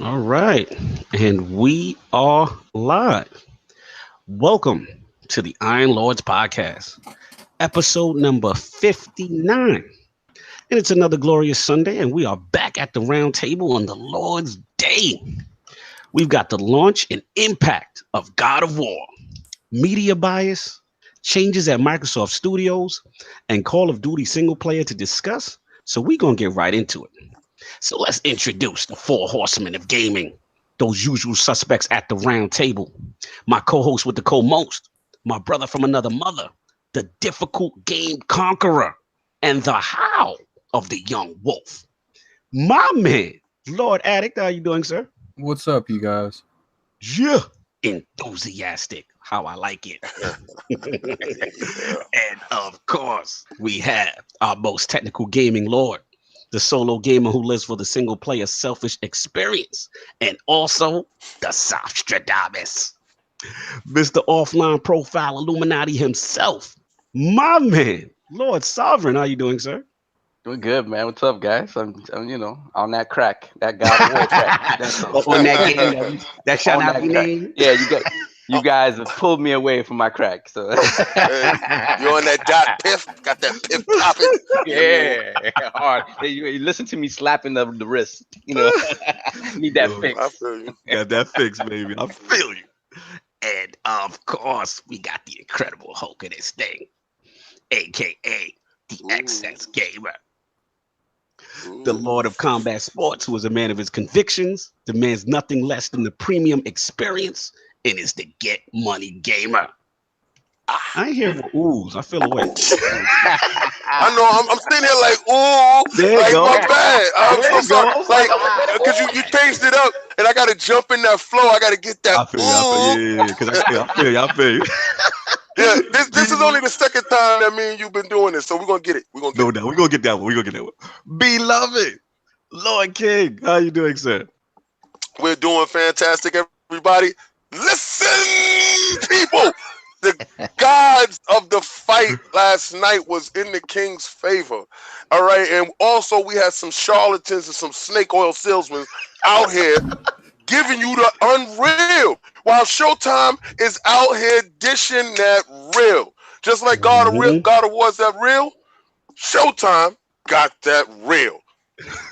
All right, and we are live. Welcome to the Iron Lords podcast, episode number 59. And it's another glorious Sunday, and we are back at the round table on the Lord's Day. We've got the launch and impact of God of War, media bias, changes at Microsoft Studios, and Call of Duty single player to discuss. So we're going to get right into it. So let's introduce the four horsemen of gaming, those usual suspects at the round table. My co-host with the co-most, my brother from another mother, the difficult game conqueror, and the how of the young wolf. My man, Lord Addict, how you doing, sir? What's up, you guys? Yeah, enthusiastic. How I like it. And of course, we have our most technical gaming lord, the solo gamer who lives for the single player selfish experience, and also the Sostradamus, Mr. Offline Profile Illuminati himself, my man, Lord Sovereign. How you doing, sir? Doing good, man. What's up, guys? I'm on that crack, that God of War crack. On that game that shall not be named. Yeah, you guys have pulled me away from my crack. So you're on that dot piff, got that piff popping. Yeah, hard. Hey, you listen to me slapping the wrist. Need that fix. I feel you. Got that fix, baby. I feel you. And of course, we got the incredible Hulk of this thing, aka the excess gamer. The Lord of Combat Sports, who is a man of his convictions, demands nothing less than the premium experience, and is the get money gamer. I hear oohs. I feel away. I know. I'm sitting here like, ooh, There like you go. my bad. I'm There so you sorry. go. Like, because you changed it up, and I got to jump in that flow. I got to get that. I feel you. Yeah. Because I feel you. Yeah, this is only the second time that me and you've been doing this, so we're gonna get it. No doubt. We're gonna get that one. Beloved, Lord King, how you doing, sir? We're doing fantastic, everybody. Listen, people. The gods of the fight last night was in the king's favor. All right, and also we had some charlatans and some snake oil salesmen out here giving you the unreal, while Showtime is out here dishing that real. Just like God of War is that real, Showtime got that real.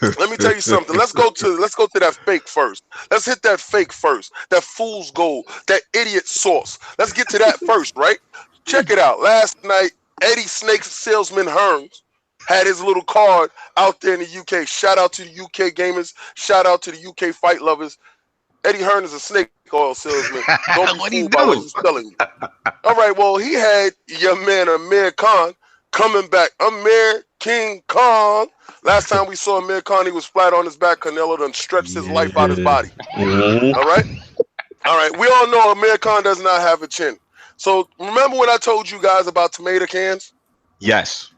Let me tell you something. Let's go to that fake first. Let's hit that fake first. That fool's gold, that idiot sauce. Let's get to that first, right? Check it out. Last night, Eddie Snake Salesman Hearns had his little card out there in the UK. Shout out to the UK gamers. Shout out to the UK fight lovers. Eddie Hearn is a snake oil salesman. Don't be fooled by what he's telling you. All right, well, he had your man Amir Khan coming back. Amir King Khan. Last time we saw Amir Khan, he was flat on his back. Canelo done stretched his life out of his body. All right? All right, we all know Amir Khan does not have a chin. So remember when I told you guys about tomato cans? Yes.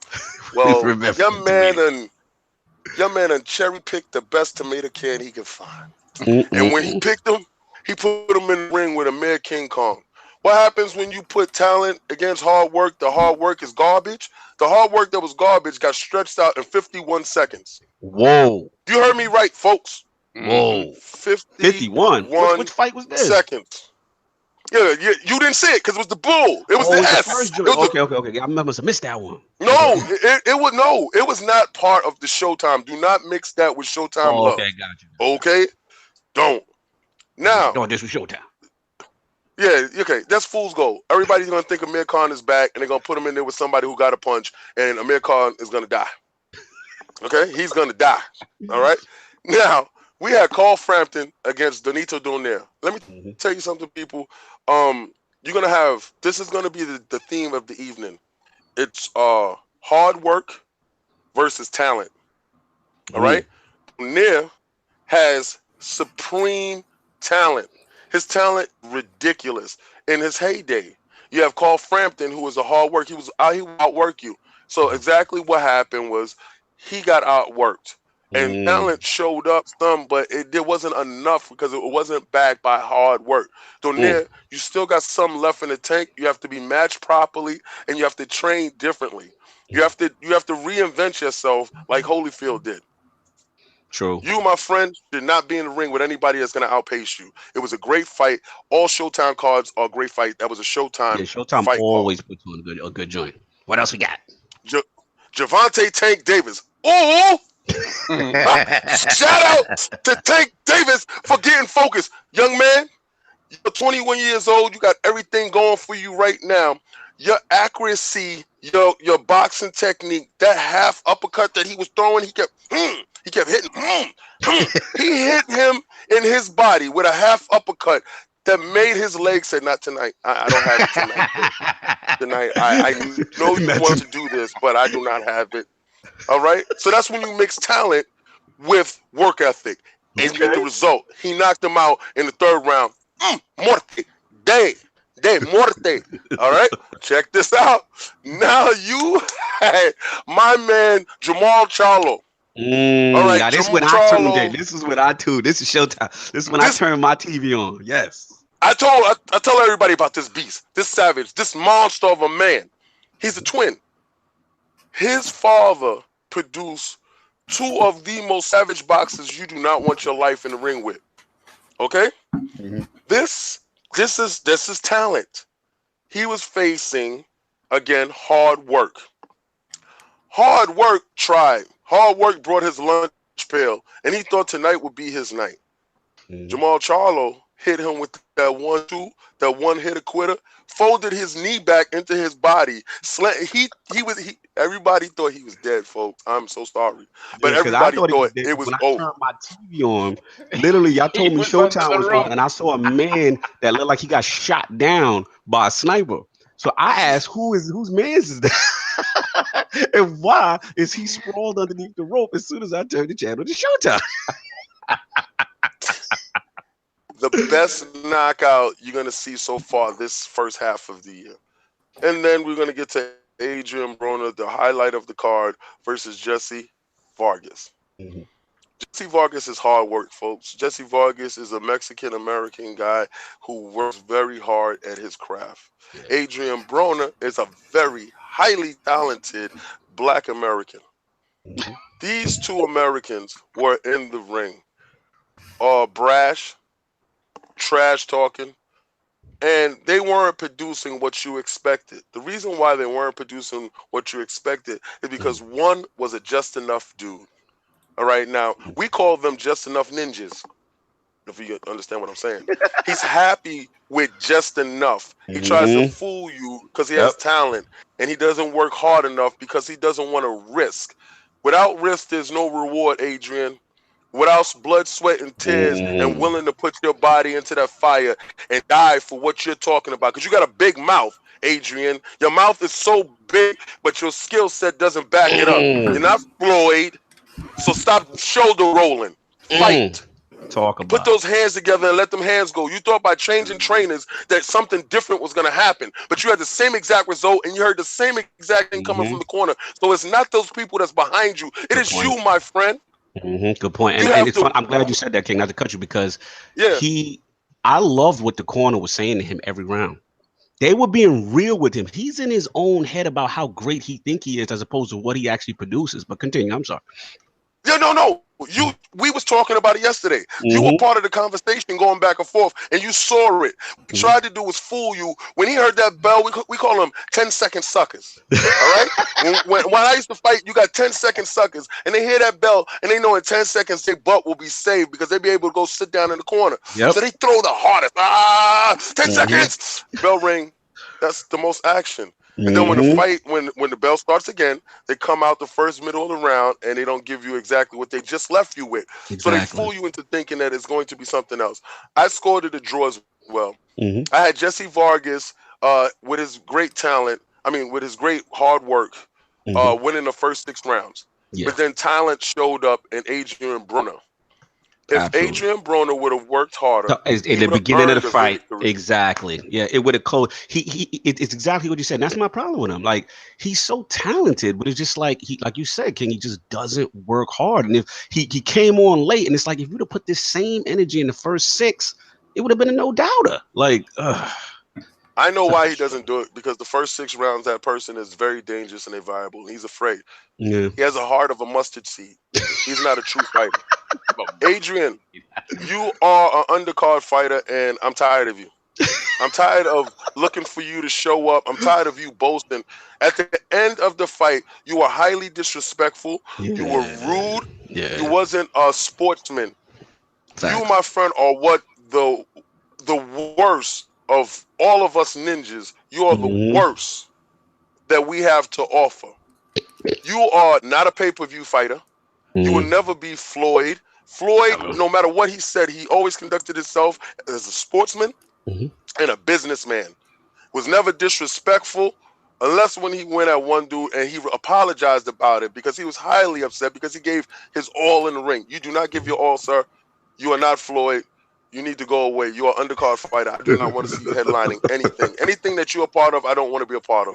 Well, your man and cherry picked the best tomato can he could find. And when he picked him, he put him in the ring with Amir King Kong. What happens when you put talent against hard work? The hard work is garbage. The hard work that was garbage got stretched out in 51 seconds. Whoa. You heard me right, folks. Whoa. 51. Which fight was this? Seconds. Yeah, you didn't see it because it was the bull. It was the S. Okay. I must have missed that one. No, it was not part of the Showtime. Do not mix that with Showtime love. Okay, got you. Okay? Don't. Now. No, this was Showtime. Yeah, okay, that's fool's gold. Everybody's gonna think Amir Khan is back, and they're gonna put him in there with somebody who got a punch, and Amir Khan is gonna die. Okay, he's gonna die. All right. Now we had Carl Frampton against Donito Donaire. Let me tell you something, people. You're gonna have this is gonna be the theme of the evening. It's hard work versus talent. All right. Donaire has supreme talent. His talent, ridiculous. In his heyday, you have Carl Frampton, who was a hard work. He would outwork you. So exactly what happened was he got outworked. And talent showed up some, but there wasn't enough because it wasn't backed by hard work. Donaire, you still got some left in the tank. You have to be matched properly, and you have to train differently. You have to reinvent yourself like Holyfield did. True. You, my friend, should not be in the ring with anybody that's going to outpace you. It was a great fight. All Showtime cards are a great fight. That was a Showtime Showtime fight always card. puts on a good joint. What else we got? Javante Tank Davis. Oh! Shout out to Tank Davis for getting focused. Young man, you're 21 years old. You got everything going for you right now. Your accuracy, your boxing technique, that half uppercut that he was throwing, he kept hitting. He hit him in his body with a half uppercut that made his legs say, "Not tonight. I don't have it tonight. Tonight, I know you want to do this, but I do not have it." All right. So that's when you mix talent with work ethic, and you get the result. He knocked him out in the third round. Morte. De Morte. All right. Check this out. Now you had my man Jamal Charlo. All right. Now this is when I tuned in. This is when I tuned. This is Showtime. This is when I turned my TV on. Yes. I tell everybody about this beast, this savage, this monster of a man. He's a twin. His father produced two of the most savage boxers you do not want your life in the ring with. Okay? Mm-hmm. This is talent. He was facing, again, hard work. Hard work tried. Hard work brought his lunch pail, and he thought tonight would be his night. Mm-hmm. Jamal Charlo hit him with that 1-2, that one-hitter quitter, folded his knee back into his body. Everybody thought he was dead, folks. I'm so sorry. But everybody thought it was over. When I turned my TV on, literally, y'all told me Showtime was on, and I saw a man that looked like he got shot down by a sniper. So I asked, whose man's is that? And why is he sprawled underneath the rope as soon as I turned the channel to Showtime? The best knockout you're going to see so far this first half of the year. And then we're going to get to Adrian Broner, the highlight of the card, versus Jesse Vargas. Mm-hmm. Jesse Vargas is hard work, folks. Jesse Vargas is a Mexican-American guy who works very hard at his craft. Yeah. Adrian Broner is a very highly talented Black American. Mm-hmm. These two Americans were in the ring. Brash, trash talking, and they weren't producing what you expected. The reason why they weren't producing what you expected is because one was a just enough dude. All right, now we call them just enough ninjas, if you understand what I'm saying. He's happy with just enough. He tries to fool you because he has talent, and he doesn't work hard enough because he doesn't want to risk. Without risk, there's no reward, Adrian. Without blood, sweat, and tears, and willing to put your body into that fire and die for what you're talking about. Because you got a big mouth, Adrian. Your mouth is so big, but your skill set doesn't back it up. You're not Floyd, so stop shoulder rolling. Fight. Put those hands together and let them hands go. You thought by changing trainers that something different was going to happen, but you had the same exact result, and you heard the same exact thing coming from the corner. So it's not those people that's behind you. It is you, my friend. Good point. And it's fun. I'm glad you said that, King, not to cut you, because I loved what the corner was saying to him every round. They were being real with him. He's in his own head about how great he think he is as opposed to what he actually produces. But continue. I'm sorry. Yeah, no. We was talking about it yesterday. You were part of the conversation going back and forth, and you saw it. What he tried to do was fool you. When he heard that bell, we call them 10-second suckers. All right? when I used to fight, you got 10-second suckers, and they hear that bell, and they know in 10 seconds their butt will be saved because they'll be able to go sit down in the corner. Yep. So they throw the hardest. 10 seconds. Bell ring. That's the most action. And then when the fight, when the bell starts again, they come out the first middle of the round and they don't give you exactly what they just left you with. Exactly. So they fool you into thinking that it's going to be something else. I scored it a draw as well. I had Jesse Vargas with his great talent, with his great hard work, winning the first 6 rounds. Yeah. But then talent showed up in Adrian Broner. If Adrian Broner would have worked harder in the beginning of the fight, exactly. Yeah, it would have closed. It's exactly what you said. And that's my problem with him. Like, he's so talented, but it's just like you said, King. He just doesn't work hard. And if he came on late, and it's like if you'd have put this same energy in the first 6, it would have been a no doubter. Like, I know why he doesn't do it, because the first 6 rounds, that person is very dangerous and they're viable. And he's afraid. Yeah. He has a heart of a mustard seed. He's not a true fighter. Adrian, you are an undercard fighter, and I'm tired of you. I'm tired of looking for you to show up. I'm tired of you boasting. At the end of the fight, you were highly disrespectful. You were rude. Yeah. You wasn't a sportsman. Facts. You, my friend, are what the worst of all of us ninjas. You are the worst that we have to offer. You are not a pay-per-view fighter. You will never be Floyd. Floyd, no matter what he said, he always conducted himself as a sportsman and a businessman. Was never disrespectful, unless when he went at one dude and he apologized about it because he was highly upset because he gave his all in the ring. You do not give your all, sir. You are not Floyd. You need to go away. You are an undercard fighter. I do not want to see you headlining anything. Anything that you're a part of, I don't want to be a part of.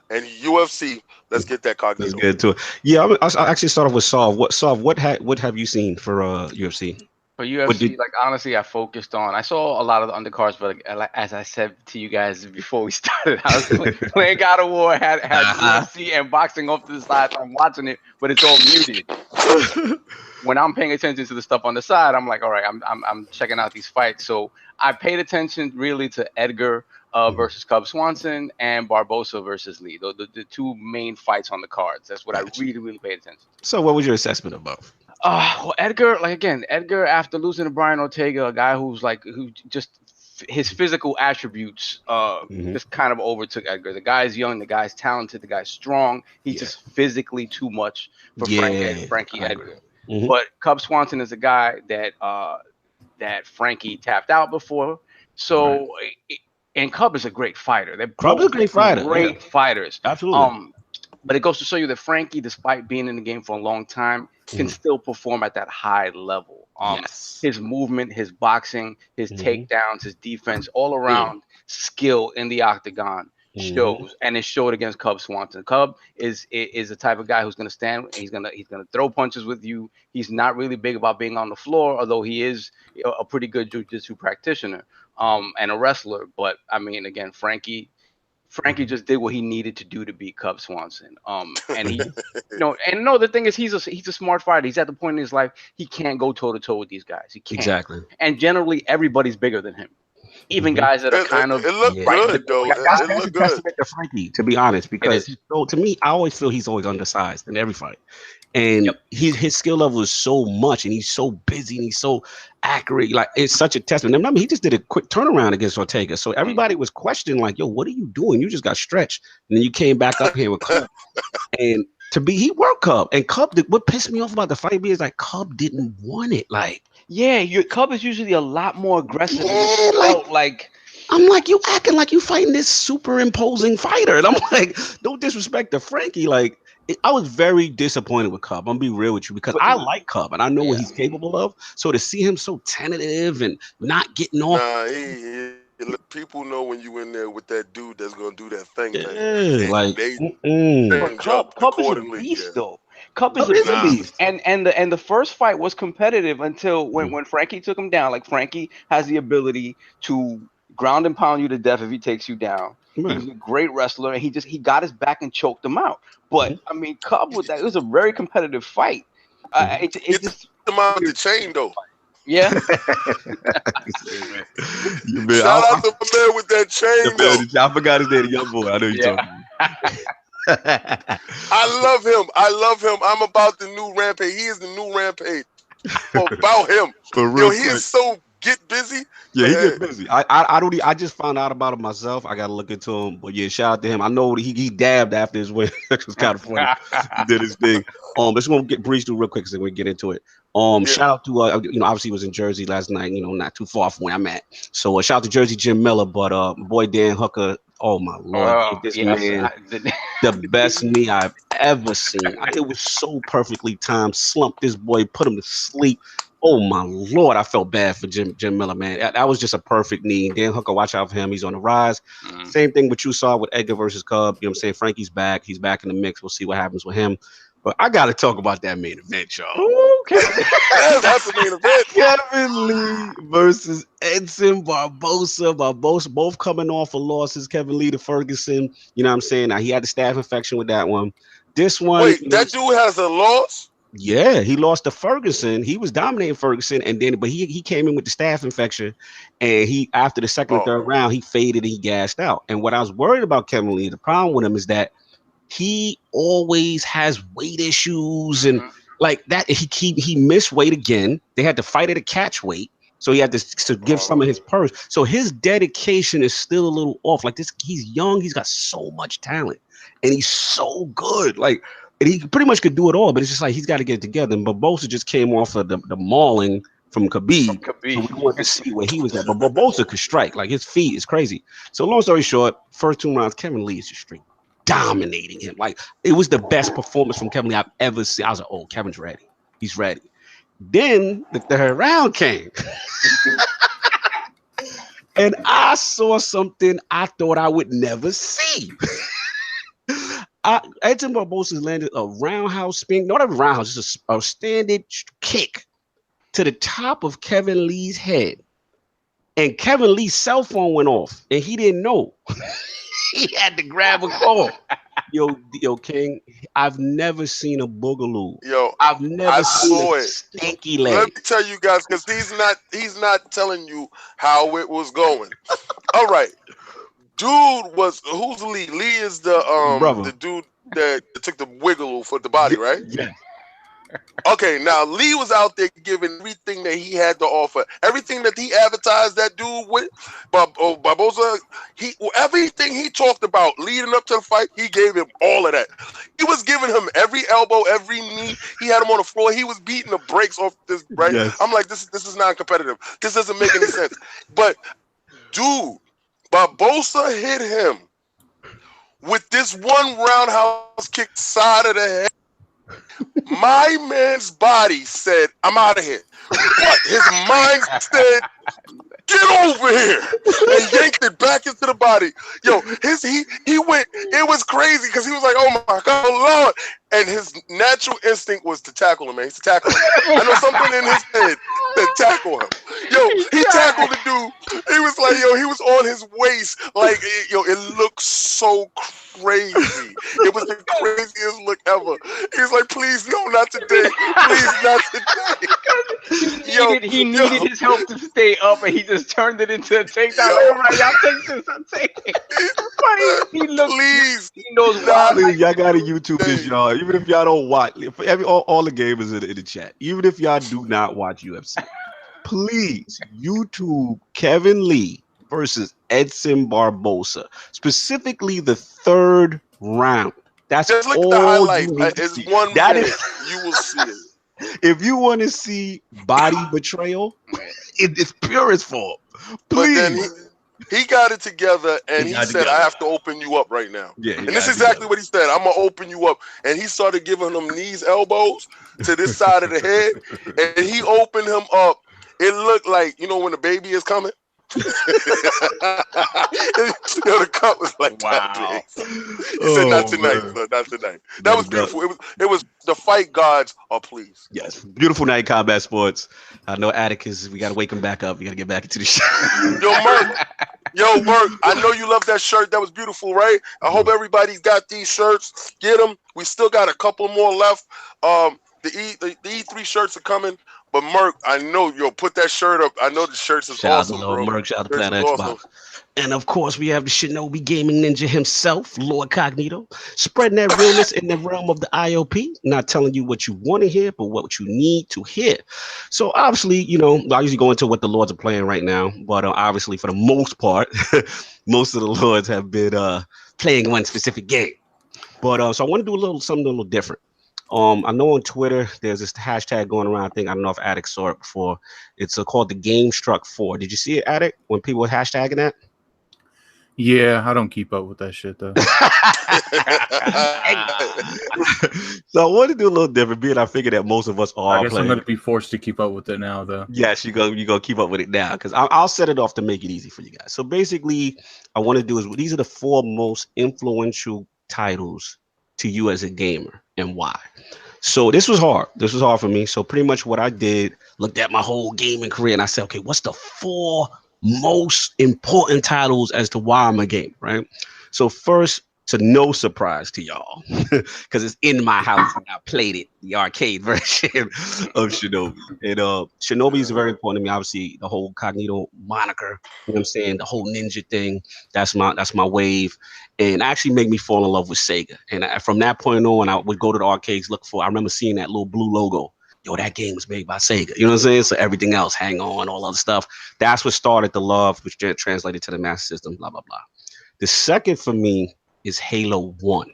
And UFC, let's get that Cognito. Let's get into it. Yeah, I'll actually start off with Sav. What have you seen for UFC? For UFC, like honestly, I focused on. I saw a lot of the undercards, but as I said to you guys before we started, I was playing God of War, had UFC and boxing off to the side. So I'm watching it, but it's all muted. When I'm paying attention to the stuff on the side, I'm like, all right, I'm checking out these fights. So I paid attention really to Edgar versus Cub Swanson and Barbosa versus Lee. The two main fights on the cards. That's what I really paid attention to. So what was your assessment of both? Well, Edgar, Edgar after losing to Brian Ortega, a guy who just his physical attributes just kind of overtook Edgar. The guy's young, the guy's talented, the guy's strong. He's just physically too much for Frankie Edgar. But Cub Swanson is a guy that Frankie tapped out before. So and Cub is a great fighter. Cub is a great fighter. Great fighters. Absolutely. But it goes to show you that Frankie, despite being in the game for a long time, can still perform at that high level. His movement, his boxing, his takedowns, his defense, all around skill in the octagon shows, and it showed against Cub Swanson. Cub is the type of guy who's going to stand. He's gonna throw punches with you. He's not really big about being on the floor, although he is a pretty good jiu-jitsu practitioner and a wrestler. But I mean, again, Frankie just did what he needed to do to beat Cub Swanson. And he, the thing is, he's a smart fighter. He's at the point in his life he can't go toe to toe with these guys. He can't. Exactly. And generally, everybody's bigger than him. Even guys that are kind of. It looked good though. That's a testament to Frankie, to be honest, because to me, I always feel he's always undersized in every fight. And his skill level is so much, and he's so busy, and he's so accurate. Like, it's such a testament. I mean, he just did a quick turnaround against Ortega, so everybody was questioning, like, "Yo, what are you doing? You just got stretched, and then you came back up here with Cub." And he worked Cub, and Cub. What pissed me off about the fight is like Cub didn't want it. Like, your Cub is usually a lot more aggressive. I'm like, you acting like you fighting this superimposing fighter, and I'm like, don't disrespect the Frankie, like. I was very disappointed with Cub. I'm gonna be real with you because I like Cub and I know what he's capable of. So to see him so tentative and not getting off, people know when you in there with that dude that's gonna do that thing. Cub is a beast, though. Cub is a beast, and the first fight was competitive until when Frankie took him down. Like, Frankie has the ability to ground and pound you to death if he takes you down. He's a great wrestler, and he got his back and choked him out. But I mean, Cub it was a very competitive fight. It just him out the chain though. Yeah. Shout out to the man with that chain though. I forgot his name, young boy. I know you're talking. I love him. I'm about the new Rampage. He is the new Rampage. About him. For real, he is so get busy. Yeah, he get busy. I just found out about him myself. I gotta look into him. But yeah, shout out to him. I know he dabbed after his win. It was kind of funny. He did his thing. Let's go breeze through real quick so we get into it. Shout out to obviously he was in Jersey last night, not too far from where I'm at. So shout out to Jersey Jim Miller, but boy Dan Hooker, oh my Lord, this man, the best knee I've ever seen. It was so perfectly timed. Slumped this boy, put him to sleep. Oh my Lord, I felt bad for Jim Miller, man. That was just a perfect knee. Dan Hooker, watch out for him. He's on the rise. Same thing what you saw with Edgar versus Cub. You know what I'm saying? Frankie's back. He's back in the mix. We'll see what happens with him. But I got to talk about that main event, y'all. Okay. That's the main event. Kevin Lee versus Edson Barbosa. Barbosa both coming off of losses. Kevin Lee to Ferguson. You know what I'm saying? Now, he had the staph infection with that one. This one. Wait, that dude has a loss? Yeah, he lost to Ferguson. He was dominating Ferguson, and then but he came in with the staph infection, and he after the second or third round he faded and he gassed out. And what I was worried about Kevin Lee, the problem with him is that he always has weight issues and like that. He missed weight again. They had to fight at a catch weight, so he had to give some of his purse. So his dedication is still a little off. Like this, he's young. He's got so much talent, and he's so good. Like. And he pretty much could do it all, but it's just like he's got to get it together. And Barbosa just came off of the mauling from Khabib. So we wanted to see where he was at. But Barbosa could strike. Like his feet is crazy. So long story short, first 2 rounds, Kevin Lee is just straight dominating him. Like it was the best performance from Kevin Lee I've ever seen. I was like, oh, Kevin's ready. He's ready. Then the third round came. And I saw something I thought I would never see. Edson Barbosa landed a roundhouse spin, not a roundhouse, just a standard kick to the top of Kevin Lee's head. And Kevin Lee's cell phone went off, and he didn't know. He had to grab a call. Yo, King, I've never seen a boogaloo. I've never seen a stinky leg. Let me tell you guys, because he's not telling you how it was going. All right. Dude who's Lee? Lee is the dude that took the wiggle for the body, right? Yeah. Okay, now Lee was out there giving everything that he had to offer, everything that he advertised that dude with. Barbosa, everything he talked about leading up to the fight, he gave him all of that. He was giving him every elbow, every knee. He had him on the floor. He was beating the brakes off this. Right? Yes. I'm like, this is non-competitive. This doesn't make any sense. But dude. Barbosa hit him with this one roundhouse kick side of the head. My man's body said, I'm out of here. But his mind said, get over here. And yanked it back into the body. Yo, he went, it was crazy because he was like, oh my God, Lord. And his natural instinct was to tackle him, man. He's to tackle him. I know something in his head that tackle him. Yo, he tackled the dude. He was like, yo, he was on his waist. Like, yo, it looked so crazy. It was the craziest look ever. He was like, please, no, not today. Please, not today. He needed his help to stay up, and he just turned it into a takedown. Like, all right, y'all take this. I'm taking it. Funny. He looks. Please. He knows why. Y'all gotta YouTube this, y'all. Even if y'all don't watch, all the gamers in the chat. Even if y'all do not watch UFC, please YouTube Kevin Lee versus Edson Barbosa, specifically the third round. That's just look all at the highlight. It's 1 minute. You will see it. If you want to see body betrayal in its purest form, please. But then he got it together, and he said, I have to open you up right now. Yeah, and this is exactly what he said. I'm going to open you up. And he started giving him knees, elbows to this side of the head, and he opened him up. It looked like, when the baby is coming. The cup was like that big. He said, not tonight, son, not tonight. That was beautiful. It was the fight gods are pleased. Yes, beautiful night, Combat Sports. I know Atticus, we got to wake him back up. We got to get back into the show. Yo, Merc, I know you love that shirt. That was beautiful, right? I hope everybody's got these shirts. Get them. We still got a couple more left. The E3 shirts are coming. But Merc, I know you'll put that shirt up. I know the shirts is awesome, bro. Merc, shout out to Planet Xbox. Awesome. And of course, we have the Shinobi Gaming Ninja himself, Lord Cognito, spreading that realness in the realm of the ILP, not telling you what you want to hear, but what you need to hear. So obviously, I usually go into what the Lords are playing right now, but obviously for the most part, most of the Lords have been playing one specific game. But so I want to do something a little different. I know on Twitter there's this hashtag going around. I don't know if Addict saw it before. It's called the Game Struck 4. Did you see it, Addict, when people were hashtagging that? Yeah, I don't keep up with that shit though. So I want to do a little different, being I figure that most of us are. I guess I'm going to be forced to keep up with it now, though. Yes, you're gonna keep up with it now, because I'll set it off to make it easy for you guys. So basically, I want to do is these are the 4 most influential titles to you as a gamer and why. So this was hard. This was hard for me. So pretty much what I did, looked at my whole gaming career and I said, okay, what's the 4 most important titles as to why I'm a gamer, right? So first, to no surprise to y'all, because it's in my house and I played it, the arcade version of Shinobi. And Shinobi is very important to me. Obviously, the whole Cognito moniker, you know what I'm saying, the whole ninja thing, that's my wave. And actually made me fall in love with Sega. And from that point on, I would go to the arcades, I remember seeing that little blue logo. Yo, that game was made by Sega. You know what I'm saying? So everything else, Hang On, all other stuff. That's what started the love, which translated to the Master System, blah, blah, blah. The second for me is Halo 1.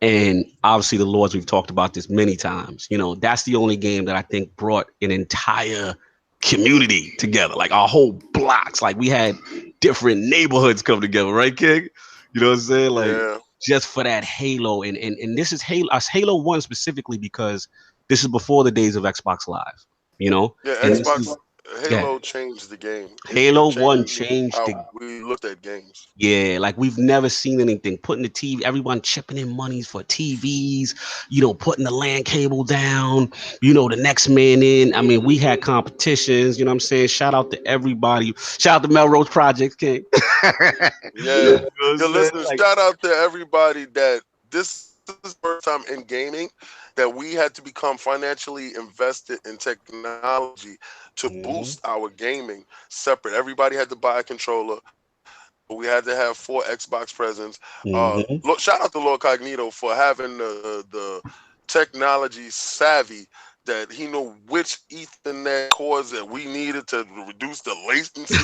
And obviously the Lords, we've talked about this many times. You know, that's the only game that I think brought an entire community together, like our whole blocks. Like we had different neighborhoods come together, right, King? You know what I'm saying? Like just for that Halo. And this is Halo 1 specifically because this is before the days of Xbox Live, you know? Yeah, and Xbox Halo changed the game. Halo 1 changed how we looked at games. Yeah, like we've never seen anything. Putting the TV, everyone chipping in monies for TVs, you know, putting the LAN cable down, you know, the next man in. I mean, we had competitions, you know what I'm saying? Shout out to everybody. Shout out to Melrose Project, King. Yeah. You know Yo, listeners, shout out to everybody that this is the first time in gaming that we had to become financially invested in technology to boost our gaming separate. Everybody had to buy a controller. We had to have 4 Xbox presents. Shout out to Lord Cognito for having the technology savvy that he knew which Ethernet cords that we needed to reduce the latency,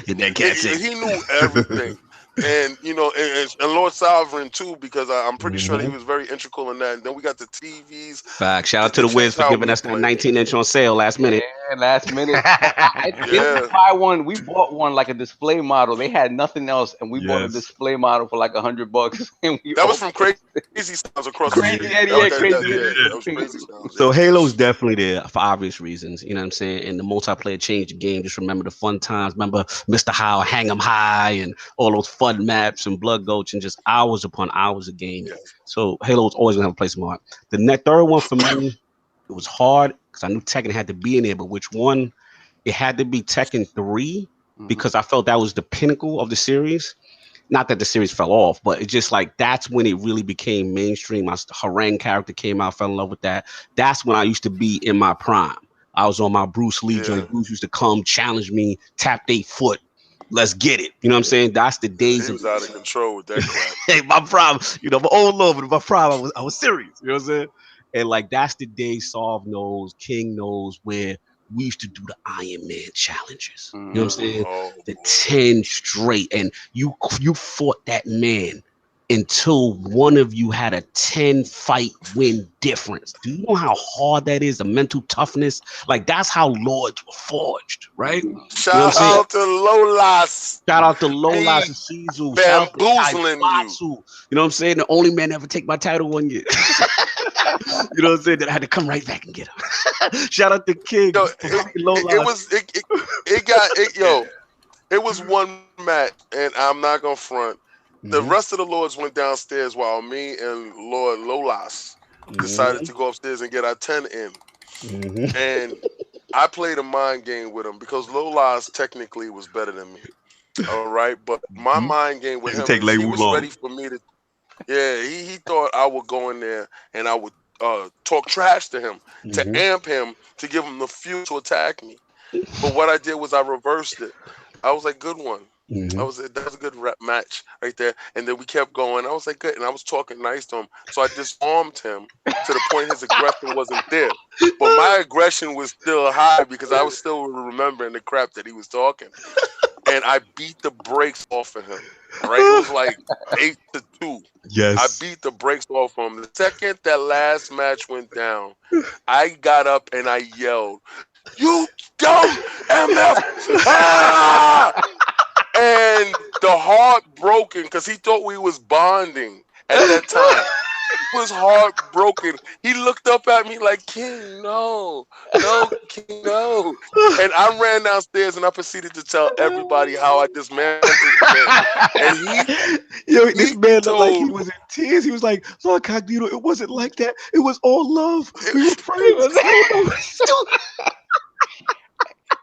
and he knew everything. And you know, and Lord Sovereign too, because I'm pretty sure that he was very integral in that. And then we got the TVs. Fact. Shout out to the Wiz for giving us that 19-inch on sale last minute. Yeah, last minute. I didn't buy one. We bought one like a display model. They had nothing else, and we bought a display model for like $100. And that was from Crazy Sounds across the street. That was Crazy Sounds. So Halo's definitely there for obvious reasons. You know what I'm saying? And the multiplayer changed the game. Just remember the fun times. Remember Mr. Howe, Hang 'em High, and all those fun maps and Blood Gulch, and just hours upon hours of gaming. So Halo's always gonna have a place in my heart. The third one for me, it was hard because I knew Tekken had to be in there, but which one? It had to be Tekken 3 because I felt that was the pinnacle of the series. Not that the series fell off, but it's just like that's when it really became mainstream. My Harang character came out, fell in love with that. That's when I used to be in my prime. I was on my Bruce Lee joint. Bruce used to come challenge me, tap their foot. Let's get it. You know what I'm saying? That's the days. He was out of control with that crap. Hey, my prime, you know, my old love, but my prime, I was serious. You know what I'm saying? And like that's the day Solve knows, King knows, where we used to do the Iron Man challenges. You know what I'm saying? The 10 straight. And you fought that man until one of you had a 10 fight win difference. Do you know how hard that is? The mental toughness. Like that's how Lords were forged, right? Shout out to Lolas. Shout out to Lolas and Shizu. Bamboozling you. You know what I'm saying? The only man ever take my title 1 year. You know what I'm saying? That I had to come right back and get him. Shout out to King. Yo, it was one match, and I'm not gonna front. The rest of the Lords went downstairs while me and Lord Lolas decided to go upstairs and get our 10 in. And I played a mind game with him because Lolas technically was better than me. All right, but my mind game with him, he was ready for me to. Yeah, he thought I would go in there and I would talk trash to him to amp him to give him the fuel to attack me. But what I did was I reversed it. I was like, good one. That was a good match right there. And then we kept going. I was like, good. And I was talking nice to him. So I disarmed him to the point his aggression wasn't there. But my aggression was still high because I was still remembering the crap that he was talking. And I beat the brakes off of him. Right? It was like 8-2. Yes. I beat the brakes off him. The second that last match went down, I got up and I yelled, "You dumb MF!" Ah! And the heart broken because he thought we was bonding at that time. He was heartbroken. He looked up at me like, "King, no, King, no." And I ran downstairs and I proceeded to tell everybody how I dismantled him. And this man looked like he was in tears. He was like, "Lord Cognito, it wasn't like that. It was all love. We were friends."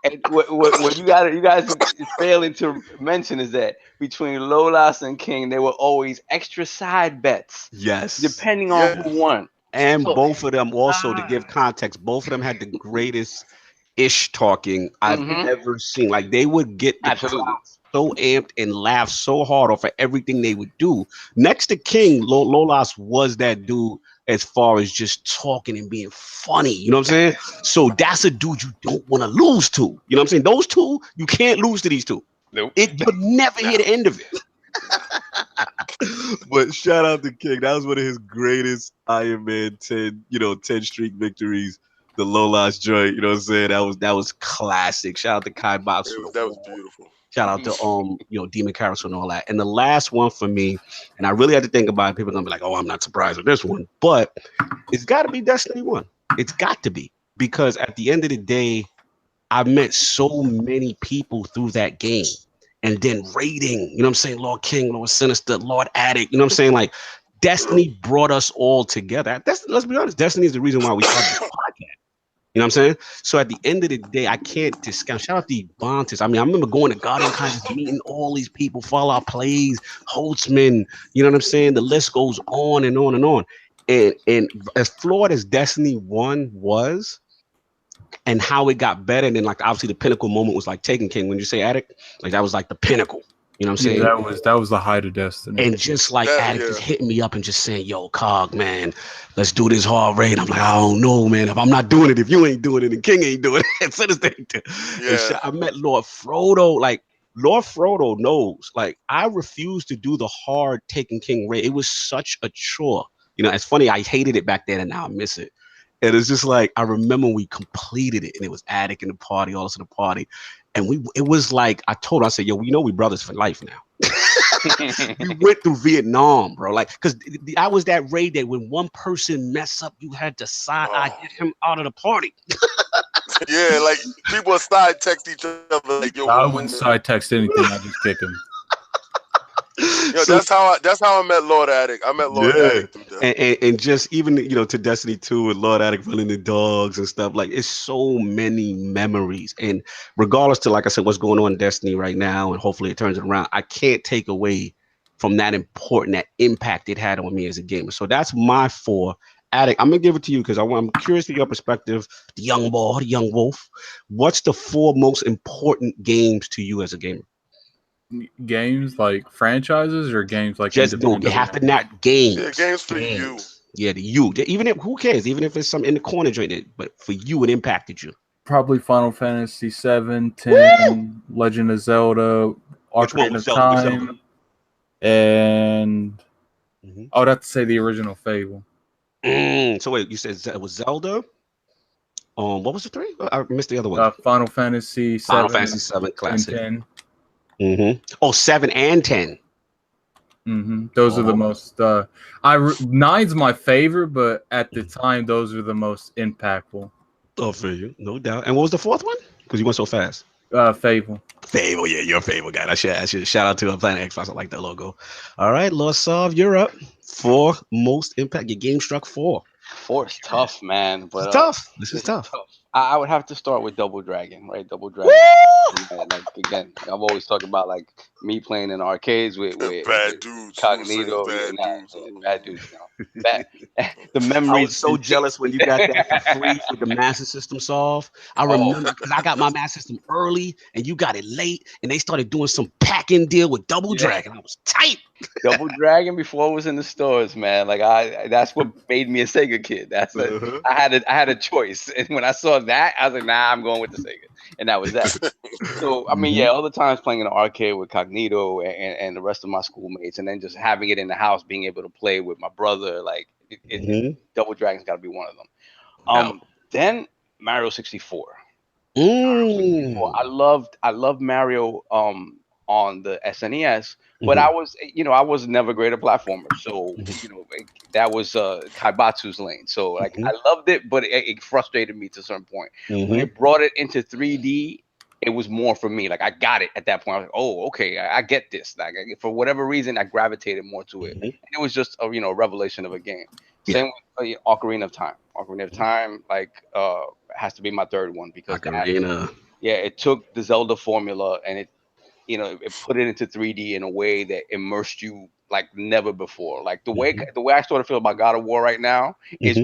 And what you guys are failing to mention is that between Lolas and King, there were always extra side bets. Yes. Depending on who won. And So, both of them also, to give context, both of them had the greatest ish talking I've ever seen. Like they would get the crowd so amped and laugh so hard off of everything they would do. Next to King, Lolas was that dude as far as just talking and being funny. You know what I'm saying? So that's a dude you don't want to lose to. You know what I'm saying? Those two, you can't lose to these two. Nope. You'll never hear the end of it. But shout out to King. That was one of his greatest Iron Man 10 streak victories. The Lolas joint, you know what I'm saying? That was classic. Shout out to Kai Box. That was beautiful. Shout out to Demon Carousel and all that. And the last one for me, and I really had to think about it, people are gonna be like, oh, I'm not surprised with this one, but it's gotta be Destiny 1. It's got to be, because at the end of the day, I met so many people through that game. And then raiding, you know what I'm saying? Lord King, Lord Sinister, Lord Addict, you know what I'm saying? Like Destiny brought us all together. Let's be honest, Destiny is the reason why we started this podcast. You know what I'm saying? So at the end of the day, I can't discount. Shout out to Bontis. I mean, I remember going to Guardian Kinds, meeting all these people, Fallout Plays, Holtzman, you know what I'm saying? The list goes on and on and on. And as flawed as Destiny 1 was, and how it got better, and then like obviously the pinnacle moment was like Taken King. When you say Addict, like that was like the pinnacle. You know what I'm saying? Yeah, that was the height of Destiny. And just like Addict just hitting me up and just saying, yo, Cog, man, let's do this hard raid. I'm like, I don't know, man. If I'm not doing it, if you ain't doing it, and King ain't doing it, Sinister ain't doing it. I met Lord Frodo. Like, Lord Frodo knows. Like, I refused to do the hard Taken King raid. It was such a chore. You know, it's funny, I hated it back then, and now I miss it. And it's just like, I remember we completed it, and it was Addict in the party, all this in the party. And it was like, I told her, I said, yo, we know we brothers for life now. We went through Vietnam, bro. Like, because I was that raid that when one person mess up, you had to side eye get him out of the party. Yeah, like people side text each other. Like, yo, I wouldn't side text anything. I just kick him. Yo, that's how I met Lord Addict. I met Lord Addict through that. And just even to Destiny 2 and Lord Addict running the dogs and stuff, like it's so many memories. And regardless to, like I said, what's going on in Destiny right now, and hopefully it turns it around, I can't take away from that impact it had on me as a gamer. So that's my 4. Addict, I'm gonna give it to you because I'm curious to your perspective, the young boy, the young wolf. What's the 4 most important games to you as a gamer? Games like franchises or games like just no, you have to not games. Yeah, games for you. Yeah, the you. Even if who cares? Even if it's some in the corner joint, but for you, it impacted you. Probably Final Fantasy 7, 10, Legend of Zelda, Ocarina of Time, and I would have to say the original Fable. So wait, you said it was Zelda? What was the 3? I missed the other one. Final Fantasy 7. Final Fantasy 7 classic. And 10. Oh, 7 and 10. Those are the most. 9's my favorite, but at the time, those are the most impactful. Oh, for you, no doubt. And what was the 4th one? Because you went so fast. Fable. Fable, yeah, you're a Fable guy. I should shout out to Planet Xbox. I like that logo. All right, LordSalute, you're up. 4 most impact. Your game struck 4. 4 is tough, man. But it's tough. This is tough. I would have to start with Double Dragon, right? Double Dragon. Like again, I've always talked about like me playing in arcades with bad dudes, Cognito, bad dudes. The memories. I was so jealous when you got that for free with the Master System solve. I remember because I got my Master System early and you got it late, and they started doing some packing deal with Double Dragon. I was tight. Double Dragon before it was in the stores, man. Like that's what made me a Sega kid. That's I had a choice, and when I saw that, I was like, nah, I'm going with the Sega, and that was that. So I mean, all the times playing in the arcade with Cognito and the rest of my schoolmates, and then just having it in the house, being able to play with my brother, like Double Dragon's got to be one of them. Then Mario 64. I loved Mario on the SNES. But I was never great at platformers, so that was Kaibatsu's lane. So like I loved it, but it frustrated me to a certain point. When it brought it into 3D, it was more for me. Like I got it at that point. I was like, oh, okay, I get this. Like for whatever reason, I gravitated more to it. And it was just a revelation of a game. Same with Ocarina of Time. Ocarina of Time, like has to be my 3rd one because Yeah, it took the Zelda formula and it put it into 3D in a way that immersed you like never before. Like the way I sort of feel about God of War right now is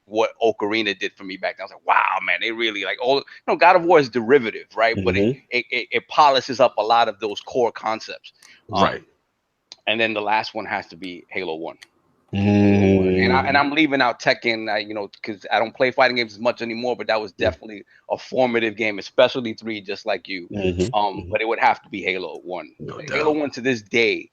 what Ocarina did for me back then. I was like, wow, man, they really like God of War is derivative, right? But it polishes up a lot of those core concepts. Right. And then the last one has to be Halo 1. And I'm leaving out Tekken, because I don't play fighting games as much anymore. But that was definitely a formative game, especially 3, just like you. But it would have to be Halo 1. No doubt. Halo 1 to this day,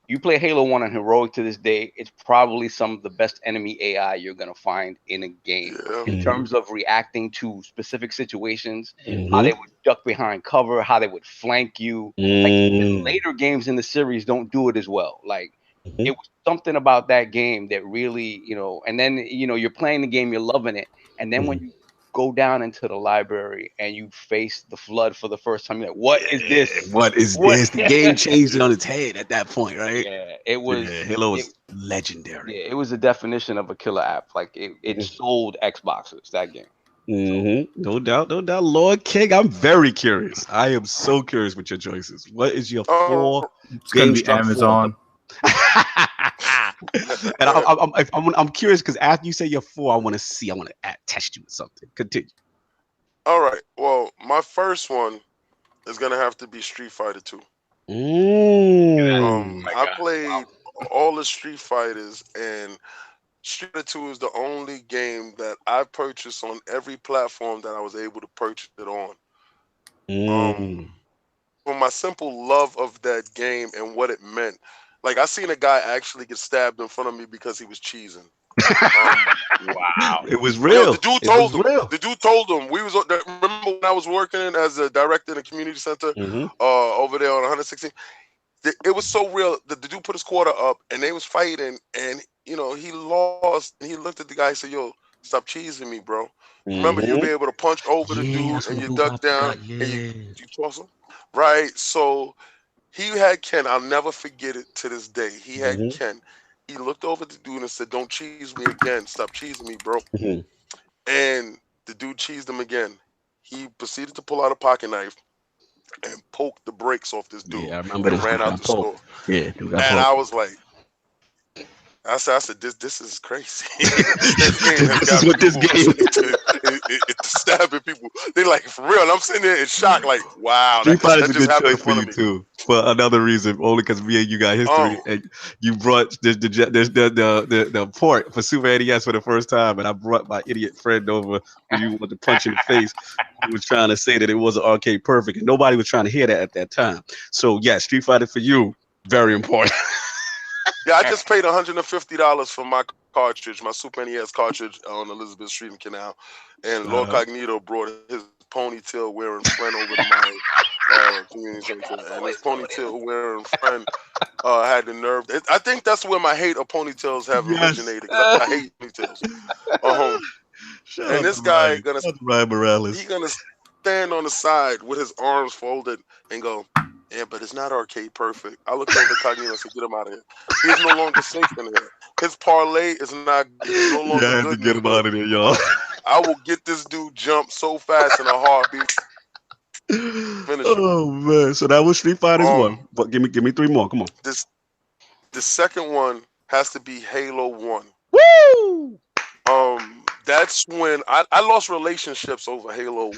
you play Halo 1 on Heroic to this day, it's probably some of the best enemy AI you're gonna find in a game in terms of reacting to specific situations, how they would duck behind cover, how they would flank you. Like even later games in the series don't do it as well. Like it was something about that game that really, and then you're playing the game, you're loving it, and then when you go down into the library and you face the flood for the first time, you're like, what is this? What is this? The game changed it on its head at that point, right? Yeah, it was. Yeah, Halo was legendary. Yeah, it was the definition of a killer app. Like it sold Xboxes, that game. No doubt, no doubt. Lord King, I'm very curious. I am so curious with your choices. What is your 4 It's gonna be Amazon. And I'm curious because after you say your 4, I want to test you with something. Continue. All right. Well, my first one is gonna have to be Street Fighter 2. I played all the Street Fighters, and Street Fighter 2 is the only game that I purchased on every platform that I was able to purchase it on. For my simple love of that game and what it meant. Like, I seen a guy actually get stabbed in front of me because he was cheesing. Wow. It was real. Yo, the dude told him. We was remember when I was working as a director in a community center over there on 116. It was so real. The dude put his quarter up and they was fighting, and he lost, and he looked at the guy and said, "Yo, stop cheesing me, bro. Remember, you'll be able to punch over the dude and you duck down and you toss him." Right? So he had Ken. I'll never forget it to this day. He had Ken. He looked over at the dude and said, "Don't cheese me again. Stop cheesing me, bro." And the dude cheesed him again. He proceeded to pull out a pocket knife and poked the brakes off this dude. Yeah, I remember and ran out the store. Yeah, dude, and I was like, I said, this is crazy. This is what this game it's stabbing people. They like, for real. And I'm sitting there in shock, like, wow. Street Fighter is a good choice for you too, for another reason, only because me and you got history, and you brought the port for Super NES for the first time, and I brought my idiot friend over who you wanted to punch in the face, who was trying to say that it wasn't arcade perfect, and nobody was trying to hear that at that time. So yeah, Street Fighter for you, very important. Yeah, I just paid $150 for my cartridge, my Super NES cartridge on Elizabeth Street and Canal, and Lord Cognito brought his ponytail wearing friend over to my community center, and his ponytail wearing friend had the nerve. I think that's where my hate of ponytails have originated. I hate ponytails. And this guy he's gonna stand on the side with his arms folded and go, "Yeah, but it's not arcade perfect." I looked over at Cognito and said, "Get him out of here. He's no longer safe in here. His parlay is not no longer good." I have to get him out of there, y'all. I will get this dude jump so fast in a heartbeat. Finish him. Oh man! So that was Street Fighter's 1. But give me 3 more. Come on. The second one has to be Halo 1. Woo! That's when I lost relationships over Halo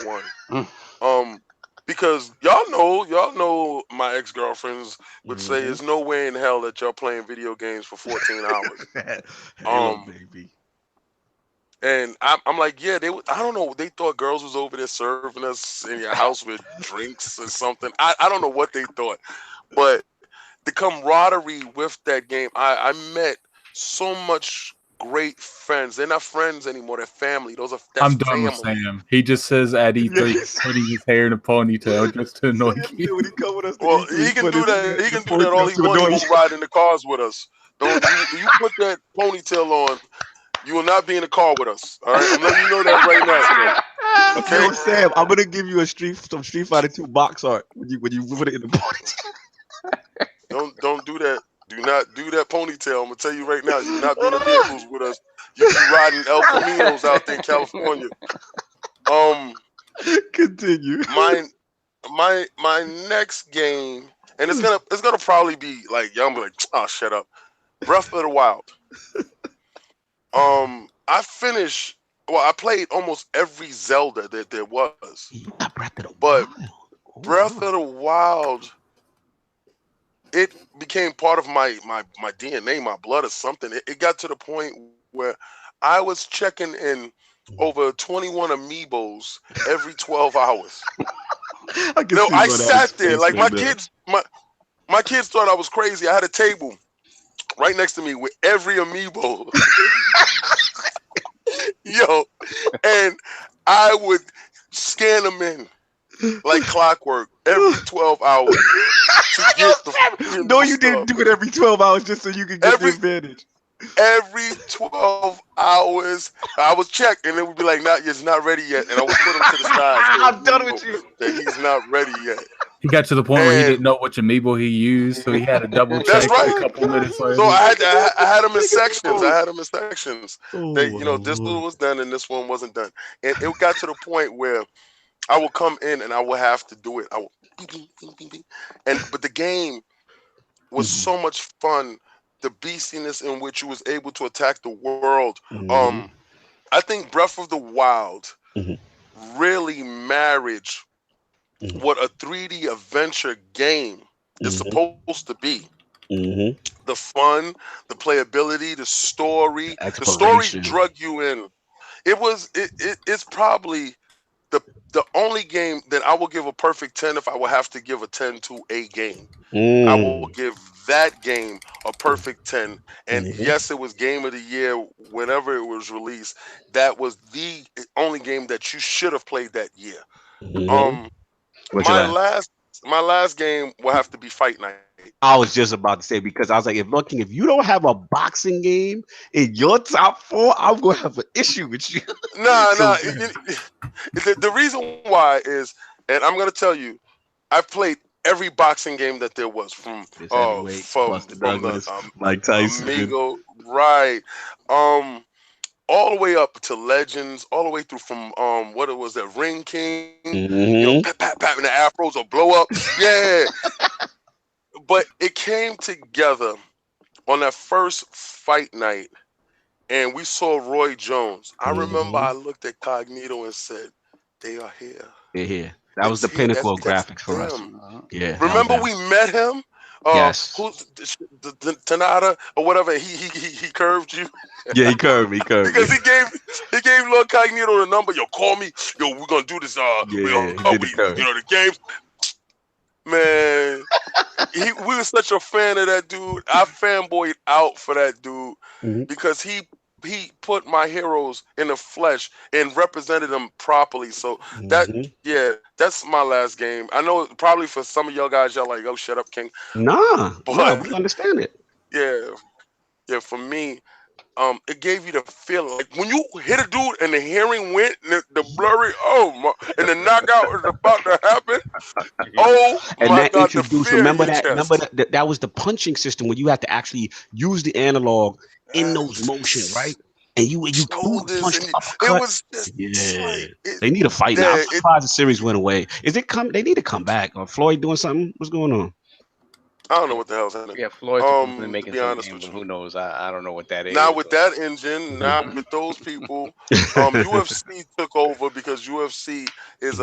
1. Because y'all know my ex-girlfriends would say there's no way in hell that y'all playing video games for 14 hours. Halo, baby. And I'm like, yeah, I don't know. They thought girls was over there serving us in your house with drinks or something. I don't know what they thought. But the camaraderie with that game, I met so much great friends. They're not friends anymore. They're family. I'm done with Sam. He just says at E3 putting his hair in a ponytail just to annoy you. Well, he can do that. He can do that all he wants. He won't ride in the cars with us. Don't you put that ponytail on, you will not be in the car with us. All right, I'm letting you know that right now. Okay, yo, Sam, I'm gonna give you some Street Fighter 2 box art when you put it in the ponytail. Don't do that. Do not do that ponytail. I'm gonna tell you right now. You will not be in the vehicles with us. You be riding El Caminos out there in California. Continue. My next game, and it's gonna probably be like y'all be like, oh, shut up. Breath of the Wild. I finished. Well, I played almost every Zelda that there was. You got Breath of the But Wild. Oh, Breath wow. of the Wild, it became part of my DNA, my blood or something. It got to the point where I was checking in over 21 amiibos every 12 hours. I sat there like my kids thought I was crazy. I had a table right next to me with every amiibo. Yo, and I would scan them in like clockwork every 12 hours to get the No, you didn't do it every 12 hours just so you could get the advantage. Every 12 hours, I would check, and it would be like, it's not ready yet. And I would put him to the side. I'm done with you. That he's not ready yet. He got to the point where he didn't know which amiibo he used, so he had to double check. That's right. A couple minutes later. So I had them in sections. That, this one was done and this one wasn't done. And it got to the point where I would come in and I would have to do it. I would but the game was so much fun. The beastiness in which you was able to attack the world. I think Breath of the Wild really married what a 3D adventure game is supposed to be. The fun, the playability, the story. The story drug you in. It's probably the only game that I will give a perfect 10 if I would have to give a 10 to a game. I will give that game a perfect 10. And yes, it was Game of the Year whenever it was released. That was the only game that you should have played that year. My last game will have to be Fight Night. I was just about to say, because I was like, if you don't have a boxing game in your top 4, I'm gonna have an issue with you. The reason why is, and I'm gonna tell you, I've played every boxing game that there was from Mike Tyson, Amigo, right? All the way up to Legends, all the way through from what it was, that Ring King, pat, pat, pat, and the afros will blow up. Yeah. But it came together on that first Fight Night, and we saw Roy Jones. I remember I looked at Cognito and said, they are here. They're here. That was the pinnacle of graphics for us. Yeah. Remember we met him? Yes. Who's the Tanada or whatever? He curved you. Yeah, he curved me. Because he gave Lil Cognito the number. Yo, call me. Yo, we're gonna do this. The games. Man, we were such a fan of that dude. I fanboyed out for that dude because he put my heroes in the flesh and represented them properly. So that's my last game. I know probably for some of y'all guys, y'all like, oh, shut up, King. But we understand it. Yeah. For me, it gave you the feeling like when you hit a dude and the hearing went, and the blurry, and the knockout is about to happen. Remember that was the punching system where you had to actually use the analog in those motions, right? And you punched uppercut. It was they need a fight now. I'm surprised the series went away. They need to come back. Or Floyd doing something? What's going on? I don't know what the hell's happening. Yeah, Floyd's making some games, but who knows? I don't know what that is. Not with that engine, not with those people. UFC took over because UFC is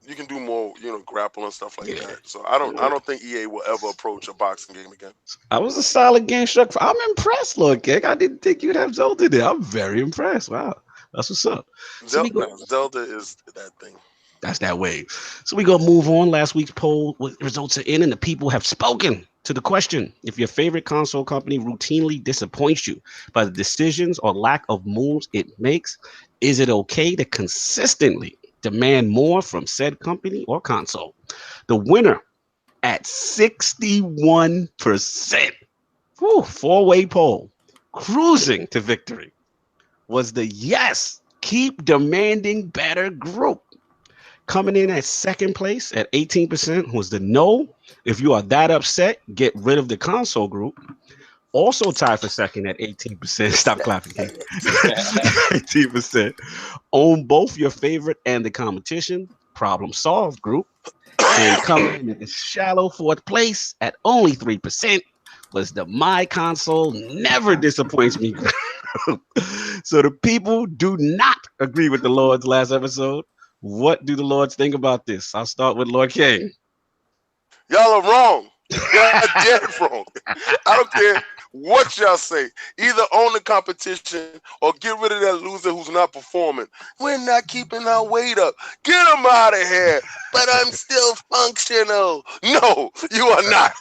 you can do more, grapple and stuff like that. So I don't think EA will ever approach a boxing game again. I was a solid game struck. I'm impressed, Lord Kick. I didn't think you'd have Zelda there. I'm very impressed. Wow, that's what's up. Zelda is that thing. That's that way. So we're going to move on. Last week's poll results are in, and the people have spoken to the question. If your favorite console company routinely disappoints you by the decisions or lack of moves it makes, is it okay to consistently demand more from said company or console? The winner at 61%, four-way poll, cruising to victory, was the yes, keep demanding better group. Coming in at second place at 18% was the no. If you are that upset, get rid of the console group. Also tied for second at 18%. Stop clapping, King. 18%. Own both your favorite and the competition. Problem solved group. And coming in at the shallow fourth place at only 3% was the My Console Never Disappoints Me group. So the people do not agree with the Lords last episode. What do the Lords think about this? I'll start with Lord King. Y'all are wrong. Y'all dead wrong. I don't care what y'all say. Either own the competition or get rid of that loser who's not performing. We're not keeping our weight up. Get him out of here. But I'm still functional. No, you are not.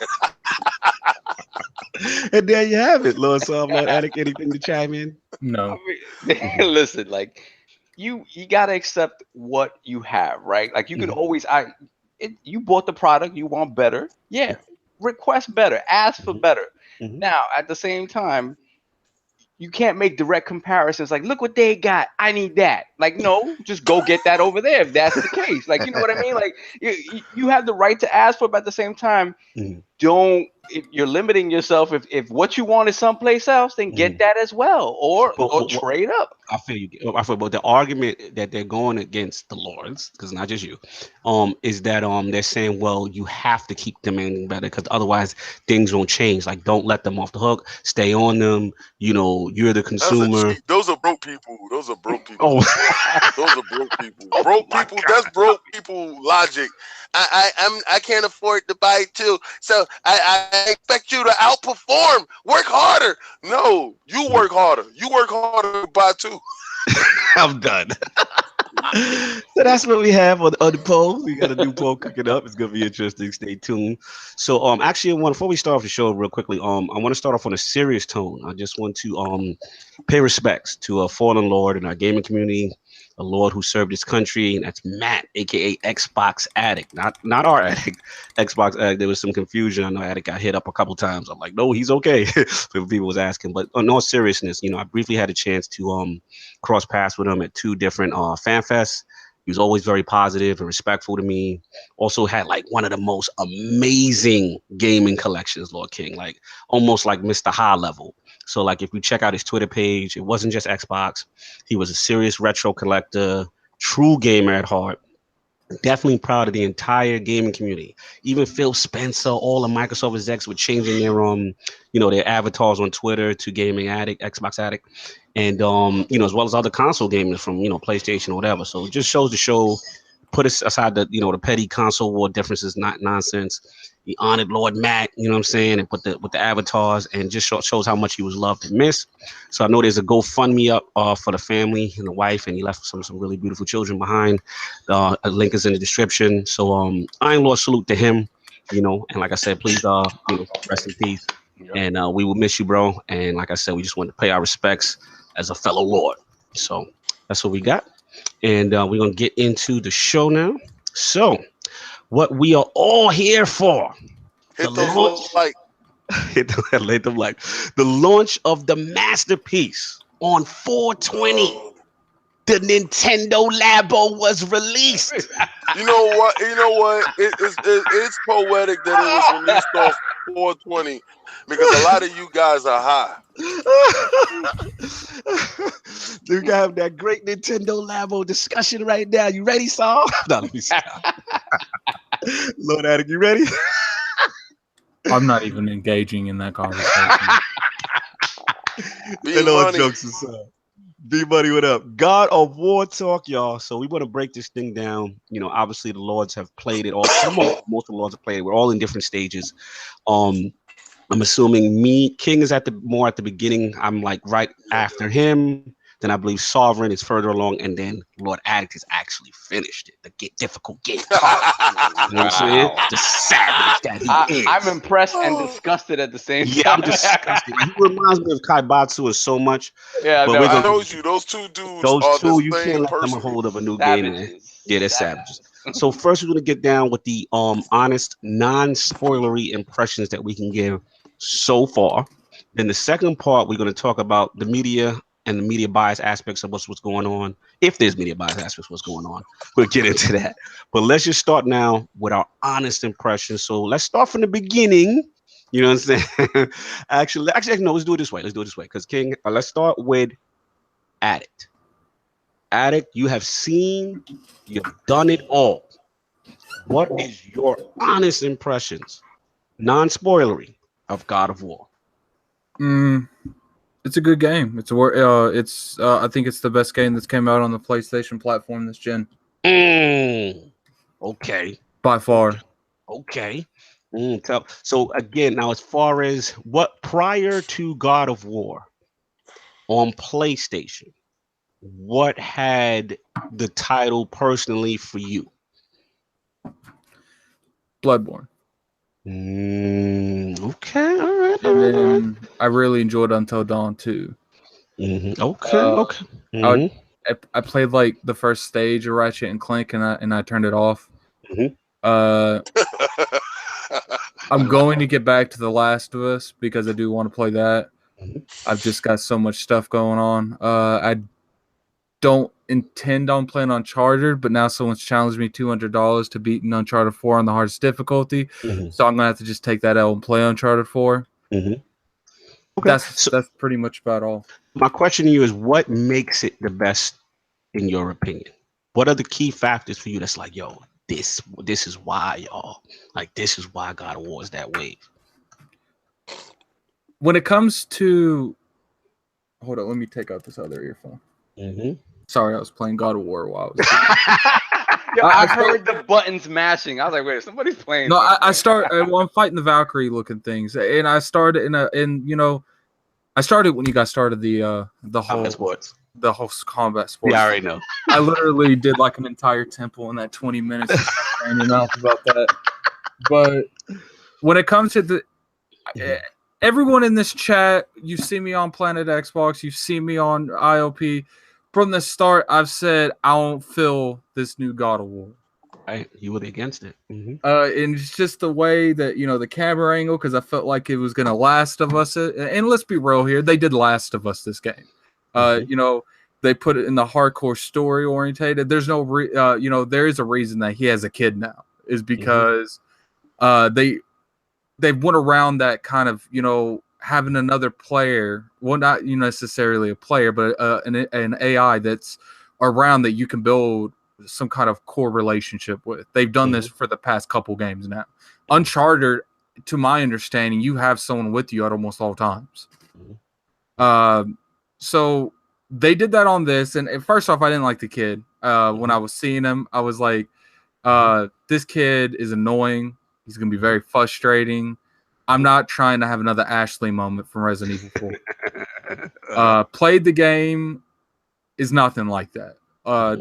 And there you have it, Lord Psalm, Lord Addict. Anything to chime in? No. I mean, listen, like you gotta accept what you have, right? Like you can always you bought the product, you want better. Yeah, request better, ask for better. Now, at the same time, you can't make direct comparisons. Like, look what they got. I need that. Like, no, just go get that over there if that's the case. Like, you know what I mean? Like, you have the right to ask for it, but at the same time, don't. If you're limiting yourself, if what you want is someplace else, then get that as well, or trade up. I feel you. But the argument that they're going against the Lords, because not just you, is that they're saying, well, you have to keep demanding better because otherwise things won't change. Like, don't let them off the hook. Stay on them. You know, you're the consumer. Those are broke people. Those are broke people. Oh. Those are broke people. Broke people. That's broke people logic. I can't afford to buy it too, so I expect you to outperform. Work harder. No, you work harder. You work harder to buy too. I'm done. So that's what we have on the poll. We got a new poll cooking up. It's gonna be interesting. Stay tuned. So actually, before we start off the show real quickly, I want to start off on a serious tone. I just want to pay respects to a fallen Lord in our gaming community, a Lord who served his country, and that's Matt, aka Xbox Addict, not our Addict, Xbox Addict. There was some confusion. I know Addict got hit up a couple times. I'm like, no, he's okay. People was asking, but in all seriousness, I briefly had a chance to cross paths with him at 2 different fan fests. He was always very positive and respectful to me. Also had like one of the most amazing gaming collections, Lord King, like almost like Mr. High Level. So like if you check out his Twitter page, it wasn't just Xbox. He was a serious retro collector, true gamer at heart. Definitely proud of the entire gaming community. Even Phil Spencer, all the Microsoft execs were changing their their avatars on Twitter to Gaming Addict, Xbox Addict, and as well as other console gamers from PlayStation or whatever. So it just shows the show. Put aside the petty console war differences, not nonsense. He honored Lord Matt, you know what I'm saying, and with the avatars, and just shows how much he was loved and missed. So I know there's a GoFundMe up for the family and the wife, and he left some really beautiful children behind. A link is in the description. So IronLordSalute to him, and like I said, please rest in peace. Yep. And we will miss you, bro. And like I said, we just want to pay our respects as a fellow Lord. So that's what we got. And we're going to get into the show now. So what we are all here for. Hit those like. Hit them like. The launch of the masterpiece on 4/20. The Nintendo Labo was released. You know what? It's poetic that it was released off 4/20 because a lot of you guys are high. We have that great Nintendo Labo discussion right now. You ready, Saul? No, let me stop. Lord Addict, you ready? I'm not even engaging in that conversation. And all jokes aside. B-Buddy, what up? God of War talk, y'all. So we want to break this thing down. Obviously the Lords have played it all. Most of the Lords have played it. We're all in different stages. I'm assuming King is at the beginning. I'm like right after him. Then I believe Sovereign is further along, and then Lord Addict has actually finished it. The difficult game. You know what I'm saying? The savage that he is. I'm impressed and disgusted at the same time. Yeah, I'm disgusted. He reminds me of Kaibatsu so much. Yeah, but I told you, those two dudes those are two, the you same can't let person. them hold of a new game. Yeah, they're savages. So first we're going to get down with the honest, non-spoilery impressions that we can give so far. Then the second part, we're going to talk about the media and the media bias aspects of what's going on. If there's media bias aspects of what's going on, we'll get into that. But let's just start now with our honest impressions. So let's start from the beginning. You know what I'm saying? actually, no. Let's do it this way. Because King, let's start with Addict. Addict, you have seen, you've done it all. What is your honest impressions, non-spoilery, of God of War? It's a good game. I think it's the best game that's came out on the PlayStation platform this gen. Okay. By far. Okay. So again, now as far as what prior to God of War on PlayStation, what had the title personally for you? Bloodborne. Okay, all right. And then I really enjoyed Until Dawn too. Okay. I played like the first stage of Ratchet and Clank, and I turned it off. I'm going to get back to The Last of Us because I do want to play that. I've just got so much stuff going on. I don't intend on playing Uncharted, but now someone's challenged me $200 to beat an Uncharted 4 on the hardest difficulty. So I'm gonna have to just take that L and play Uncharted 4. Okay. That's pretty much about all. My question to you is, what makes it the best in your opinion? What are the key factors for you that's like, yo, this is why, y'all, like, this is why God of War is that way? When it comes to, hold on, let me take out this other earphone. Sorry, I was playing God of War while I was. I heard the buttons mashing. I was like, wait, somebody's playing. No, I'm fighting the Valkyrie looking things, and I started I started when you guys started the whole sports. The whole combat sports. Yeah, I already know. I literally did like an entire temple in that 20 minutes in your mouth about that. But when it comes to everyone in this chat, you see me on Planet Xbox, you see me on ILP. From the start, I've said I don't feel this new God of War. Right, you were against it. And it's just the way that, the camera angle, because I felt like it was going to Last of Us it. And let's be real here, they did Last of Us this game. They put it in the hardcore story orientated. There's no, there is a reason that he has a kid now, is because they went around that kind of, having another player, well, not necessarily a player, but an AI that's around that you can build some kind of core relationship with. They've done this for the past couple games now. Uncharted, to my understanding, you have someone with you at almost all times. So they did that on this, and first off, I didn't like the kid. When I was seeing him, I was like, this kid is annoying. He's going to be very frustrating. I'm not trying to have another Ashley moment from Resident Evil 4. Played the game, is nothing like that.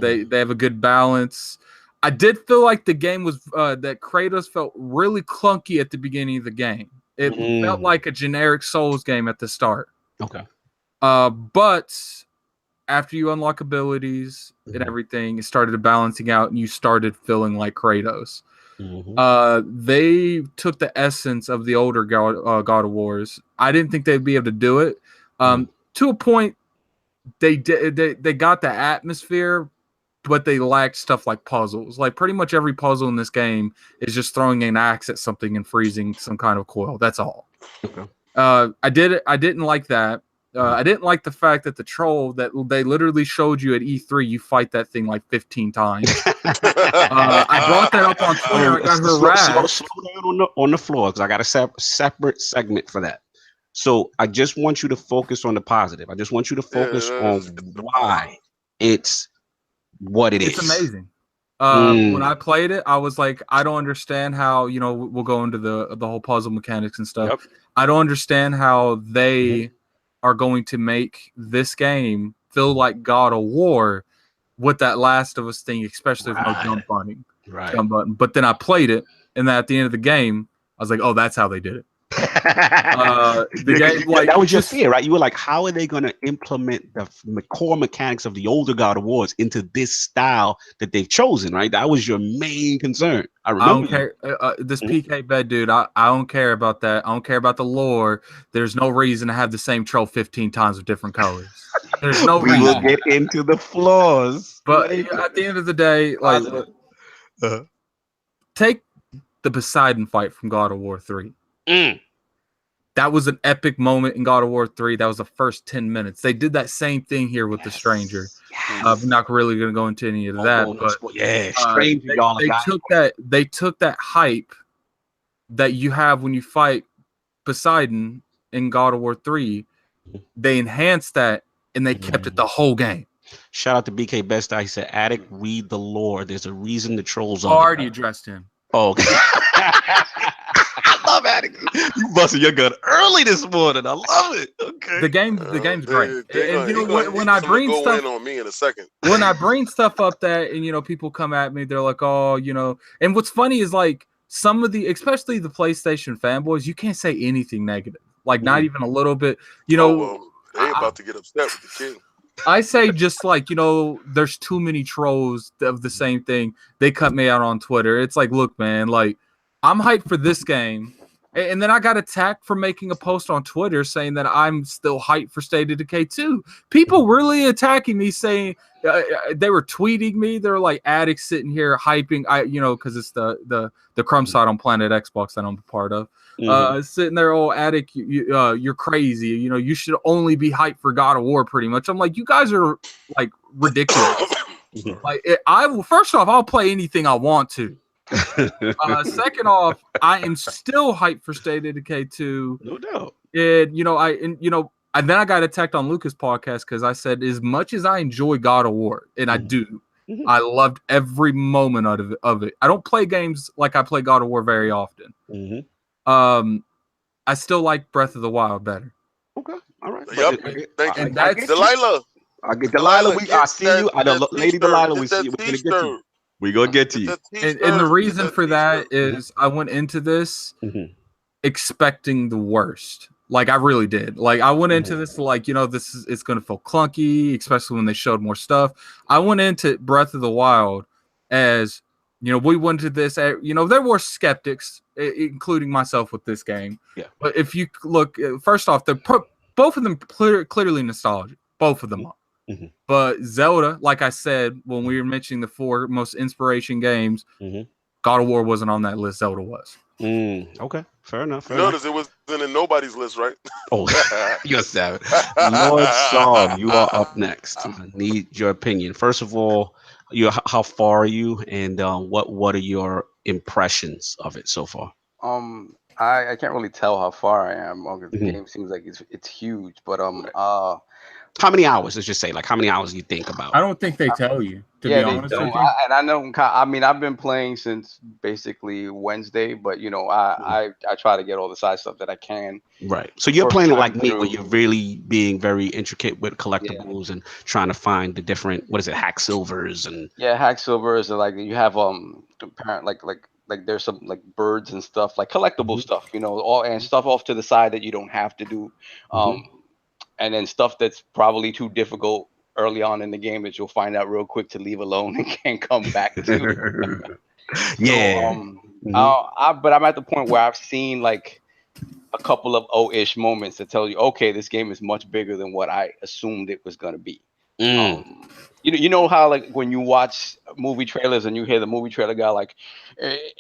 They have a good balance. I did feel like the game was that Kratos felt really clunky at the beginning of the game. It felt like a generic Souls game at the start. Okay. But after you unlock abilities and everything, it started balancing out, and you started feeling like Kratos. They took the essence of the older God of Wars. I didn't think they'd be able to do it. To a point, they got the atmosphere, but they lacked stuff like puzzles. Like pretty much every puzzle in this game is just throwing an axe at something and freezing some kind of coil. That's all. Okay. I didn't like that. I didn't like the fact that the troll that they literally showed you at E3, you fight that thing like 15 times. I brought that up on Twitter. I got harassed. Slow down on the floor, because I got a separate segment for that. So I just want you to focus on the positive. I just want you to focus on why it's what it is. It's amazing. When I played it, I was like, I don't understand how, we'll go into the whole puzzle mechanics and stuff. Yep. I don't understand how they are going to make this game feel like God of War with that Last of Us thing, especially with no jump button. Jump button. But then I played it, and then at the end of the game, I was like, oh, that's how they did it. The game, like, that was your fear, right? You were like, how are they going to implement the core mechanics of the older God of Wars into this style that they've chosen, right? That was your main concern. I remember. I don't care. This PK bed, dude, I don't care about that. I don't care about the lore. There's no reason to have the same troll 15 times with different colors. There's no reason. We will get into the flaws. But at the end of the day, like, take the Poseidon fight from God of War 3. that was an epic moment in God of War 3. That was the first 10 minutes. They did that same thing here with The Stranger. I'm not really going to go into any of that, but Stranger, y'all. They took that hype that you have when you fight Poseidon in God of War 3. They enhanced that and they kept it the whole game. Shout out to BK Best. He said, Addict, read the lore. There's a reason the trolls are. Already addressed him. Oh, okay. I love Addict. You busted your gun early this morning. I love it. Okay. The game's great. When I bring stuff in on me in a second. When I bring stuff up that, and people come at me, they're like, oh, and what's funny is like some of especially the PlayStation fanboys, you can't say anything negative. Like not even a little bit, they about to get upset with the king. I say just like, there's too many trolls of the same thing. They cut me out on Twitter. It's like, look, man, like I'm hyped for this game. And then I got attacked for making a post on Twitter saying that I'm still hyped for State of Decay 2. People really attacking me saying they were tweeting me. They're like addicts sitting here hyping, because it's the crumb side on Planet Xbox that I'm a part of. Sitting there, Addict, you're crazy. You should only be hyped for God of War pretty much. I'm like, you guys are like ridiculous. Like first off, I'll play anything I want to. Second off, I am still hyped for State of Decay 2. No doubt. And then I got attacked on Lucas' podcast because I said, as much as I enjoy God of War, and I do, I loved every moment of it. I don't play games like I play God of War very often. I still like Breath of the Wild better. Okay, all right. Yep. Thank you. Delilah. I get Delilah. I see you. I know, Lady Delilah. We see you. We're gonna get to you. We're gonna get to you. And the reason for that is I went into this expecting the worst. Like I really did. Like I went into this like, it's gonna feel clunky, especially when they showed more stuff. I went into Breath of the Wild as we went to this. There were skeptics, including myself, with this game. Yeah. But if you look, first off, both of them clearly nostalgic. Both of them are. But Zelda, like I said, when we were mentioning the 4 most inspiration games, God of War wasn't on that list. Zelda was. Okay, fair enough. Notice it wasn't in nobody's list, right? Oh, you're savage. Lord Saul, you are up next. I need your opinion. First of all, how far are you, and what are your impressions of it so far? I can't really tell how far I am because the game seems like it's huge, but how many hours? Let's just say, like, how many hours do you think about? I don't think they tell you, to be honest with you. I know. I mean, I've been playing since basically Wednesday, but I try to get all the side stuff that I can. Right. So you're playing it like me, where you're really being very intricate with collectibles and trying to find the different, hack silvers and hack silvers, and like you have like there's some like birds and stuff, like collectible stuff, all and stuff off to the side that you don't have to do. And then stuff that's probably too difficult early on in the game that you'll find out real quick to leave alone and can't come back to. But I'm at the point where I've seen like a couple of ish moments that tell you, okay, this game is much bigger than what I assumed it was going to be. You know how like when you watch movie trailers and you hear the movie trailer guy like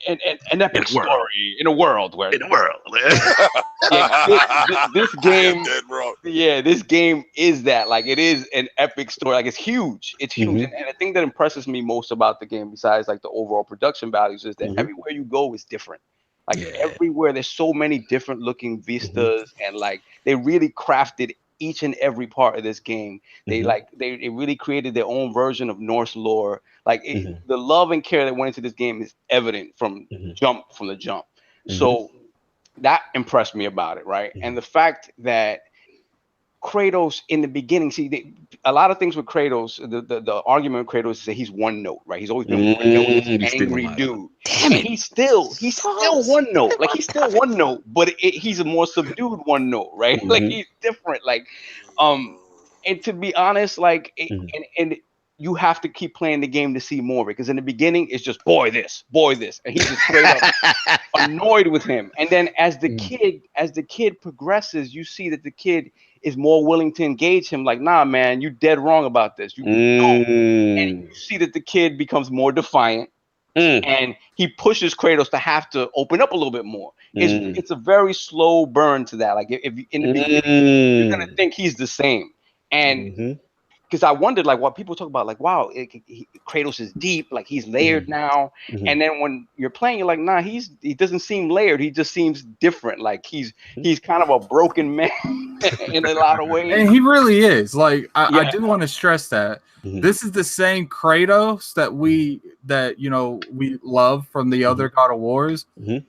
an epic story in a world where this game this game is that, like, it is an epic story, like it's huge. And the thing that impresses me most about the game, besides like the overall production values, is that everywhere you go is different. Like everywhere there's so many different looking vistas, and like they really crafted each and every part of this game. They they really created their own version of Norse lore. Like the love and care that went into this game is evident from the jump. So that impressed me about it, right? And the fact that Kratos in the beginning, a lot of things with Kratos, the argument with Kratos is that he's one note, right? He's always been one note, angry dude. Damn it. He's still one note. Like he's still one note, but he's a more subdued one note, right? Like he's different. Like, and to be honest, like, and you have to keep playing the game to see more, because in the beginning it's just boy this, and he's just straight up annoyed with him. And then as the kid progresses, you see that the kid is more willing to engage him. Like, nah, man, you dead wrong about this. And you see that the kid becomes more defiant. and he pushes Kratos to have to open up a little bit more. It's a very slow burn to that. Like if you, in the beginning, you're gonna think he's the same, and because I wondered, like, what people talk about, like, wow, Kratos is deep, like he's layered now. And then when you're playing, you're like, nah, he doesn't seem layered. He just seems different. Like he's kind of a broken man in a lot of ways. And he really is. Like I do want to stress that this is the same Kratos that we love from the other God of Wars,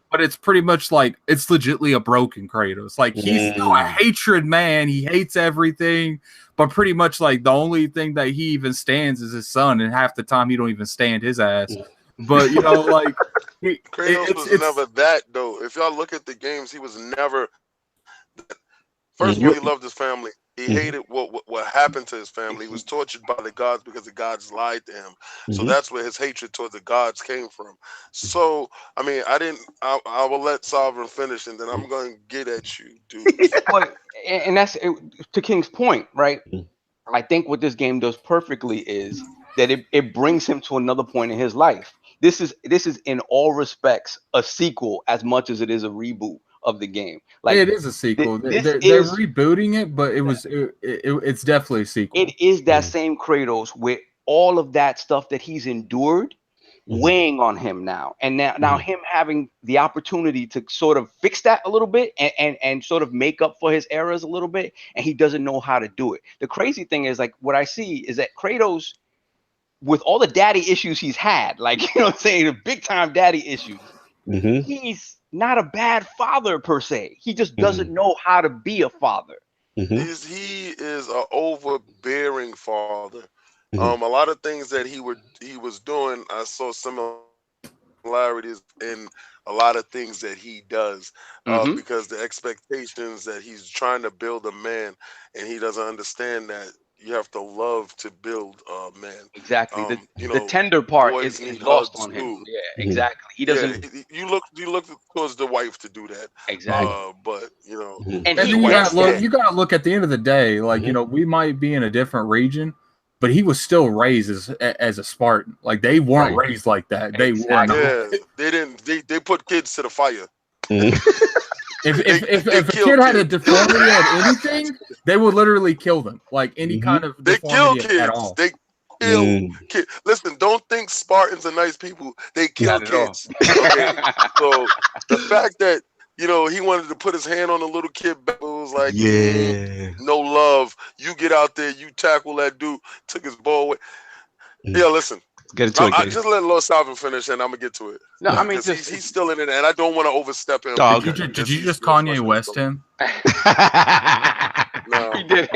but it's pretty much like it's legitly a broken Kratos. Like he's still a hatred man. He hates everything. But pretty much like the only thing that he even stands is his son, and half the time he don't even stand his ass. But like Kratos was never that though. If y'all look at the games, he was never. First of all, he loved his family. He hated what happened to his family. He was tortured by the gods because the gods lied to him. So that's where his hatred towards the gods came from. So I mean, I will let Sovereign finish, and then I'm going to get at you, dude. And that's to King's point, right? I think what this game does perfectly is that it brings him to another point in his life. This is in all respects a sequel as much as it is a reboot of the game. Like it is a sequel. They're rebooting it, but it's definitely a sequel. It is that same Kratos with all of that stuff that he's endured weighing on him now, and now him having the opportunity to sort of fix that a little bit and sort of make up for his errors a little bit, and he doesn't know how to do it. The crazy thing is, like, what I see is that Kratos, with all the daddy issues he's had, like, you know what I'm saying, the big time daddy issues, he's not a bad father per se. He just doesn't know how to be a father. He is an overbearing father. A lot of things that he was doing, I saw similarities in a lot of things that he does, because the expectations that he's trying to build a man, and he doesn't understand that you have to love to build a man. Exactly. The tender part is lost on him. Yeah, exactly. He doesn't. You look towards the wife to do that. Exactly. But you know, and then you gotta look at the end of the day. Like we might be in a different region, but he was still raised as a Spartan. Like they weren't raised like that. They weren't. Yeah, they didn't. They put kids to the fire. If a kid had a deformity or anything, they would literally kill them. Like any kind of deformity at all. They kill kids. Listen, don't think Spartans are nice people. They kill kids. Okay? So the fact that he wanted to put his hand on a little kid, it was like, no love. You get out there, you tackle that dude, took his ball away. Yeah, listen. Get into it. I just let Lord Salvin finish, and I'm gonna get to it. No, I mean, he's still in it, and I don't want to overstep him. Did you just Kanye West him? No, he did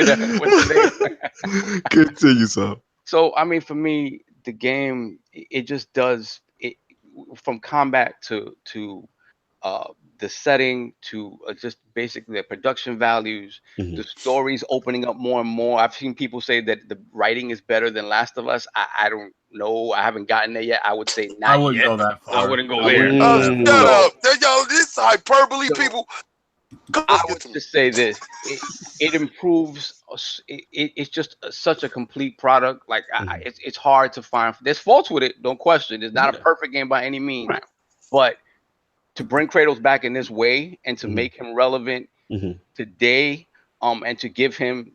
it. Continue, so. So I mean, for me, the game it just does it from combat to the setting to just basically the production values, the stories opening up more and more. I've seen people say that the writing is better than Last of Us. I don't know. I haven't gotten there yet. I would say not. I wouldn't go that far. I wouldn't go there. Shut up. Y'all, this hyperbole, people. I would just say this: it improves. It's just such a complete product. Like it's hard to find. There's faults with it. Don't question. It's not a perfect game by any means, but to bring Kratos back in this way and to make him relevant today, and to give him,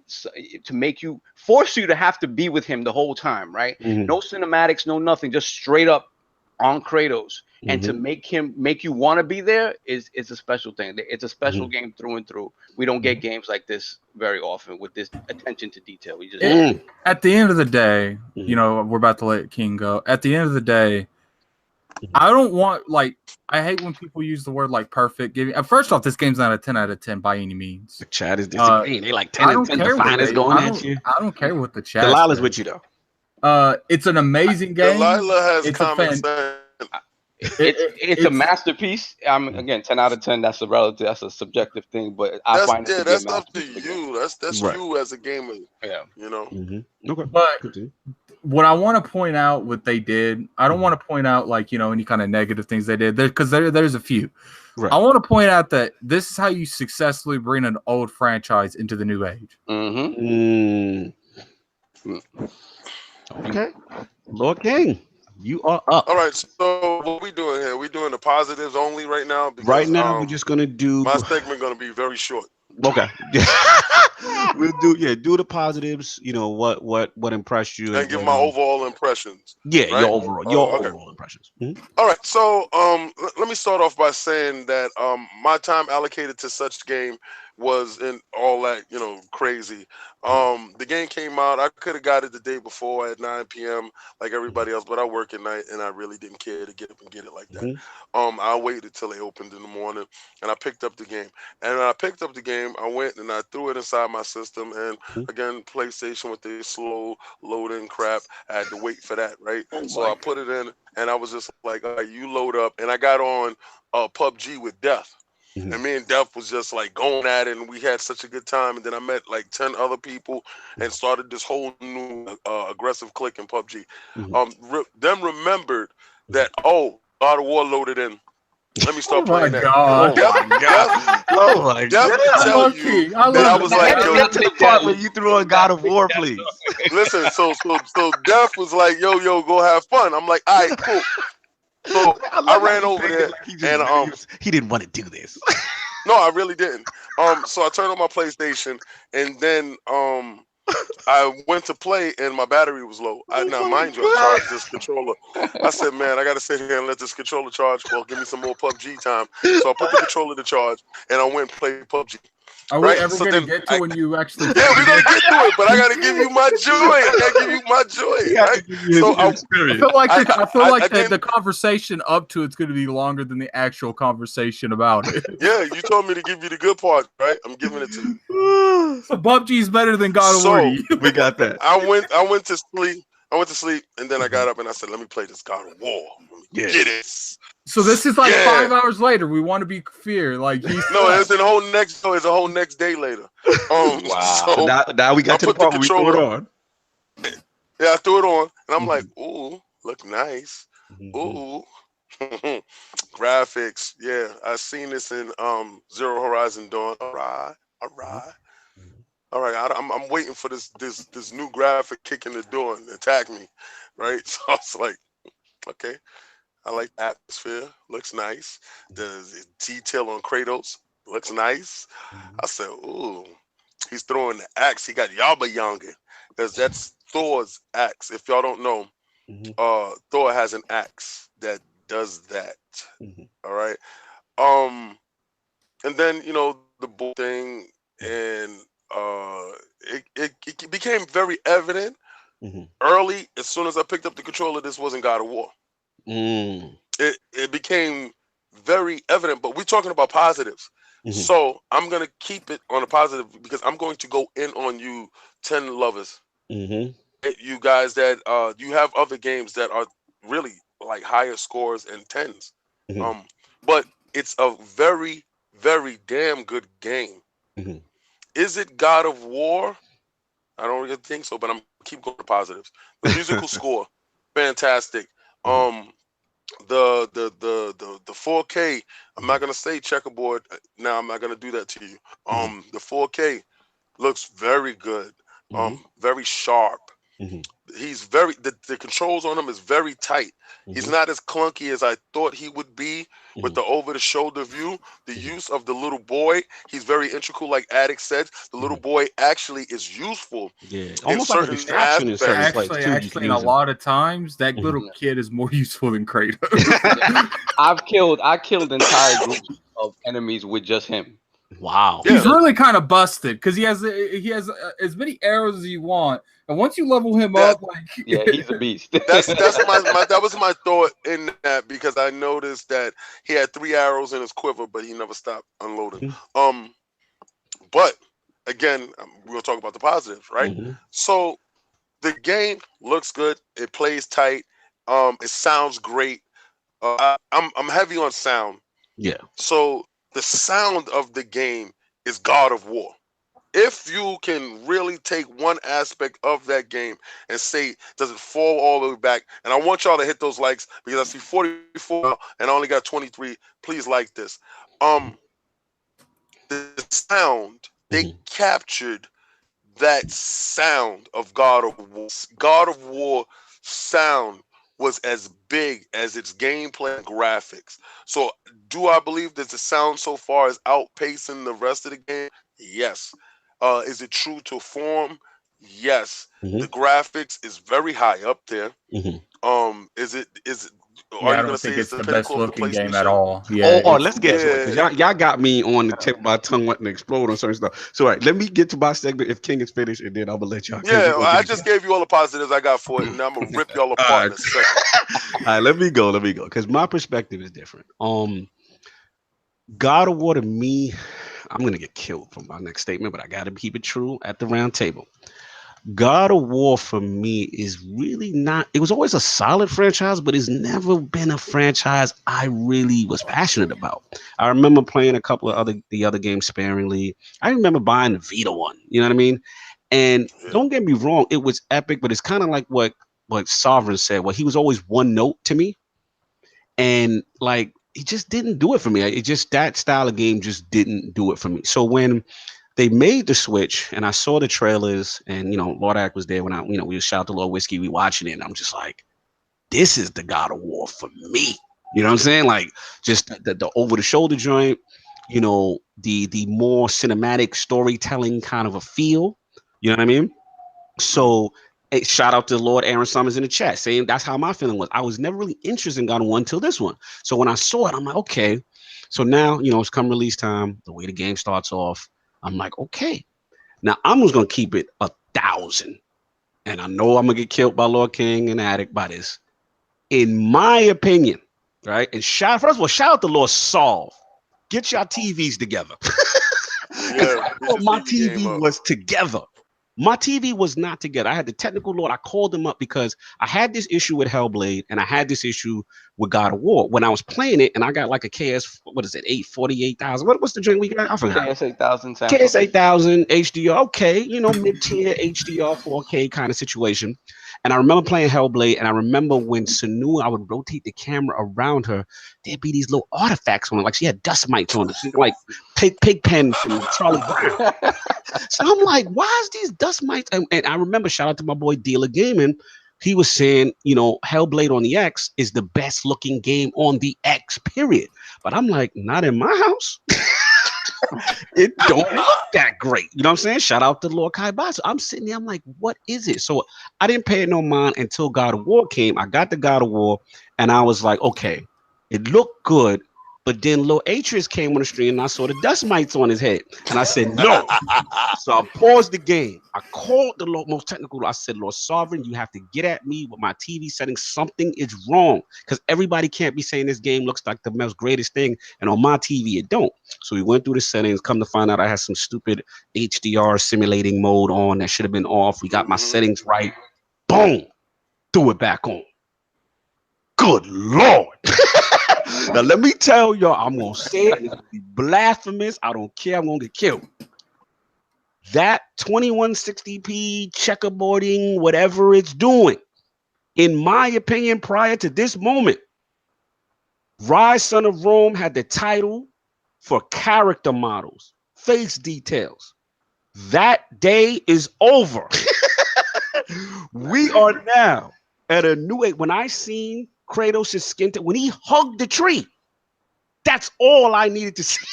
to force you to have to be with him the whole time, right? No cinematics, no nothing, just straight up on Kratos, and to make you want to be there is a special thing. It's a special game through and through. We don't get games like this very often with this attention to detail. We just at the end of the day, we're about to let King go. At the end of the day, I don't want, I hate when people use the word perfect. First off, this game's not a 10 out of 10 by any means. The chat is disagreeing. They like 10 and 10 definers going at you. I don't care what the chat Delilah's with you though. It's an amazing game. Delilah has common sense. It's a masterpiece. Again, 10 out of 10. That's that's a subjective thing, but I find it that's up to you. That's you as a gamer. Yeah, Okay, but what I want to point out, what they did, I don't want to point out any kind of negative things they did there, because there's a few. Right. I want to point out that this is how you successfully bring an old franchise into the new age. Okay, Lord King. You are up. All right, so what we doing here? We doing the positives only right now because Right now, we're just gonna do my segment gonna be very short. Okay. We'll do the positives. You know what impressed you, And give my overall impressions. Yeah, right? your overall impressions. Mhm. All right, so let me start off by saying that my time allocated to such game was in all that crazy. The game came out. I could have got it the day before at 9 p.m. like everybody else, but I work at night and I really didn't care to get up and get it like that. I waited till they opened in the morning and I picked up the game. And when I picked up the game, I went and I threw it inside my system. And again, PlayStation with the slow loading crap, I had to wait for that, right? So I put it in. And I was just like, all right, you load up. And I got on PUBG with Death. And me and Death was just like going at it. And we had such a good time. And then I met like 10 other people and started this whole new aggressive click in PUBG. Them remembered that, God of War loaded in. Let me start playing that. God. Oh my God. Tell you that I was like, yo, get to the part where you threw on God of War, please. Listen, so Death was like, yo, go have fun. I'm like, all right, cool. So I ran over there and he didn't want to do this. No, I really didn't. So I turned on my PlayStation and then I went to play and my battery was low. Now, mind you, I charged this controller. I said, man, I got to sit here and let this controller charge. Well, give me some more PUBG time. So I put the controller to charge and I went and played PUBG. Are we ever going to get to when you actually... Yeah, we're going to get to it, but I got to give you my joy. I got to give you my joy. Right? So I feel like the conversation up to it's going to be longer than the actual conversation about it. Yeah, you told me to give you the good part, right? I'm giving it to you. So PUBG is better than God of War. We got that. I went to sleep. And then I got up and I said, let me play this God of War. Get it. So this is like 5 hours later. We want to be fair. Like it's a whole next day later. Wow. So now we got to the part where we threw it on. Yeah, I threw it on, and I'm like, ooh, look nice. Ooh. Graphics. Yeah, I seen this in Zero Horizon Dawn. All right. I'm waiting for this new graphic kick in the door and attack me, right? So I was like, okay. I like the atmosphere. Looks nice. The detail on Kratos looks nice. I said, ooh, he's throwing the axe. He got Ybarra, because that's Thor's axe. If y'all don't know, Thor has an axe that does that. All right. And then the bull thing, and it became very evident early. As soon as I picked up the controller, this wasn't God of War. It became very evident, but we're talking about positives. So I'm going to keep it on a positive because I'm going to go in on you 10 lovers. You guys that you have other games that are really like higher scores and 10s. But it's a very, very damn good game. Is it God of War? I don't really think so, but I'm keep going to positives. The musical score, fantastic. The 4K, I'm not gonna say checkerboard now. I'm not gonna do that to you. The 4K looks very good. Very sharp. He's very the controls on him is very tight. He's not as clunky as I thought he would be with the over-the-shoulder view. The use of the little boy, he's very integral, like Addict said. The little boy actually is useful. Yeah, almost like a distraction in certain places too. Actually, a lot of times that little kid is more useful than Kratos. I killed entire groups of enemies with just him. Wow, he's really kind of busted because he has as many arrows as you want, and once you level him up, he's a beast. That was my thought in that, because I noticed that he had 3 arrows in his quiver, but he never stopped unloading. But again, we're gonna talk about the positives, right? So the game looks good. It plays tight. It sounds great. I'm heavy on sound. Yeah. So the sound of the game is God of War. If you can really take one aspect of that game and say, does it fall all the way back? And I want y'all to hit those likes because I see 44 and I only got 23. Please like this. The sound, they captured that sound of God of War. God of War sound was as big as its gameplay and graphics. So do I believe that the sound so far is outpacing the rest of the game? Yes. Is it true to form? Yes. Mhm. The graphics is very high up there. Mhm. Is it Yeah, are I you don't gonna say think it's it's the the best pinnacle of the looking game at PlayStation? all. Yeah, Let's get to it, because y'all got me on the tip of my tongue wanting to explode on certain stuff. So, all right, let me get to my segment if King is finished, and then I'm gonna let y'all. Yeah, I just gave you all the positives I got for it, and now I'm gonna rip y'all apart in a second. All right, let me go, because my perspective is different. God of War to me, I'm gonna get killed from my next statement, but I gotta keep it true at the round table. God of War for me is really not, it was always a solid franchise, but it's never been a franchise I really was passionate about. I remember playing a couple of the other games sparingly. I remember buying the Vita one, you know what I mean? And don't get me wrong, it was epic, but it's kind of like what Sovereign said. Well, he was always one note to me. And like he just didn't do it for me. It just, that style of game just didn't do it for me. So when they made the switch and I saw the trailers, and Lord Act was there when we was shout to Lord Whiskey, we watching it, and I'm just like, this is the God of War for me. You know what I'm saying? Like just the over the shoulder joint, the more cinematic storytelling kind of a feel. You know what I mean? So hey, shout out to Lord Aaron Summers in the chat saying that's how my feeling was. I was never really interested in God of War until this one. So when I saw it, I'm like, okay. So now, it's come release time, the way the game starts off, I'm like, okay. Now I'm just gonna keep it 1,000. And I know I'm gonna get killed by Lord King and Addict by this. In my opinion, right? And first of all, shout out to Lord Solve. Get your TVs together. Yeah, My TV was together. My TV was not together. I had the technical Lord. I called him up because I had this issue with Hellblade and I had this issue with God of War. When I was playing it, and I got like a KS, what is it, 848,000? What's the drink we got? I forgot. KS 8000. KS 8000 HDR. Okay, mid-tier HDR 4K kind of situation. And I remember playing Hellblade, and I remember when Sanu, I would rotate the camera around her, there'd be these little artifacts on it, like she had dust mites on it, like pig pen from Charlie Brown. So I'm like, why is these dust mites? And I remember, shout out to my boy Dealer Gaming, he was saying, Hellblade on the X is the best looking game on the X, period. But I'm like, not in my house. It don't look that great. You know what I'm saying? Shout out to Lord Kai Basu. I'm sitting there, I'm like, what is it? So I didn't pay it no mind until God of War came. I got the God of War, and I was like, okay, it looked good. But then Lil Atreus came on the stream and I saw the dust mites on his head. And I said, no. So I paused the game. I called the most technical. I said, Lord Sovereign, you have to get at me with my TV settings. Something is wrong. Because everybody can't be saying this game looks like the most greatest thing. And on my TV, it don't. So we went through the settings. Come to find out I had some stupid HDR simulating mode on that should have been off. We got my settings right. Boom. Threw it back on. Good Lord. Now, let me tell y'all, I'm going to say it. It's gonna be blasphemous. I don't care. I'm going to get killed. That 2160p checkerboarding, whatever it's doing, in my opinion, prior to this moment, Rise Son of Rome had the title for character models, face details. That day is over. We are now at a new age. When I seen Kratos' skin, when he hugged the tree, that's all I needed to see.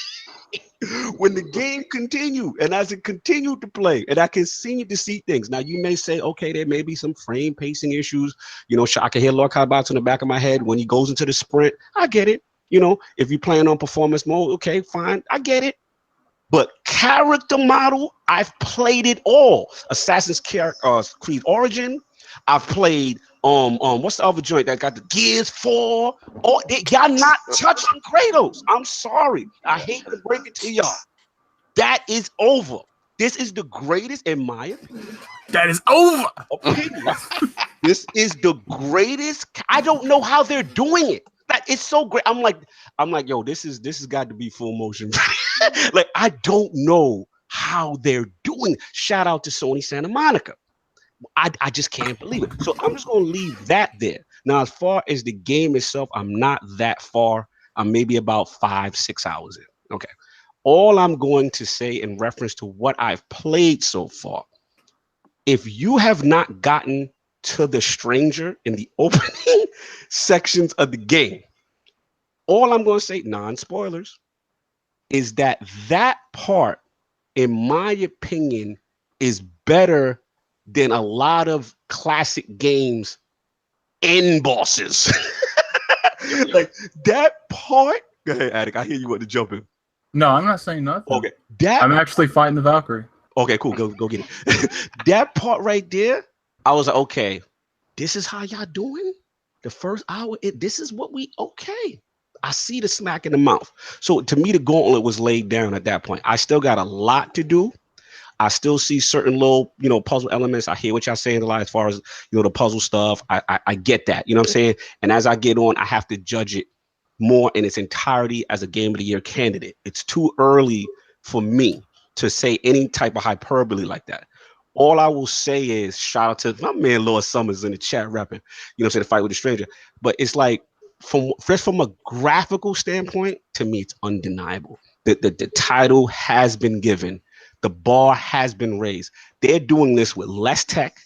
When the game continued, and as it continued to play, and I continued to see things. Now, you may say, okay, there may be some frame pacing issues. I can hear Lord Kaibatsu in the back of my head when he goes into the sprint. I get it. If you're playing on performance mode, okay, fine. I get it. But character model, I've played it all. Assassin's Creed Origin. I've played what's the other joint that got the Gears 4? Oh, y'all not touching Kratos. I'm sorry. I hate to break it to y'all. That is over. This is the greatest, in my opinion. That is over. This is the greatest. I don't know how they're doing it. It's so great. I'm like, yo, this has got to be full motion. Like, I don't know how they're doing. Shout out to Sony Santa Monica. I just can't believe it. So I'm just going to leave that there. Now, as far as the game itself, I'm not that far. I'm maybe about 5-6 hours in. Okay. All I'm going to say in reference to what I've played so far, if you have not gotten to the stranger in the opening sections of the game. All I'm going to say, non-spoilers, is that part, in my opinion, is better than a lot of classic games end bosses. Like that part. Go ahead, Addict. I hear you want to jump in. No, I'm not saying nothing. Okay, I'm actually fighting the Valkyrie. Okay, cool. Go get it. That part right there, I was like, okay, this is how y'all doing the first hour. This is what we okay. I see the smack in the mouth. So to me, the gauntlet was laid down at that point. I still got a lot to do. I still see certain little, puzzle elements. I hear what y'all saying a lot as far as, the puzzle stuff. I get that, you know what I'm saying? And as I get on, I have to judge it more in its entirety as a Game of the Year candidate. It's too early for me to say any type of hyperbole like that. All I will say is shout out to my man Lord Summers in the chat rapping, the fight with the stranger. But it's like from a graphical standpoint, to me, it's undeniable. The title has been given. The bar has been raised. They're doing this with less tech,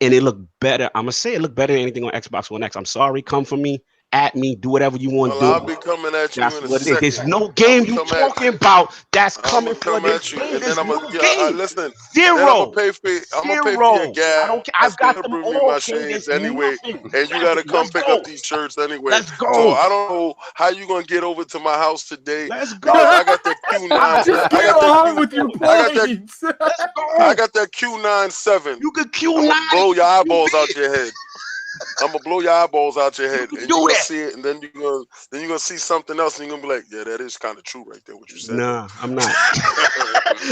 and it looked better. I'm gonna say it looked better than anything on Xbox One X. I'm sorry, come for me, at me, do whatever you want to do. I'll be coming at you in a second. There's no game you talking about that's coming for this you, game. and There's then I'm no gonna game. listen. Zero. I'm gonna pay for your gas. I don't care. I've got them bring me all. my shades anyway, nothing. and you gotta come pick up these shirts anyway. Let's go. So I don't know how you gonna get over to my house today. Let's go. I got that Q9. Just get on with your points. I got that Q97. You could Q9. I'm gonna blow your eyeballs out your head. I'm gonna blow your eyeballs out your head, and you're gonna see it, and then you're gonna see something else, and you're gonna be like, yeah, that is kind of true right there, what you said. Nah, I'm not.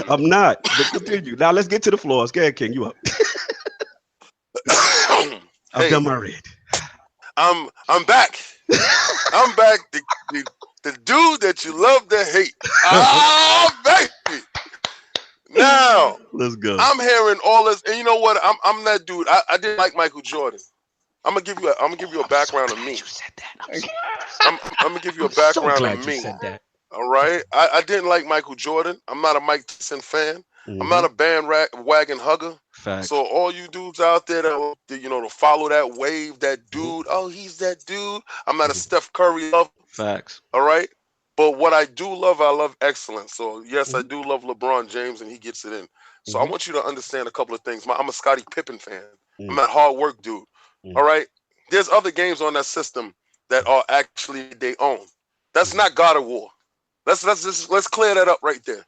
I'm not. But continue. Now let's get to the floors. Go ahead, King. You up? I've done my read. I'm back. I'm back. The dude that you love to hate. Oh, baby. Now let's go. I'm hearing all this, and you know what? I'm that dude. I didn't like Michael Jordan. I'm gonna give you a background of me. You said that. I'm gonna give you a background of me. All right. I didn't like Michael Jordan. I'm not a Mike Tyson fan. Mm-hmm. I'm not a bandwagon hugger. Facts. So all you dudes out there that to follow that wave, that dude. Oh, he's that dude. I'm not a Steph Curry lover. Facts. All right. But what I do love, I love excellence. So yes, I do love LeBron James, and he gets it in. So I want you to understand a couple of things. I'm a Scottie Pippen fan. I'm a hard work dude. All right. There's other games on that system that are actually they own. That's not God of War. Let's clear that up right there.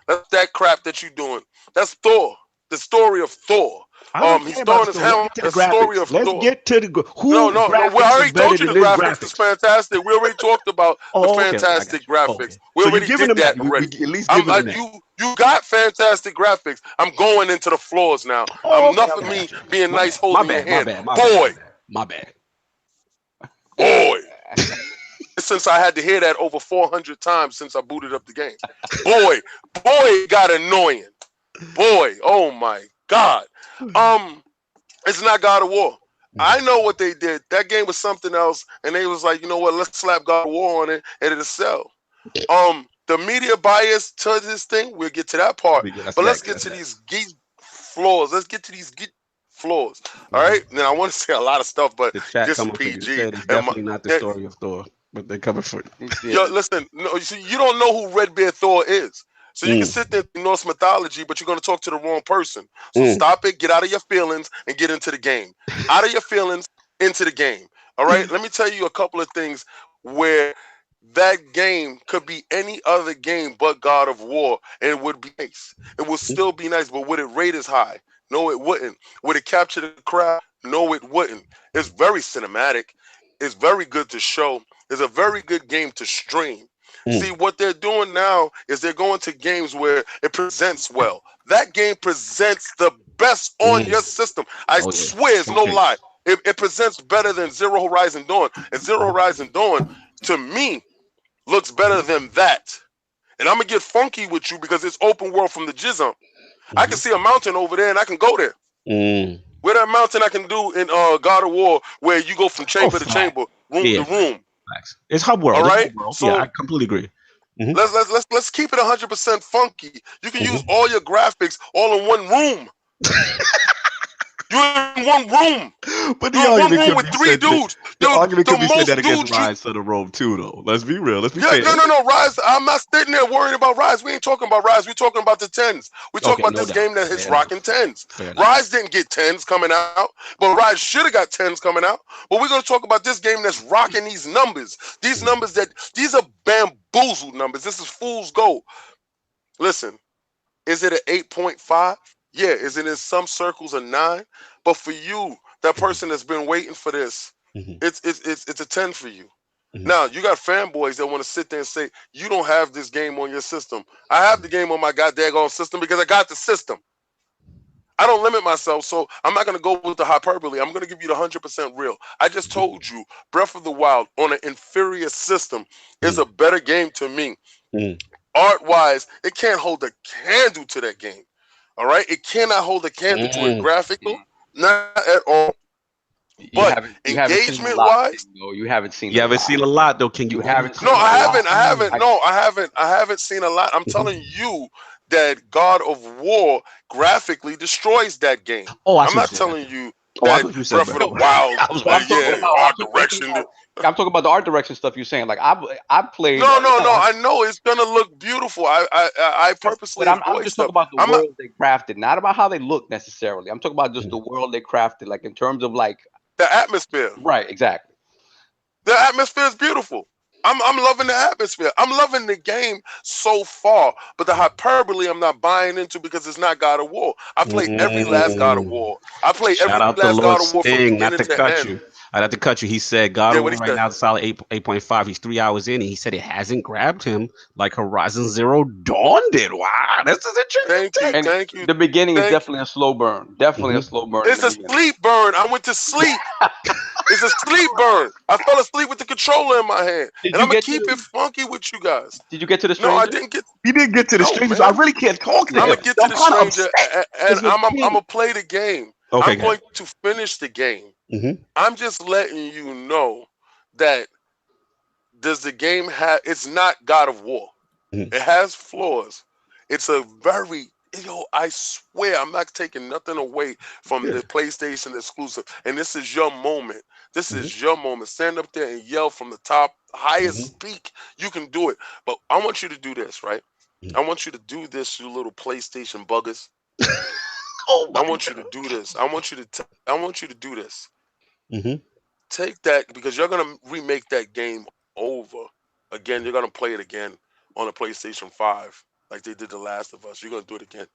That's that crap that you're doing. That's Thor. The story of Thor. He's throwing his helmet. The story of Thor. Let's get to the No. We already told you the graphics is fantastic. We already talked about the fantastic graphics. Okay. We already did that already. You got fantastic graphics. I'm going into the floors now. Enough of me being nice, holding your hand. My bad. Boy. Since I had to hear that over 400 times since I booted up the game. Boy, it got annoying. Boy, oh my God. It's not God of War. I know what they did. That game was something else, and they was like, you know what, let's slap God of War on it, and it'll sell. The media bias to this thing, we'll get to that part. But let's get to these geek floors. Let's get to these geek floors. All right? Then I want to say a lot of stuff, but just PG. It's definitely not the story of Thor, but they're coming for it. Yo, listen, no, you don't know who Redbeard Thor is. So you can sit there in Norse mythology, but you're going to talk to the wrong person. So stop it, get out of your feelings, and get into the game. Out of your feelings, into the game. All right? Let me tell you a couple of things where that game could be any other game but God of War, and it would be nice. It would still be nice, but would it rate as high? No, it wouldn't. Would it capture the crowd? No, it wouldn't. It's very cinematic. It's very good to show. It's a very good game to stream. See, what they're doing now is they're going to games where it presents well. That game presents the best on your system. I swear, it's no lie. It presents better than Zero Horizon Dawn. And Zero Horizon Dawn, to me, looks better than that. And I'm going to get funky with you because it's open world from the jizz. I can see a mountain over there, and I can go there. Where that mountain I can do in God of War, where you go from chamber to chamber, room to room. It's hub world. All right, so yeah, I completely agree. Let's keep it 100% funky. You can use all your graphics all in one room. You're in one room. But the You're in one argument room could with be 3 said that- dudes. The argument could the be said most that against dudes you- Rise to the Rome too, though. Let's be real. Let's be Yeah, fair. no, Rise. I'm not sitting there worrying about Rise. We ain't talking about Rise. We're talking about the 10s. We're talking about no this doubt. game that hits Fair rocking 10s. Fair enough. Rise didn't get 10s coming out, but Rise should have got 10s coming out. But we're going to talk about this game that's rocking these numbers. These numbers these are bamboozled numbers. This is fool's gold. Listen, is it an 8.5? Yeah. Is it in some circles a 9? But for you, that person that's been waiting for this, it's a 10 for you. Now, you got fanboys that want to sit there and say, you don't have this game on your system. I have the game on my goddamn system because I got the system. I don't limit myself, so I'm not going to go with the hyperbole. I'm going to give you the 100% real. I just told you, Breath of the Wild on an inferior system is a better game to me. Art-wise, it can't hold a candle to that game. All right? It cannot hold a candle to it. Graphical, not at all. But engagement-wise, you haven't seen. You haven't seen a lot, though. Can you? haven't. No, I haven't. No, I haven't. I haven't seen a lot. I'm telling you that God of War graphically destroys that game. Oh, I'm not telling you that Breath of the Wild. Art direction. I'm talking about the art direction stuff you're saying. Like I played. No. I know it's gonna look beautiful. I purposely. But I'm just talking about the world they crafted, not about how they look necessarily. I'm talking about just the world they crafted, like in terms of like the atmosphere. Right. Exactly. The atmosphere is beautiful. I'm loving the atmosphere. I'm loving the game so far, but the hyperbole I'm not buying into because it's not God of War. I play every last God of War. I play every last God of War from beginning to end. I'd have to cut you. He said God of War right now is a solid 8.5. He's 3 hours in, and he said it hasn't grabbed him like Horizon Zero Dawn did. Wow, this is interesting. Thank you. The beginning is definitely a slow burn. Definitely a slow burn. It's a sleep burn. I went to sleep. It's a sleep burn. I fell asleep with the controller in my hand. And I'm going to keep it funky with you guys. Did you get to the stranger? No, I didn't get. You didn't get to the stranger, so I really can't talk to him. I'm going to get to the stranger, and I'm going to play the game. Okay, I'm going to finish the game. I'm just letting you know that does the game have, it's not God of War. It has flaws. It's a very, I swear I'm not taking nothing away from the PlayStation exclusive. And this is your moment. This is your moment. Stand up there and yell from the top, highest peak. You can do it. But I want you to do this, right? I want you to do this, you little PlayStation buggers. I want you to do this. I want you to do this. Take that, because you're gonna remake that game over again. You're gonna play it again on a PlayStation 5, like they did The Last of Us. You're gonna do it again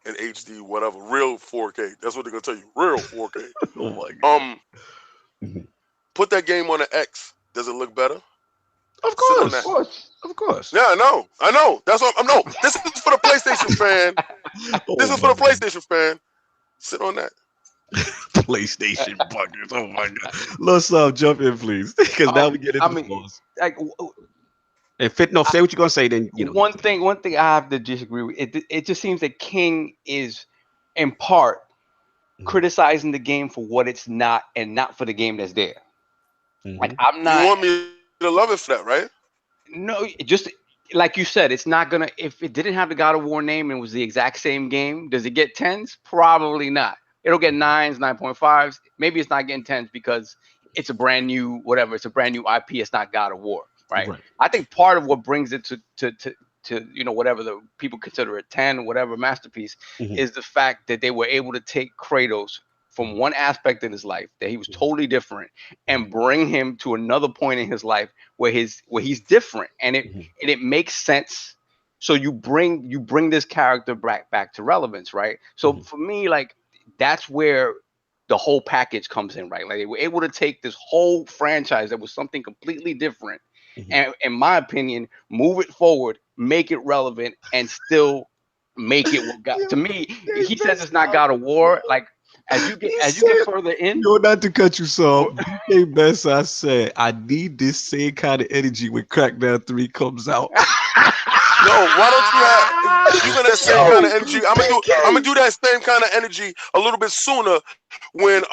in HD, whatever, real 4K. That's what they're gonna tell you, real 4K. Oh my God. Put that game on an X. Does it look better? Of course. Yeah, I know. That's what I'm. No, this is for the PlayStation fan. This is for the PlayStation fan. Sit on that. PlayStation buggers. Oh my God. Let's jump in, please, because now we get into the flaws. Say what you're gonna say. Then one thing I have to disagree with. It just seems that King is, in part, criticizing the game for what it's not, and not for the game that's there. Like I'm not. You want me to love it for that, right? No, just like you said, it's not gonna. If it didn't have the God of War name and was the exact same game, does it get 10s? Probably not. It'll get 9s, 9.5s. Maybe it's not getting 10s because it's a brand new whatever. It's a brand new IP. It's not God of War, right? I think part of what brings it to whatever the people consider a 10, whatever masterpiece, is the fact that they were able to take Kratos from one aspect in his life that he was totally different and bring him to another point in his life where he's different, and it makes sense. So you bring this character back to relevance, right? So for me, like, that's where the whole package comes in, right? Like, they were able to take this whole franchise that was something completely different, and in my opinion, move it forward, make it relevant, and still make it what God. To me, he says it's not God of War. Like, as you get further in, not to cut you so best, I said I need this same kind of energy when Crackdown 3 comes out. No, why don't you gonna that same kind of energy? I'm gonna do that same kind of energy a little bit sooner when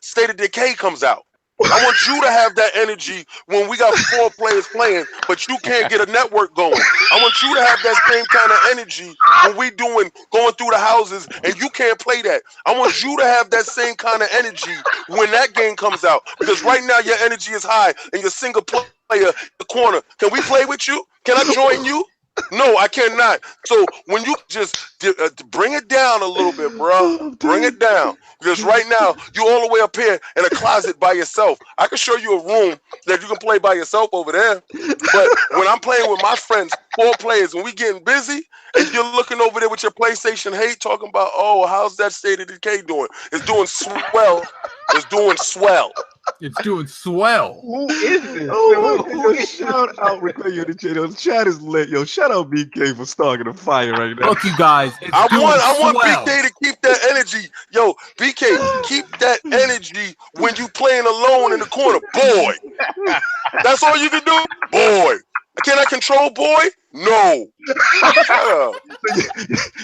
State of Decay comes out. I want you to have that energy when we got 4 players playing, but you can't get a network going. I want you to have that same kind of energy when we going through the houses and you can't play that. I want you to have that same kind of energy when that game comes out, because right now your energy is high and you're single player in the corner. Can we play with you? Can I join you? No, I cannot. So when you just bring it down a little bit, bro, bring it down. Because right now, you all the way up here in a closet by yourself. I can show you a room that you can play by yourself over there. But when I'm playing with my friends, 4 players, when we getting busy, and you're looking over there with your PlayStation hate, talking about, oh, how's that State of Decay doing? It's doing swell. It's doing swell. It's doing swell. Who is this? Oh, shout out, Rico, the channel. The chat is lit. Yo, shout out BK for starting a fire right now. Look, you guys. I want BK to keep that energy. Yo, BK, keep that energy when you playing alone in the corner. Boy. That's all you can do? Boy. Can I control boy? No.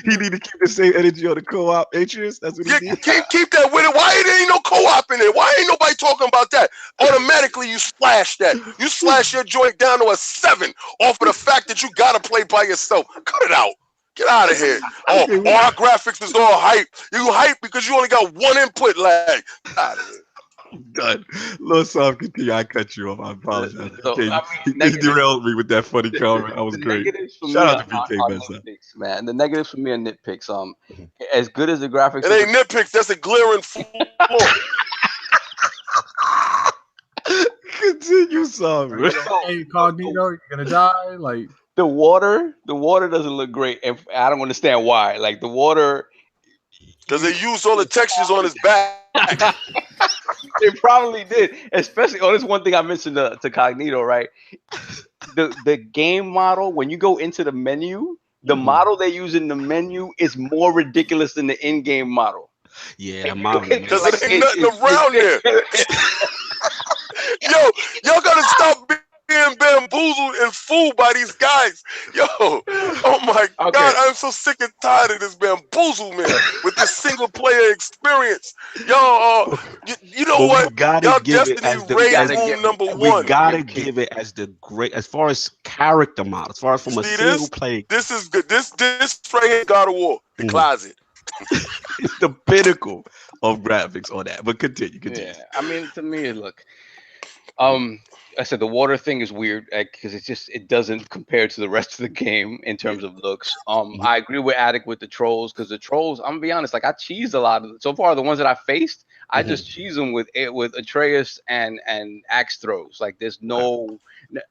He need to keep the same energy on the co-op, Atreus. That's what he need. Keep that with it. Why there ain't no co-op in it? Why ain't nobody talking about that? Automatically, you slash that. You slash your joint down to a 7 off of the fact that you gotta play by yourself. Cut it out. Get out of here. Oh, our graphics is all hype. You hype because you only got 1 input lag. Get out of here. Done. LordsAtWar, continue. I cut you off. I apologize. So, He derailed me with that funny comment. That was great. Shout out to BK, man. The negatives for me are nitpicks. As good as the graphics. It ain't nitpicks. That's a glaring flaw. Continue, sorry. Hey, Cognito, you're gonna die. Like the water doesn't look great, and I don't understand why. Like the water, because they used all the textures on his back. They probably did, especially on this one thing I mentioned to Cognito, right? The game model, when you go into the menu, the model they use in the menu is more ridiculous than the in-game model. Yeah, model. Because there ain't nothing around there. Yo, y'all gotta stop being bamboozled and fooled by these guys. Yo, oh my God, I'm so sick and tired of this bamboozlement with this single player experience. Yo, you know what? Y'all Destiny raid room number 1. We gotta give it as the great, as far as character model, as far as from a single player. This is good. This right here, God of War, the closet. It's the pinnacle of graphics on that. But continue. Yeah, I mean, to me, look. I said the water thing is weird because it doesn't compare to the rest of the game in terms of looks. I agree with Addict with the trolls, because the trolls, I'm gonna be honest, like I cheesed a lot of so far. The ones that I faced, I just cheese them with Atreus and axe throws. Like there's no,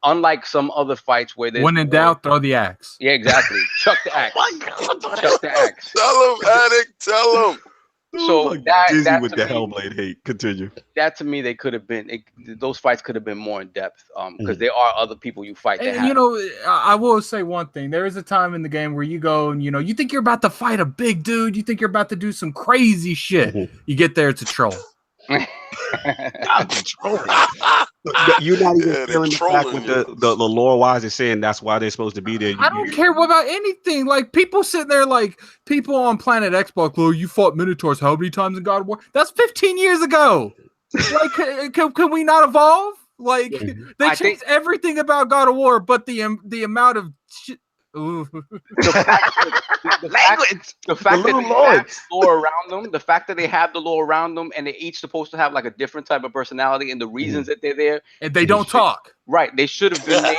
unlike some other fights where there's when in doubt, throw the axe. Yeah, exactly. Chuck the axe. Chuck the axe. Tell him, Addict. Tell him. So that with the Hellblade hate. Continue. That to me, they could have been. Those fights could have been more in depth. Because there are other people you fight. And, you know, I will say one thing. There is a time in the game where you go and you think you're about to fight a big dude. You think you're about to do some crazy shit. You get there, it's a troll. You're not even feeling the fact with the lore wise is saying that's why they're supposed to be there. I don't care about anything. Like people sitting there, like people on Planet Xbox. Oh, you fought Minotaurs how many times in God of War? That's 15 years ago. Like, can we not evolve? Like they changed everything about God of War, but the amount of shit. The fact that they have lore around them, the fact that they have the lore around them, and they're each supposed to have like a different type of personality, and the reasons that they're there, and they don't talk. Right, they should have been made.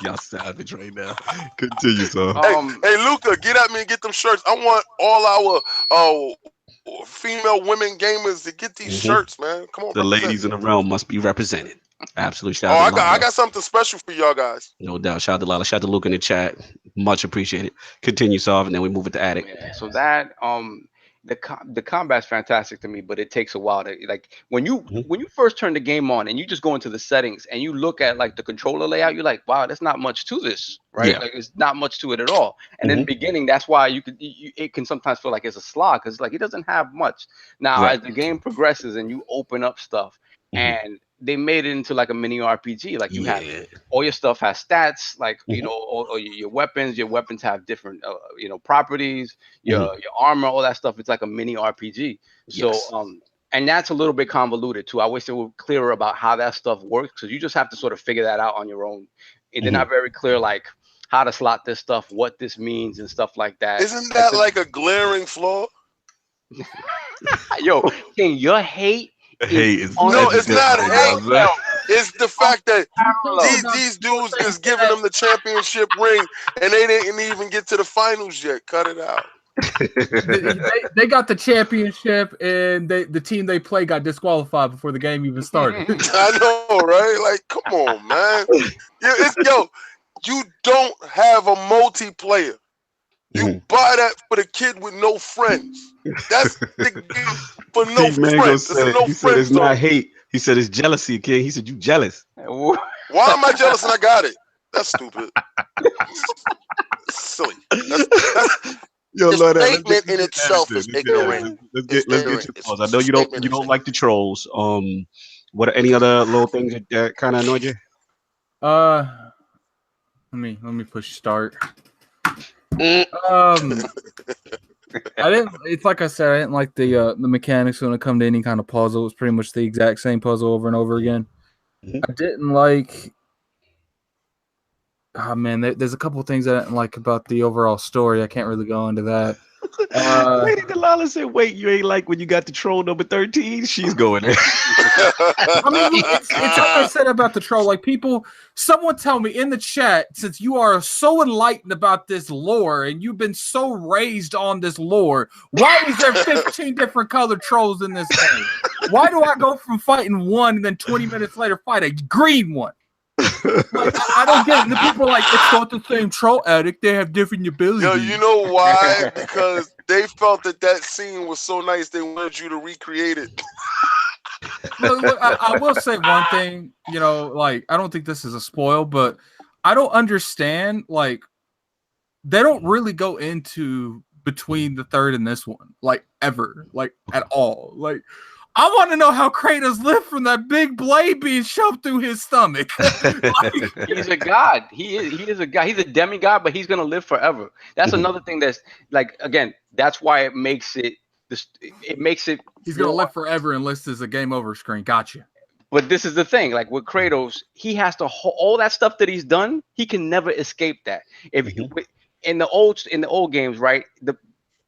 Y'all savage right now. Continue, son. Hey, Luca, get at me and get them shirts. I want all our female women gamers to get these shirts, man. Come on, the ladies in the realm must be represented. Absolutely. I got something special for y'all guys. No doubt. Shout out to Lala. Shout out to Luke in the chat. Much appreciated. Continue, Solve, and then we move it to Addict. Yeah, so that the combat's fantastic to me, but it takes a while to like when you first turn the game on and you just go into the settings and you look at like the controller layout, you're like, wow, there's not much to this, right? Yeah. Like it's not much to it at all. And in the beginning, that's why it can sometimes feel like it's a slog because like it doesn't have much. Now as the game progresses and you open up stuff and they made it into like a mini RPG. Like you have all your stuff has stats, like or your weapons. Your weapons have different properties. Your armor, all that stuff. It's like a mini RPG. So And that's a little bit convoluted too. I wish they were clearer about how that stuff works, because you just have to sort of figure that out on your own. They're not very clear, like how to slot this stuff, what this means, and stuff like that. Isn't that like a glaring flaw? Yo, King, your hate is no, it's not hate. It's the fact that these dudes is giving them the championship ring and they didn't even get to the finals yet. Cut it out. they got the championship, and the team they play got disqualified before the game even started. I know, right? Like, come on, man. You don't have a multiplayer. You buy that for the kid with no friends. That's the game for no friends. He said it's not hate. He said it's jealousy, kid. He said you jealous. Why am I jealous and I got it? That's stupid. Silly. Yo, the statement in itself is ignorant. Let's get your thoughts. I know you don't like the trolls. What are any other little things that kind of annoyed you? Let me push start. I didn't. It's like I said, I didn't like the mechanics when it come to any kind of puzzle. It was pretty much the exact same puzzle over and over again. I didn't like. Oh man, there's a couple of things I didn't like about the overall story. I can't really go into that. Lady Delilah said, "Wait, you ain't like when you got the troll number 13?" She's going there. I mean, it's like I said about the troll. Like someone tell me in the chat, since you are so enlightened about this lore and you've been so raised on this lore, why is there 15 different colored trolls in this game? Why do I go from fighting one and then 20 minutes later fight a green one? Like, I don't get it. The people are like, it's not the same troll, Addict. They have different abilities. Yo, you know why? Because they felt that scene was so nice they wanted you to recreate it. Look, I will say one thing, like, I don't think this is a spoil, but I don't understand, like, they don't really go into between the third and this one, like, ever, like, at all. Like, I want to know how Kratos lived from that big blade being shoved through his stomach. He's a god. He is a god. He's a demigod, but he's gonna live forever. That's another thing that's like, again, that's why it makes it. He's gonna live forever unless there's a game over screen. Gotcha. But this is the thing, like with Kratos, he has to all that stuff that he's done. He can never escape that. If in the old games, right?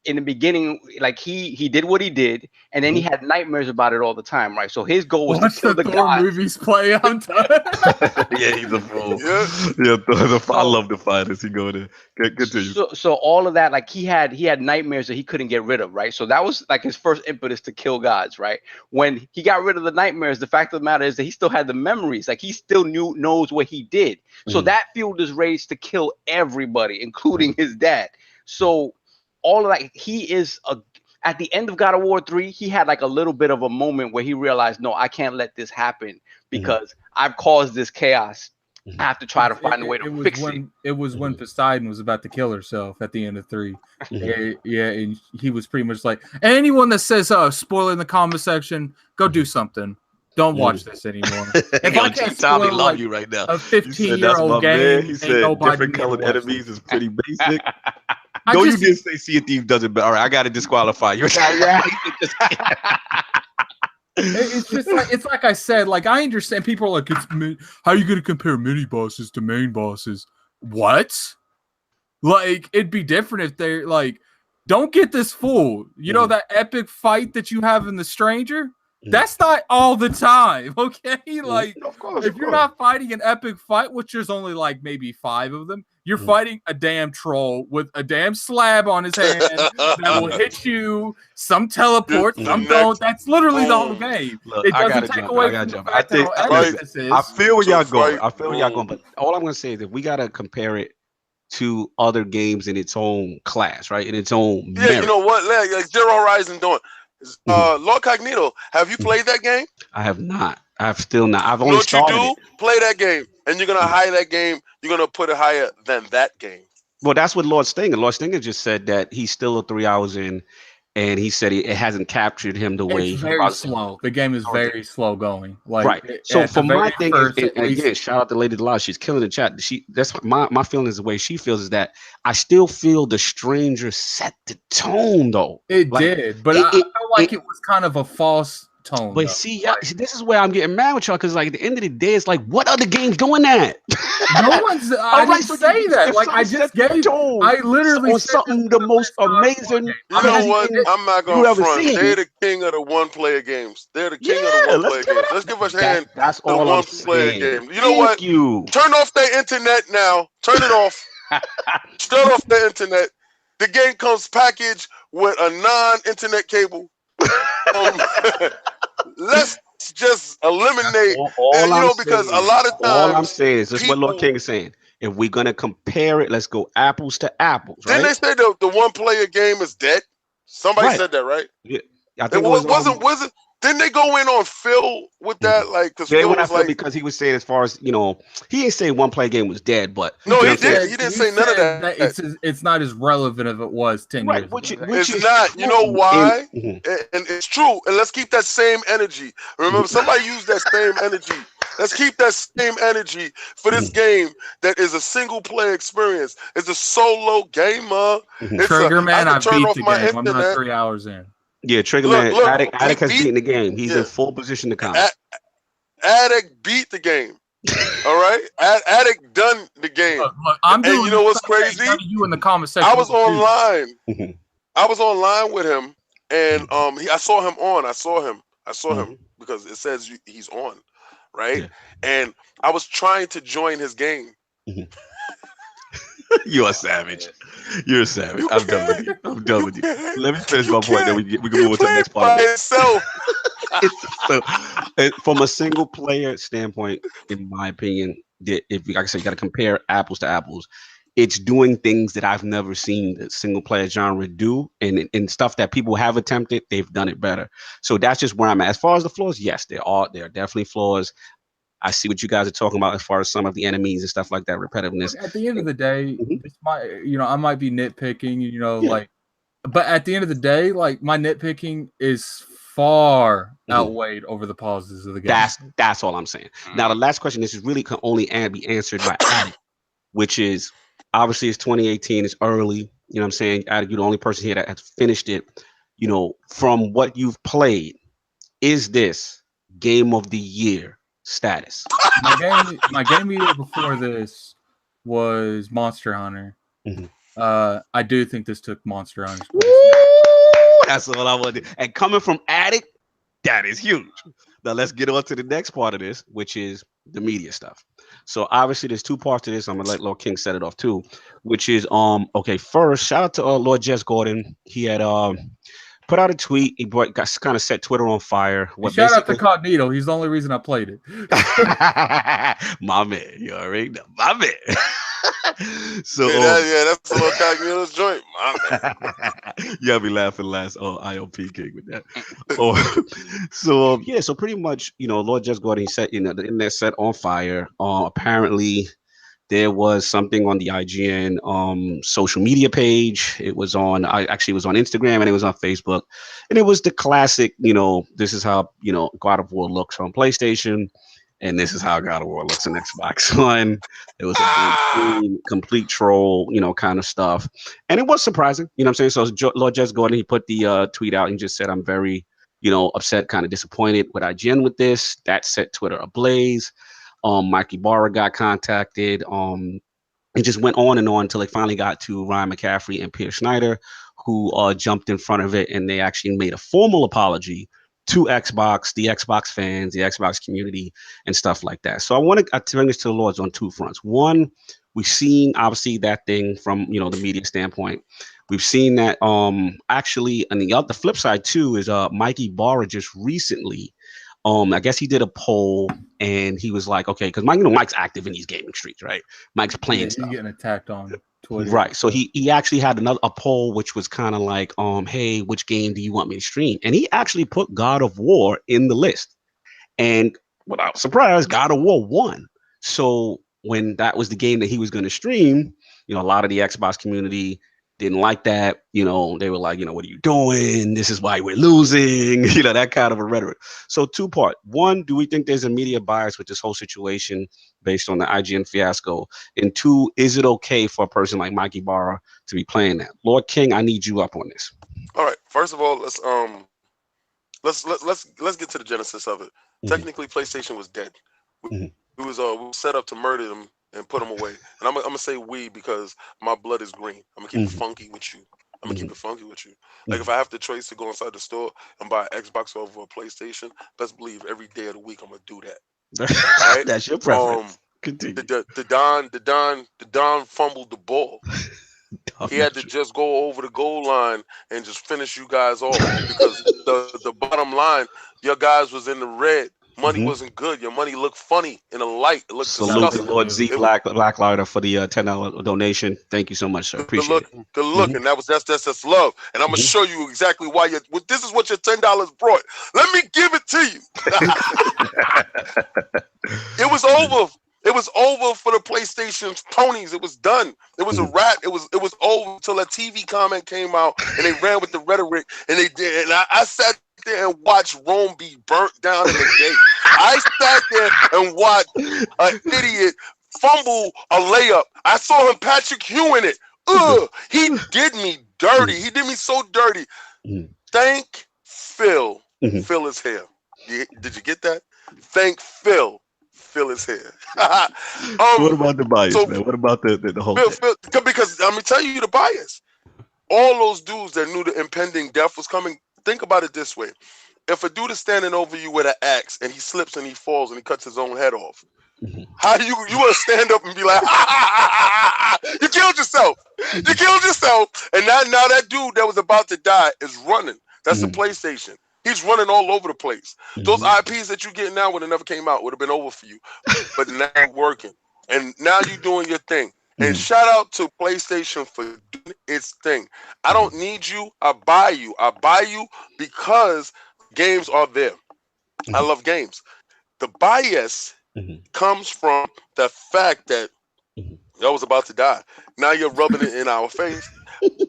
In the beginning, like he did what he did, and then he had nightmares about it all the time, right? So his goal was to kill the gods. Movies play on time. Yeah, he's a fool. Yeah, I love the fighters. He go there. Continue. So all of that, like he had nightmares that he couldn't get rid of, right? So that was like his first impetus to kill gods, right? When he got rid of the nightmares, the fact of the matter is that he still had the memories, like he still knows what he did. So that fueled his rage to kill everybody, including his dad. So all of that, he is at the end of God of War 3, he had like a little bit of a moment where he realized, no, I can't let this happen because I've caused this chaos. I have to try to find a way to fix it. It was when Poseidon was about to kill herself at the end of 3. Yeah, and he was pretty much like, anyone that says spoiler in the comment section, go do something. Don't watch this anymore. If I can't spoil love you right now. A 15-year-old game, he said different colored enemies is pretty basic. No, you did say Sea of Thieves doesn't, but all right, I got to disqualify you. It's just like, it's like I said, like I understand people are like, how are you going to compare mini bosses to main bosses? What? Like, it'd be different if they're like, don't get this fooled. You know that epic fight that you have in The Stranger? That's not all the time, okay? Like, if you're not fighting an epic fight, which there's only like maybe 5 of them, you're fighting a damn troll with a damn slab on his hand that will hit you. Some teleport, some don't. That's literally the whole game. Look, it doesn't take away from the fact I feel where y'all going. But all I'm going to say is that we got to compare it to other games in its own class, right? In its own merit. You know what? Like Zero Horizon doing. Lord Cognito, have you played that game? I have not. I've still not. I've only started it. Play that game, and you're gonna hire that game. You're gonna put it higher than that game. Well, that's what Lord Stinger. Lord Stinger just said that he's still 3 hours in, and he said it hasn't captured him the way. It's very slow. The game is very slow going. Like, right. So for my thing, again, shout out to Lady Delilah. She's killing the chat. That's my feeling is the way she feels is that I still feel The Stranger set the tone though. It did, but I felt like it was kind of a false tone. But see, this is where I'm getting mad with y'all, because like at the end of the day, it's like, what other games doing that? No one's. I didn't say that. Like I just gave. I literally on something the most amazing. You know what? I'm not gonna front. They're the king of the one-player games. They're the king of the one-player games. Let's give us a hand. That's the all one-player game. You know what? You turn off the internet now. Turn it off. Shut off the internet. The game comes packaged with a non-internet cable. Let's just eliminate, because a lot of times, all I'm saying is just what Lord King is saying. If we're gonna compare it, let's go apples to apples. Right? Didn't they say the one-player game is dead? Somebody said that, right? Yeah, I think wasn't. Didn't they go in on Phil with that? Like, because Phil was like, because he was saying, as far as he didn't say one-player game was dead, but no, he didn't. He didn't say none of that. It's not as relevant as it was 10 years ago. It's not. You know why? And it's true. And let's keep that same energy. Remember, somebody used that same energy. Let's keep that same energy for this game that is a single-player experience. It's a solo gamer. Trigger Man, I beat the game. I'm not 3 hours in. Yeah, Trigger Man, Addict has beaten the game. He's in full position to come. Addict beat the game. All right? Addict done the game. Look, I'm doing, and you know what's crazy? You in the comment section. I was online. I was online with him, and I saw him on. I saw him because it says he's on, right? Yeah. And I was trying to join his game. You're a savage. You're a savage. I'm done with you. Let me finish my point, then we can move on to the next part. So, from a single player standpoint, in my opinion, if like I said, you got to compare apples to apples. It's doing things that I've never seen the single player genre do, and stuff that people have attempted, they've done it better. So that's just where I'm at. As far as the flaws, yes, there are definitely flaws. I see what you guys are talking about as far as some of the enemies and stuff like that, repetitiveness. At the end of the day, I might be nitpicking, but at the end of the day, like my nitpicking is far outweighed over the pauses of the game. That's all I'm saying. Now, the last question, this is really can only be answered by Addict, which is obviously it's 2018, it's early. You know what I'm saying? Addict, you're the only person here that has finished it. From what you've played, is this game of the year status? My game of the year before this was Monster Hunter. I do think this took Monster Hunter's place. That's all I want to do. And coming from Addict, that is huge. Now let's get on to the next part of this, which is the media stuff. So obviously there's two parts to this. I'm gonna let Lord King set it off too, which is first, shout out to Lord Jess Gordon. He had put out a tweet. He got kind of set Twitter on fire. Shout out to Cognito. He's the only reason I played it. My man, you already know. My man. So that's a little Cognito's joint. My man. Yeah, I'll be laughing last ILP King with that. So pretty much, Lord Jess Gordon, he set the internet set on fire. Apparently there was something on the IGN social media page. It was on Instagram, and it was on Facebook. And it was the classic, this is how, God of War looks on PlayStation, and this is how God of War looks on Xbox One. It was a complete troll, kind of stuff. And it was surprising, you know what I'm saying? So Lord Jess Gordon, he put the tweet out and just said, I'm very, upset, kind of disappointed with IGN with this. That set Twitter ablaze. Mike Ybarra got contacted. It just went on and on until it finally got to Ryan McCaffrey and Peter Schneider, who jumped in front of it, and they actually made a formal apology to Xbox, the Xbox fans, the Xbox community, and stuff like that. So I want to bring this to the Lords on two fronts. One, we've seen obviously that thing from the media standpoint. We've seen that actually, and the flip side too is Mike Ybarra just recently. I guess he did a poll, and he was like, okay, because Mike's active in these gaming streets, right? Mike's playing stuff. He's getting attacked on Twitter. Right. So he actually had a poll, which was kind of like, hey, which game do you want me to stream? And he actually put God of War in the list. And without surprise, God of War won. So when that was the game that he was going to stream, a lot of the Xbox community didn't like that. They were like, what are you doing? This is why we're losing, that kind of a rhetoric. So two part. One, do we think there's a media bias with this whole situation based on the IGN fiasco? And two, is it okay for a person like Mike Ybarra to be playing that? Lord King, I need you up on this. All right. First of all, let's get to the genesis of it. Technically, PlayStation was dead. We was set up to murder them and put them away. And I'm gonna say we because my blood is green. I'm gonna keep it funky with you. I'm gonna keep it funky with you. Like if I have to trace to go inside the store and buy an Xbox over a PlayStation, best believe every day of the week I'm gonna do that. Right? That's your preference. Continue. The Don fumbled the ball. He had to just go over the goal line and just finish you guys off because the bottom line, your guys was in the red. Money wasn't good. Your money looked funny in the light. It looked Salute disgusting. Lord Z Blacklighter for the $10 donation. Thank you so much, sir. Appreciate it. Good looking. That's love. And I'm gonna show you exactly why this is what your $10 brought. Let me give it to you. It was over. It was over for the PlayStation ponies. It was done. It was a wrap. It was over until a TV comment came out and they ran with the rhetoric and they did. And I sat there and watched Rome be burnt down in a day. I sat there and watched an idiot fumble a layup. I saw him Patrick Hugh in it. He did me dirty. He did me so dirty. Thank Phil. Phil is here. Did you get that? Thank Phil. Phil is here. What about the bias, man? What about the whole Phil, because I'm gonna tell you the bias. All those dudes that knew the impending death was coming. Think about it this way: if a dude is standing over you with an axe and he slips and he falls and he cuts his own head off, how do you want to stand up and be like, you killed yourself? You killed yourself, and now that dude that was about to die is running. That's the PlayStation. He's running all over the place. Those IPs that you get now would have never came out, would have been over for you. But now you're working. And now you're doing your thing. And shout out to PlayStation for doing its thing. I don't need you. I buy you. I buy you because games are there. I love games. The bias comes from the fact that y'all was about to die. Now you're rubbing it in our face.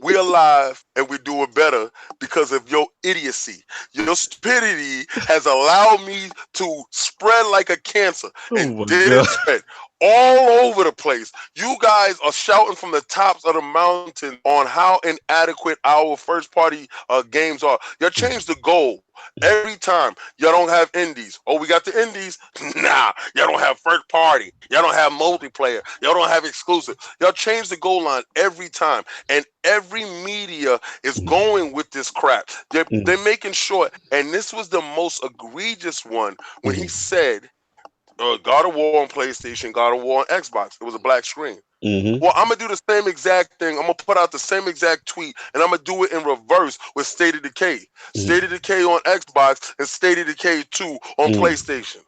We're alive and we're doing better because of your idiocy. Your stupidity has allowed me to spread like a cancer and didn't spread all over the place. You guys are shouting from the tops of the mountain on how inadequate our first party games are. You changed the goal. Every time y'all don't have indies. Oh, we got the indies. Nah, y'all don't have first party. Y'all don't have multiplayer. Y'all don't have exclusive. Y'all change the goal line every time, and every media is going with this crap. They're making sure. And this was the most egregious one when he said, "God of War on PlayStation, God of War on Xbox." It was a black screen. Well, I'm gonna do the same exact thing. I'm gonna put out the same exact tweet, and I'm gonna do it in reverse with State of Decay. State of Decay on Xbox and State of Decay 2 on PlayStation.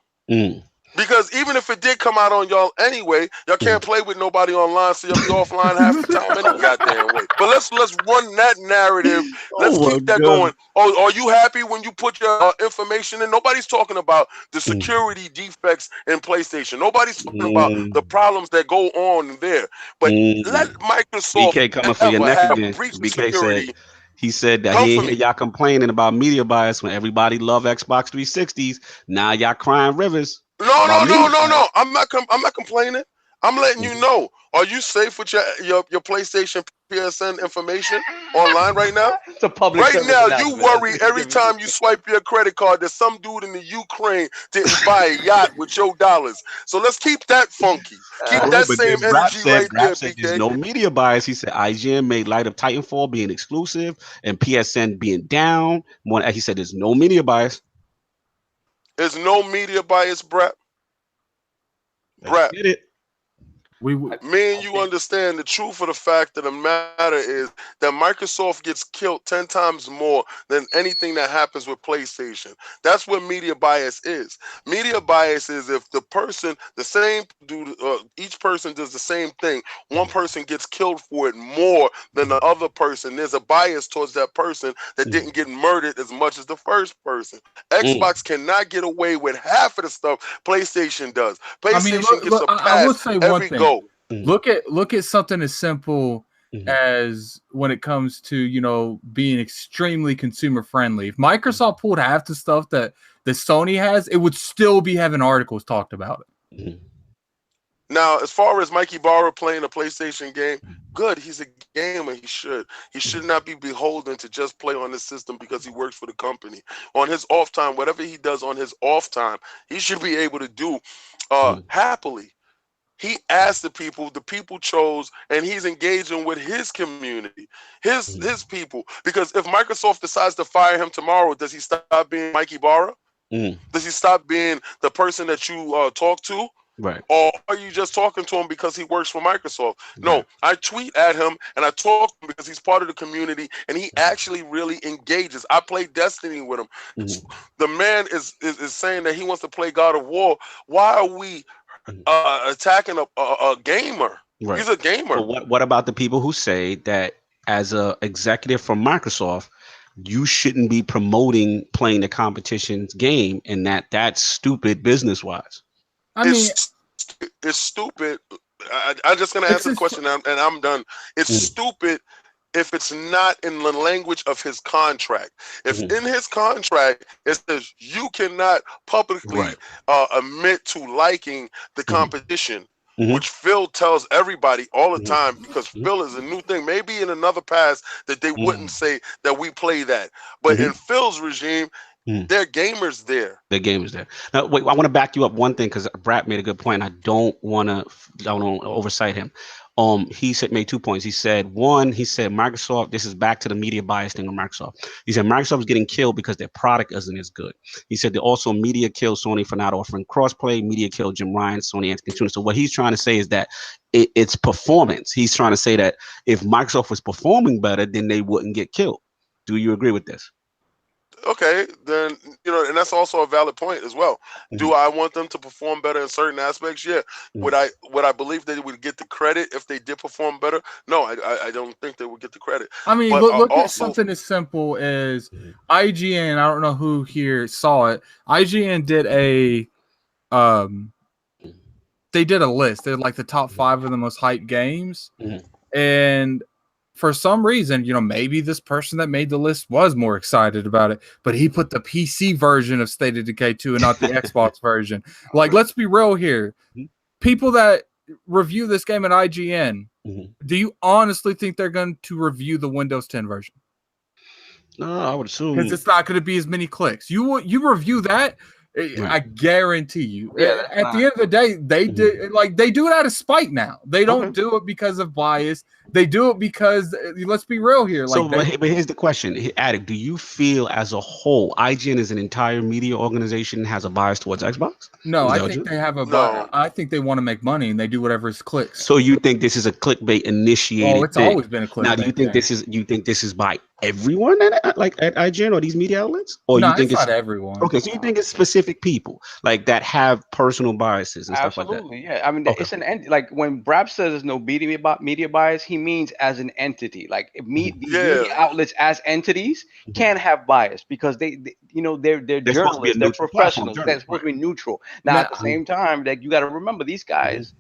Because even if it did come out on y'all anyway, y'all can't play with nobody online, so you'll be offline half the time any goddamn way. But let's run that narrative. Let's keep that going. Oh, are you happy when you put your information in? Nobody's talking about the security defects in PlayStation. Nobody's talking about the problems that go on there. But let Microsoft BK coming for your neck again. BK said he said that he ain't hear y'all complaining about media bias when everybody love Xbox 360s. Now y'all crying rivers. No. I'm not complaining. I'm letting you know. Are you safe with your PlayStation PSN information online right now? It's a public right now, you worry every time you swipe your credit card that some dude in the Ukraine didn't buy a yacht with your dollars. So let's keep that funky. Keep that same energy right there, BK. There's no media bias. He said IGN made light of Titanfall being exclusive and PSN being down. He said there's no media bias. There's no media bias, Brett. Brett. Get it. Me and you understand the truth of the fact of the matter is that Microsoft gets killed 10 times more than anything that happens with PlayStation. That's what media bias is. Media bias is if the person, each person does the same thing, one person gets killed for it more than the other person. There's a bias towards that person that didn't get murdered as much as the first person. Xbox cannot get away with half of the stuff PlayStation does. PlayStation gets a pass I will say one every thing. go. Look at something as simple as when it comes to being extremely consumer friendly. If Microsoft pulled half the stuff that Sony has, it would still be having articles talked about it. Now, as far as Mike Ybarra playing a PlayStation game, good. He's a gamer. He should not be beholden to just play on the system because he works for the company. On his off time, whatever he does on his off time, he should be able to do happily. He asked the people chose, and he's engaging with his community, his people. Because if Microsoft decides to fire him tomorrow, does he stop being Mike Ybarra? Does he stop being the person that you talk to? Right. Or are you just talking to him because he works for Microsoft? No, I tweet at him and I talk to him because he's part of the community and he actually really engages. I play Destiny with him. The man is saying that he wants to play God of War. Why are we attacking a gamer? Right. He's a gamer. But what about the people who say that as a executive from Microsoft, you shouldn't be promoting playing the competition's game and that's stupid business wise? I mean, it's stupid. I'm just going to answer the question and I'm done. It's stupid if it's not in the language of his contract. If in his contract it says you cannot publicly admit to liking the competition, which Phil tells everybody all the time, because Phil is a new thing. Maybe in another past that they wouldn't say that we play that. But in Phil's regime, they're gamers there. They're gamers there. Now, wait, I want to back you up one thing because Brad made a good point. I don't want to oversight him. He made 2 points. He said, one, Microsoft, this is back to the media bias thing on Microsoft. He said Microsoft is getting killed because their product isn't as good. He said they also media killed Sony for not offering crossplay. Media killed Jim Ryan, Sony anti-consumer. So what he's trying to say is that it's performance. He's trying to say that if Microsoft was performing better, then they wouldn't get killed. Do you agree with this? Okay, then, and that's also a valid point as well. Do I want them to perform better in certain aspects? Yeah. Would I believe they would get the credit if they did perform better? No, I don't think they would get the credit. I mean, but look at something as simple as IGN. I don't know who here saw it. IGN did they did a list. They're like the top 5 of the most hyped games, and for some reason, maybe this person that made the list was more excited about it, but he put the PC version of State of Decay 2 and not the Xbox version. Like, let's be real here. People that review this game at IGN, do you honestly think they're going to review the Windows 10 version? No, I would assume. Because it's not going to be as many clicks. You review that, I guarantee you. At the end of the day, they do it out of spite now. They don't do it because of bias. They do it because, let's be real here. But here's the question. Addict, do you feel as a whole, IGN as an entire media organization has a bias towards Xbox? No, I think they have a bias. I think they want to make money and they do whatever is clicks. So you think this is a clickbait initiated thing? It's always been a clickbait. Now, do you think this is by everyone at IGN or these media outlets? Or no, you think it's not everyone. Okay, so you think it's specific people like that have personal biases and stuff like that? Absolutely, yeah. I mean, it's an like when Brab says there's no media bias, he means as an entity. Like media outlets as entities can have bias because they're journalists, they're professionals, they're supposed to be neutral. Now at the same time, that you got to remember these guys.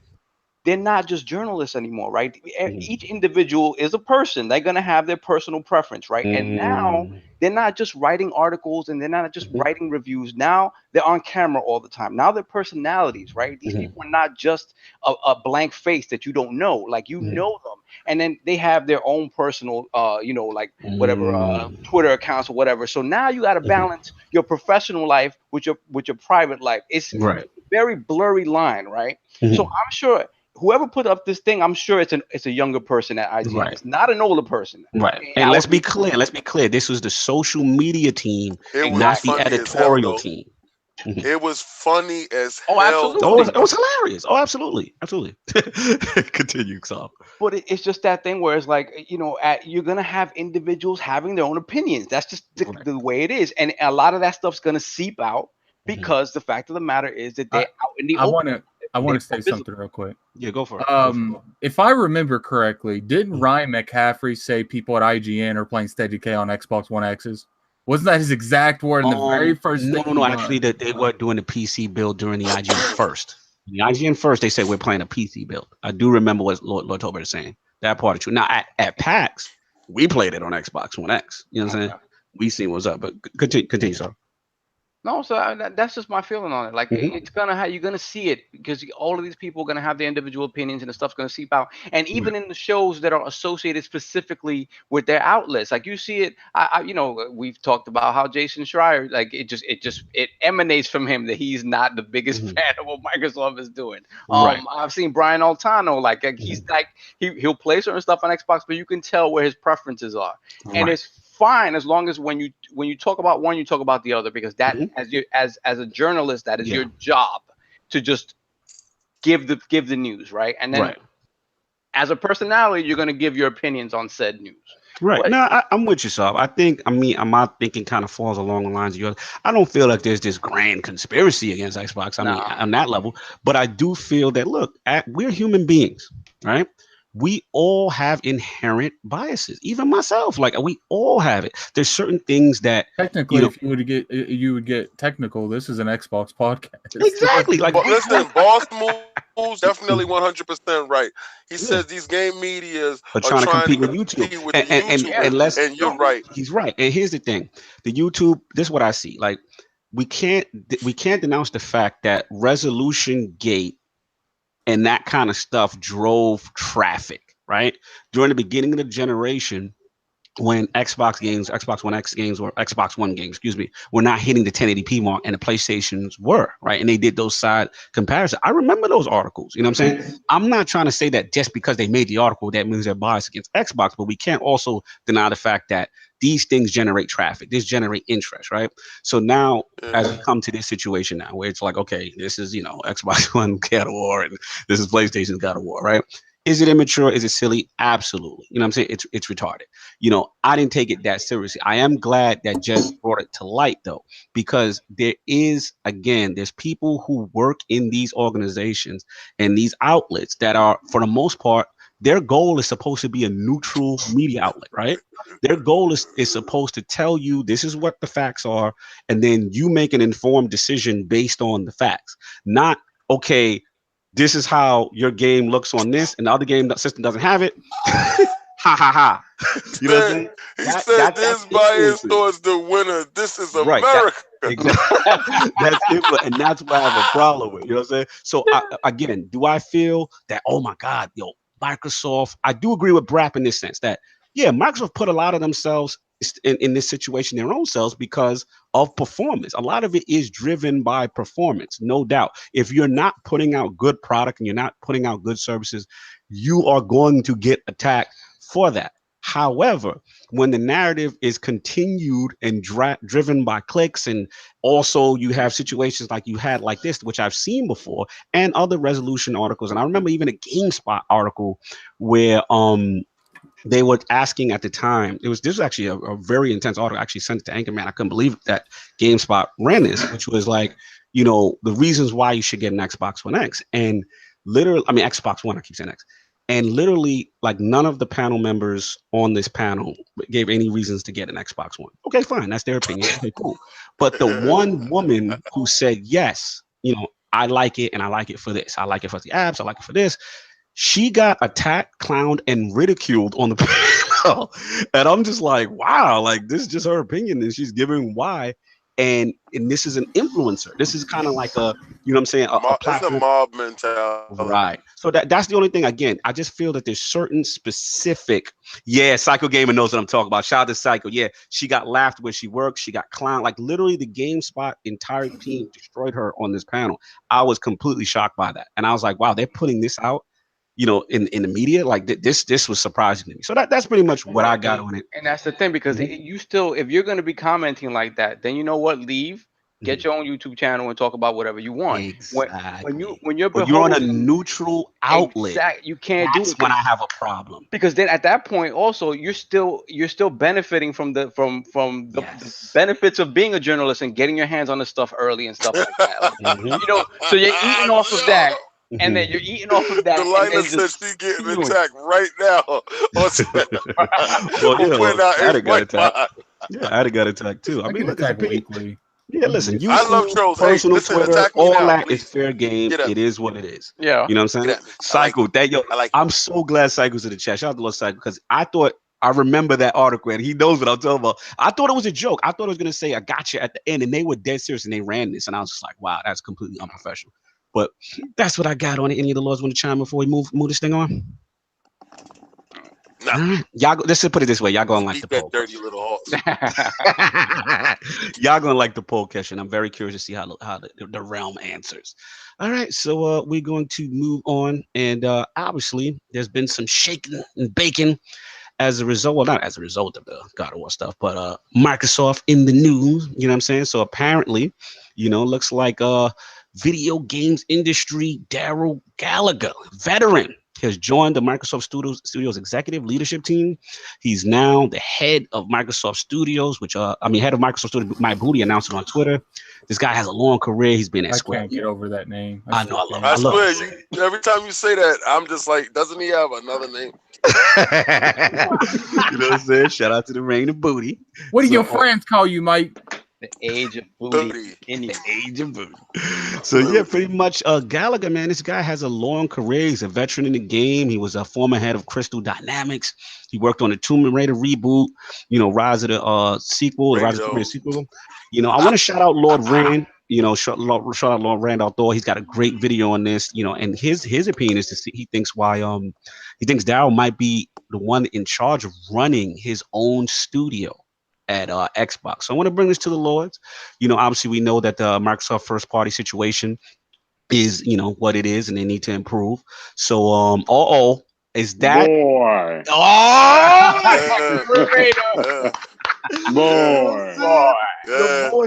They're not just journalists anymore, right? Each individual is a person. They're going to have their personal preference, right? And now they're not just writing articles and they're not just writing reviews. Now they're on camera all the time. Now they're personalities, right? These people are not just a blank face that you don't know. Like, you know them. And then they have their own personal, whatever, Twitter accounts or whatever. So now you got to balance your professional life with your private life. It's a very blurry line, right? So I'm sure whoever put up this thing, I'm sure it's a younger person at IGN. It's not an older person. Right. And let's be clear. This was the social media team, not the editorial team. It was funny as hell. Absolutely. It was hilarious. Oh, absolutely. Continue, Saul. But it's just that thing where it's like, you're going to have individuals having their own opinions. That's just the way it is. And a lot of that stuff's going to seep out because the fact of the matter is that they're out in the open. I want to say something real quick. Yeah, go for it. If I remember correctly, didn't Ryan McCaffrey say people at IGN are playing State of Decay on Xbox One X's? Wasn't that his exact word in the very first? No. Actually, that they were doing the PC build during the IGN first. The IGN first, they said we're playing a PC build. I do remember what Lord Tolbert is saying. That part is true. Now at PAX, we played it on Xbox One X. You know what I'm saying? We seen what's up, but continue, sir. No, so that's just my feeling on it. Like it's gonna you're gonna see it because all of these people are gonna have their individual opinions and the stuff's gonna seep out. And even in the shows that are associated specifically with their outlets, like you see it. We've talked about how Jason Schreier, like it emanates from him that he's not the biggest fan of what Microsoft is doing. Right. I've seen Brian Altano, like he's like he'll play certain stuff on Xbox, but you can tell where his preferences are, and it's fine as long as when you talk about one, you talk about the other, because that as a journalist, that is your job to just give the news, right? And then as a personality, you're going to give your opinions on said news. Right. No, I'm with you, Saab. My thinking kind of falls along the lines of yours. I don't feel like there's this grand conspiracy against Xbox. I mean, on that level, but I do feel that, look, we're human beings, right? We all have inherent biases, even myself. Like, we all have it. There's certain things that technically, if you would get technical, this is an Xbox podcast. Exactly. Like, but listen, Boss Moves definitely 100% right. He says these game medias are trying to compete with YouTube. And you're right. He's right. And here's the thing: the YouTube. This is what I see. Like, we can't denounce the fact that Resolution Gate and that kind of stuff drove traffic, right? During the beginning of the generation, when Xbox One X games, or Xbox One games, were not hitting the 1080p mark, and the PlayStations were, right? And they did those side comparisons. I remember those articles, you know what I'm saying? I'm not trying to say that just because they made the article, that means they're biased against Xbox, but we can't also deny the fact that these things generate traffic. This generate interest, right? So now, as we come to this situation now, where it's like, okay, this is, Xbox One God of War, and this is PlayStation's God of War, right? Is it immature? Is it silly? Absolutely. You know what I'm saying? It's retarded. I didn't take it that seriously. I am glad that Jess brought it to light, though, because there's people who work in these organizations and these outlets that are, for the most part, their goal is supposed to be a neutral media outlet, right? Their goal is supposed to tell you this is what the facts are, and then you make an informed decision based on the facts. Not, okay, this is how your game looks on this, and the other game system doesn't have it. Ha ha ha. You know what I'm saying? He said this bias towards the winner. This is America. Exactly. That's it, and that's what I have a problem with. You know what I'm saying? So again, do I feel that, oh my God, Microsoft? I do agree with Brap in this sense that, Microsoft put a lot of themselves in this situation, their own selves, because of performance. A lot of it is driven by performance, no doubt. If you're not putting out good product and you're not putting out good services, you are going to get attacked for that. However, when the narrative is continued and driven by clicks, and also you have situations like you had like this, which I've seen before, and other resolution articles, and I remember even a GameSpot article where they were asking at the time, this was actually a very intense article. I actually sent it to Anchorman. I couldn't believe that GameSpot ran this, which was like, the reasons why you should get an Xbox One X. And literally, Xbox One, I keep saying X. And literally, like, none of the panel members on this panel gave any reasons to get an Xbox One. Okay, fine. That's their opinion. Okay, cool. But the one woman who said, yes, I like it, and I like it for this. I like it for the apps. I like it for this. She got attacked, clowned, and ridiculed on the panel. And I'm just like, wow, like, this is just her opinion, and she's giving why. And this is an influencer. This is kind of like a, you know what I'm saying? It's a mob mentality. Right. So that's the only thing. Again, I just feel that there's certain specific, Psycho Gamer knows what I'm talking about. Shout out to Psycho. Yeah, she got laughed where she works. She got clowned. Like, literally, the GameSpot entire team destroyed her on this panel. I was completely shocked by that. And I was like, wow, they're putting this out, in the media. Like, this was surprising to me. So that's pretty much what I got on it. And that's the thing, because you still, if you're going to be commenting like that, then you know what? Leave, get your own YouTube channel, and talk about whatever you want. Exactly. When you're on a neutral outlet, you can't do it. That's when I have a problem. Because then at that point, also, you're still benefiting from the benefits of being a journalist and getting your hands on the stuff early and stuff like that. So you're eating off of that. And then you're eating off of that. Delina says she's getting attacked right now. I'd got attacked too. I mean, attacked weekly. Yeah, listen, YouTube, I love trolls. Personal listen, Twitter, all now, that please. is fair game. It is what it is. Yeah. You know what I'm saying? Psycho, I'm so glad Psycho's in the chat. Shout out to Lord Psycho, because I thought I remember that article, and he knows what I'm talking about. I thought it was a joke. I thought it was gonna say, "I got you" at the end, and they were dead serious, and they ran this, and I was just like, "Wow, that's completely unprofessional." But that's what I got on it. Any of the Lords want to chime before we move this thing on? Nah. All right. Y'all, let's just put it this way. Y'all gonna like the poll. Dirty little horse. Y'all gonna like the poll question. I'm very curious to see how the realm answers. All right, so we're going to move on, and obviously there's been some shaking and baking as a result. Well, not as a result of the God of War stuff, but Microsoft in the news. You know what I'm saying? So apparently, looks like video games industry Darrell Gallagher, veteran, has joined the Microsoft Studios executive leadership team. He's now the head of Microsoft Studios, head of Microsoft Studios. Mike Booty announced it on Twitter. This guy has a long career. He's been at Square. I can't get over that name. I know. I swear, every time you say that, I'm just like, doesn't he have another name? You know what I'm saying? Shout out to the Reign of Booty. What do your friends call you, Mike? The age of booty. The age of booty. So yeah, pretty much Gallagher, man, this guy has a long career. He's a veteran in the game. He was a former head of Crystal Dynamics. He worked on the Tomb Raider reboot, Rise of the sequel, the Rise of the Tomb Raider sequel. I want to shout out Lord Rand. Shout out Lord Randolph Thor. He's got a great video on this, and his opinion is to see, he thinks Darrell might be the one in charge of running his own studio at Xbox. So I want to bring this to the Lords. Obviously we know that the Microsoft first party situation is, what it is, and they need to improve. So is that boy? Boy.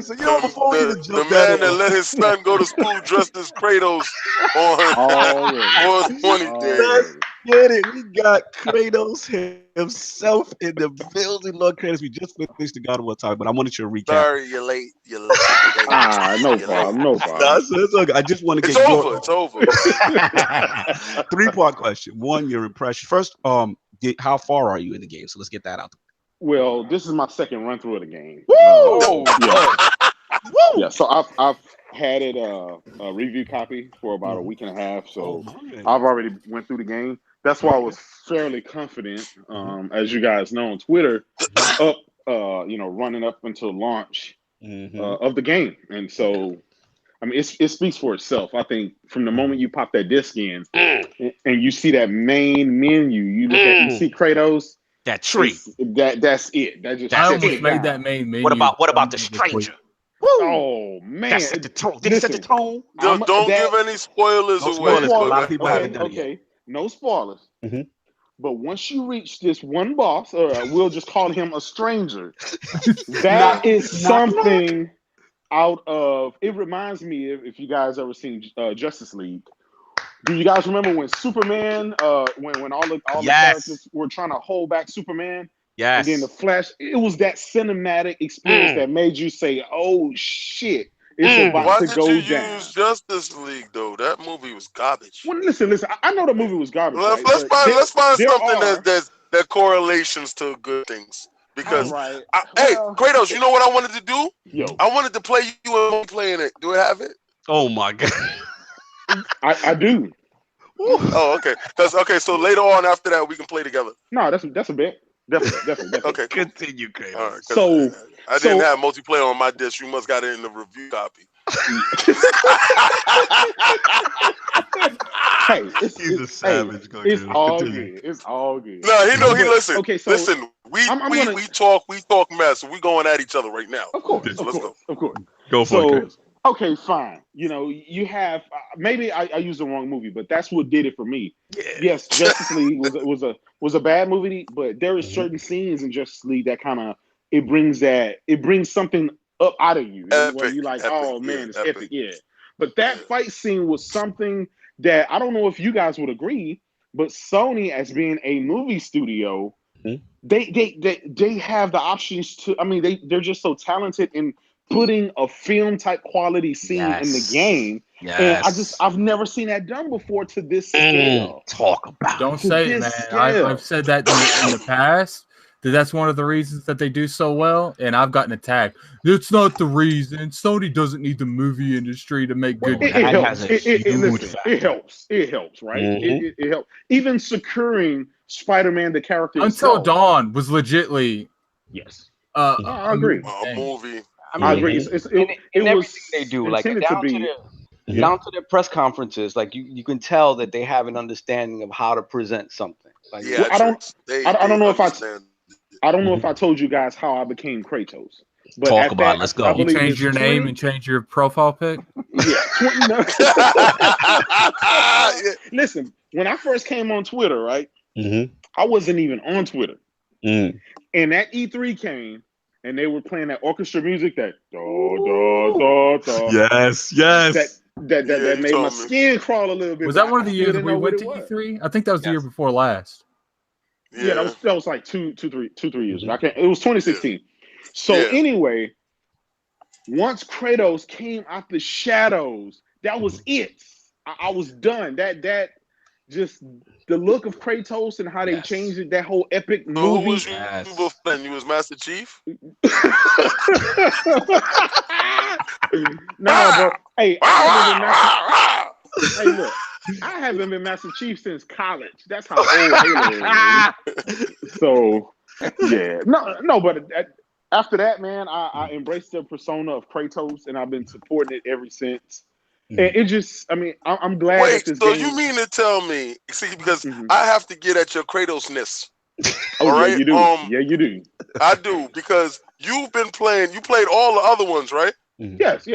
So before we even jump the man that let his son go to school dressed as Kratos on 20 days. Get it? We got Kratos himself in the building. Lord Kratos, we just finished the God of War time, but I wanted you to recap. Sorry, you're late. No problem. It's okay. I just want to get It's over. 3-part question. One, your impression. First, how far are you in the game? So let's get that out. Well, this is my second run through of the game. Woo! Yeah. So I've had it a review copy for about a week and a half. So I've already went through the game. That's why I was fairly confident, as you guys know on Twitter, running up until launch of the game. And so, I mean, it speaks for itself. I think from the moment you pop that disc in and you see that main menu, you look at, you see Kratos. That tree. That's it. That just I almost made that main menu. What about the stranger? Oh man! That set the tone. Did it set the tone? Don't give any spoilers away. A lot of people haven't done it yet. Okay, no spoilers. But once you reach this one boss, or we'll just call him a stranger, that is something out of. It reminds me of, if you guys ever seen Justice League. Do you guys remember when Superman, when all the characters were trying to hold back Superman? Yes. And then the Flash, it was that cinematic experience that made you say, "Oh shit, it's about to go down." Why did you use Justice League though? That movie was garbage. Well, listen. I know the movie was garbage. Let's find something that correlations to good things. Because hey, Kratos, you know what I wanted to do? I wanted to play you and playing it. Do I have it? Oh my god. I do. Oh, okay. So later on after that we can play together. No, that's a bet. Definitely. Okay. Continue, Kratos. All right, so I didn't have multiplayer on my disc. You must got it in the review copy. Hey, he's a savage. It's all good. It's all good. No, he listen. Okay, so listen. We talk mess. We going at each other right now. Of course. Let's go. Of course. Go for it. Okay, fine. You have maybe I used the wrong movie, but that's what did it for me. Yeah. Yes, Justice League was a bad movie, but there are certain scenes in Justice League that kind of it brings something up out of you. Where you're like, oh man, it's epic. Yeah. But that fight scene was something that I don't know if you guys would agree, but Sony, as being a movie studio, they have the options to. I mean, they're just so talented in putting a film type quality scene in the game. And I've never seen that done before to this scale. Talk about Don't say it, man. I've said that in the past. that's one of the reasons that they do so well. And I've gotten attacked. It's not the reason. Sony doesn't need the movie industry to make good. It helps. It helps. It helps, right? It helps. Even securing Spider-Man, the character Until itself. Dawn was legitly. Yes. I agree. A movie. I agree. It was everything they do, like down to their press conferences, like you can tell that they have an understanding of how to present something. Like, yeah, I don't know if I don't know if I told you guys how I became Kratos. But talk about it. Let's go. You changed your name and changed your profile pic? Yeah. Listen, when I first came on Twitter, right? I wasn't even on Twitter. And that E3 came and they were playing that orchestra music that yes. That made my skin crawl a little bit. Was that one of the years we went to E3? I think that was the year before last. Yeah, that was like 3 years. It was 2016. So anyway, once Kratos came out the shadows, that was it. I was done. That just the look of Kratos and how they changed it, that whole epic movie. Who was you? You was Master Chief? Nah, bro. Hey, hey, look. I haven't been Master Chief since college. That's how old Halo is. So, yeah. No, but after that, man, I embraced the persona of Kratos, and I've been supporting it ever since. And it just, I mean, I'm glad. Wait, that this so game... you mean to tell me? See, because I have to get at your Kratos-ness. Oh, all right? Yeah, you do. Yeah, you do. I do, because you've been playing. You played all the other ones, right? Yes.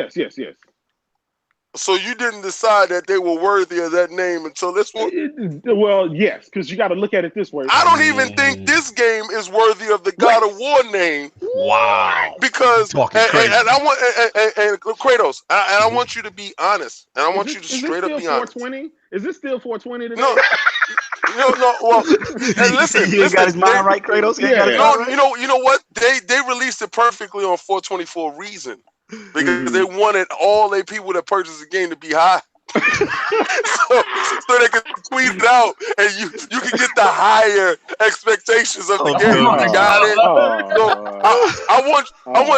So you didn't decide that they were worthy of that name until this one? Well, yes, because you got to look at it this way. I don't even think this game is worthy of the God of War name. Wow. Because and I want and Kratos, and I want you to be honest, and I want you to straight up be honest. 420? Is this still 420 today? No. Well, and listen, he got his mind right, Kratos. You know what? They released it perfectly on 420 for a reason. Because they wanted all the people that purchased the game to be high. so they could squeeze it out and you can get the higher expectations of the game. You got it? I want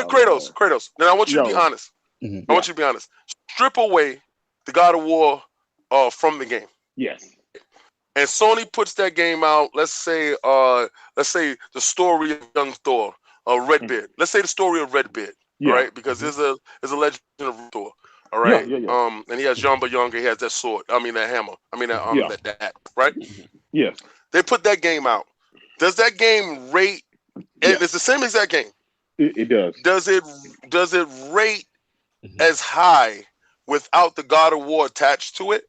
Kratos. Then I want you to be honest. I want you to be honest. Strip away the God of War from the game. Yes. And Sony puts that game out, let's say the story of young Thor, Redbeard. Let's say the story of Redbeard. Yeah. Right, because there's a legend of Thor. All right, and he has Ybarra Younger. He has that sword. I mean that hammer. I mean that right. Yes. They put that game out. Does that game rate? And it's the same exact game. It does. Does it rate as high without the God of War attached to it?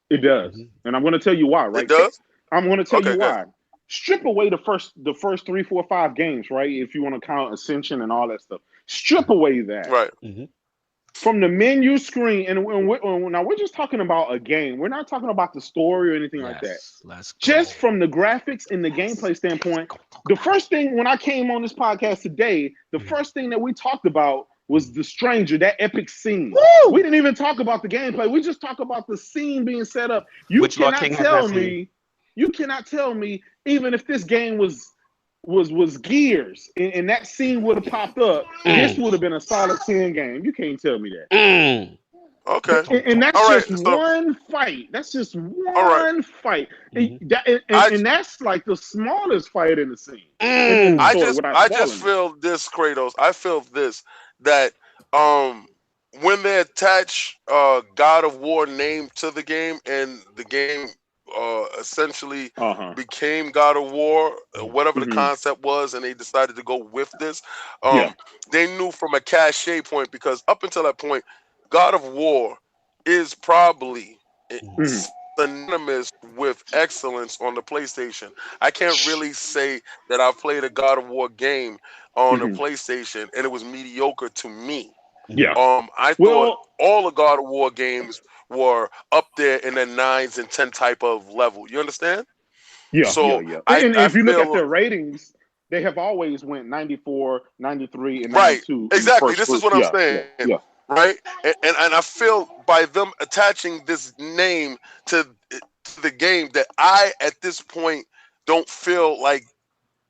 It does, and I'm going to tell you why. Right? It does. I'm going to tell you why. Strip away the first 3, 4, 5 games, right? If you want to count Ascension and all that stuff, strip away that. Right. From the menu screen, and now we're just talking about a game. We're not talking about the story or anything like that. Just from the graphics and the gameplay standpoint, the first thing when I came on this podcast today, the first thing that we talked about was The Stranger, that epic scene. Woo! We didn't even talk about the gameplay. We just talked about the scene being set up. You cannot tell me, even if this game was Gears and that scene would have popped up, this would have been a solid 10 game. You can't tell me that. Okay. And that's just one fight. That's just one fight. And that's like the smallest fight in the scene. I just feel this, Kratos. I feel this, that when they attach God of War name to the game and the game essentially became God of War, whatever the concept was, and they decided to go with this. They knew from a cachet point, because up until that point, God of War is probably synonymous with excellence on the PlayStation. I can't really say that I've played a God of War game on the PlayStation and it was mediocre to me. I thought all the God of War games were up there in the 9s and 10 type of level. You understand? So if you look at their ratings, they have always went 94, 93, and 92. Right. Exactly. This is what I'm saying. Right. And I feel by them attaching this name to the game that I, at this point, don't feel like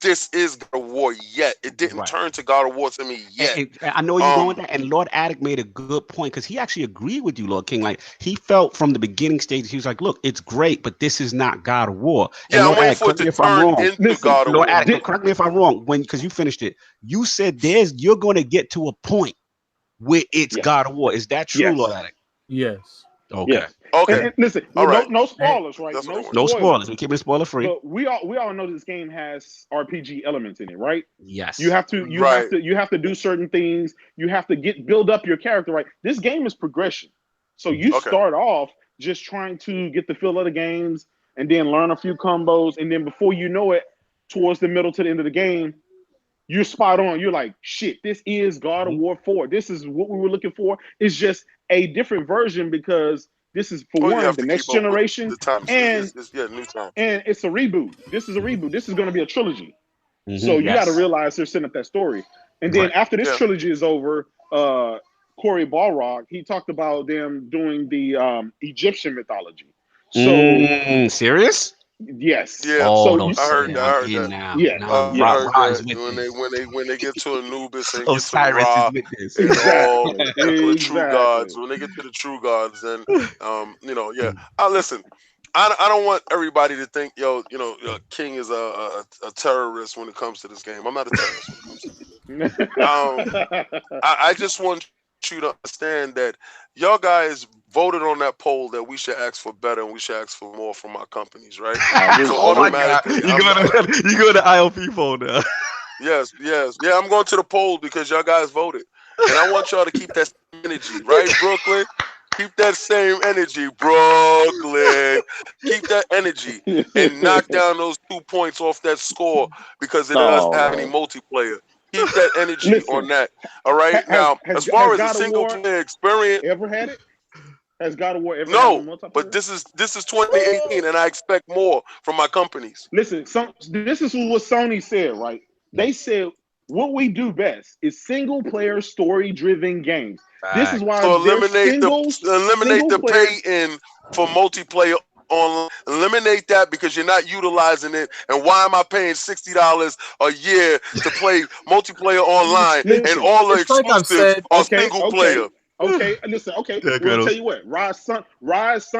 this is God of War yet. It didn't turn to God of War to me yet. And I know you're going with that. And Lord Addict made a good point because he actually agreed with you, Lord King. Like he felt from the beginning stage, he was like, "Look, it's great, but this is not God of War." And Yeah, Lord I'm waiting Addict, for it to turn into God of War. Lord Addict, correct me if I'm wrong. Because you finished it, you said you're going to get to a point where it's God of War. Is that true, Lord Addict? Yes. Okay. Yes. Okay. And listen, no spoilers, right? No spoilers. We keep it spoiler free. But we all know this game has RPG elements in it, right? Yes. You have to do certain things. You have to build up your character, right? This game is progression. So you start off just trying to get the feel of the games and then learn a few combos, and then before you know it, towards the middle to the end of the game, you're spot on. You're like, shit, this is God of War 4. This is what we were looking for. It's just a different version because this is for one the next generation, and new time. And it's a reboot. This is a reboot. This is going to be a trilogy. So you got to realize they're setting up that story. And then after this trilogy is over, Corey Balrog, he talked about them doing the Egyptian mythology. So serious? Yes. Yeah. Oh, I heard that. Now. Yeah. Now, Yeah. Rise with when they get to Anubis and Osiris get to Ra is with this. and all Exactly. the true gods, when they get to the true gods, then listen. I don't want everybody to think King is a terrorist when it comes to this game. I'm not a terrorist when it comes to this. I just want you to understand that y'all guys voted on that poll that we should ask for better and we should ask for more from our companies, right? So automatically, you go to ILP Poll now. Yes. Yeah, I'm going to the poll because y'all guys voted. And I want y'all to keep that same energy, right, Brooklyn? Keep that same energy, Brooklyn. Keep that energy and knock down those 2 points off that score because it doesn't have any multiplayer. Keep that energy on that. All right. As far as the single player experience, ever had it? Has God of War ever had a multiplayer? But this is 2018, and I expect more from my companies. Listen, this is what Sony said, right? They said what we do best is single player story driven games. This is why eliminate the pay in for multiplayer online. Eliminate that because you're not utilizing it. And why am I paying $60 a year to play multiplayer online and all the exclusives are single player? Okay, listen. Okay, we'll tell you what. Rise, Son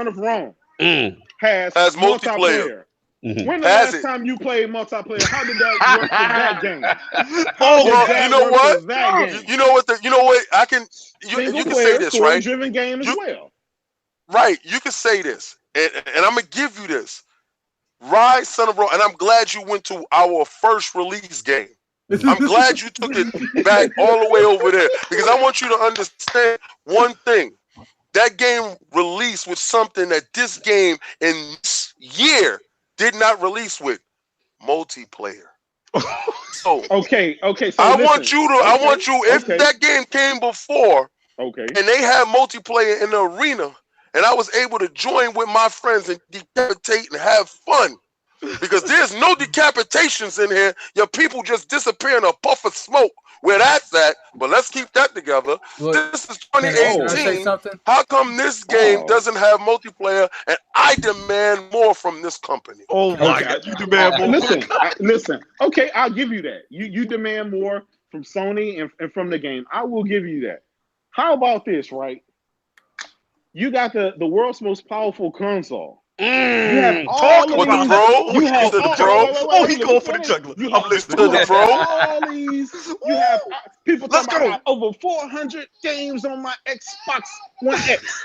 of Rome has multiplayer. When the last time you played multiplayer? How did that work for that game? You know what? You know what? I can. You can say this, right? Story-driven game as well. Right. You can say this, and I'm gonna give you this. Rise, Son of Rome, and I'm glad you went to our first release game. I'm glad you took it back all the way over there because I want you to understand one thing. That game released with something that this game in this year did not release with: multiplayer. So okay. So I want you, if that game came before, and they had multiplayer in the arena, and I was able to join with my friends and decapitate and have fun. Because there's no decapitations in here. Your people just disappear in a puff of smoke where that's at. But let's keep that together. Look, this is 2018. How come this game doesn't have multiplayer? And I demand more from this company. Oh my God, you demand more. Listen. Okay, I'll give you that. You demand more from Sony and from the game. I will give you that. How about this, right? You got the world's most powerful console. You have talk about the Pro. You have the Pro. Oh, he going for the juggler. I'm listening to the Pro. All these. You have people talking about over 400 games on my Xbox One X.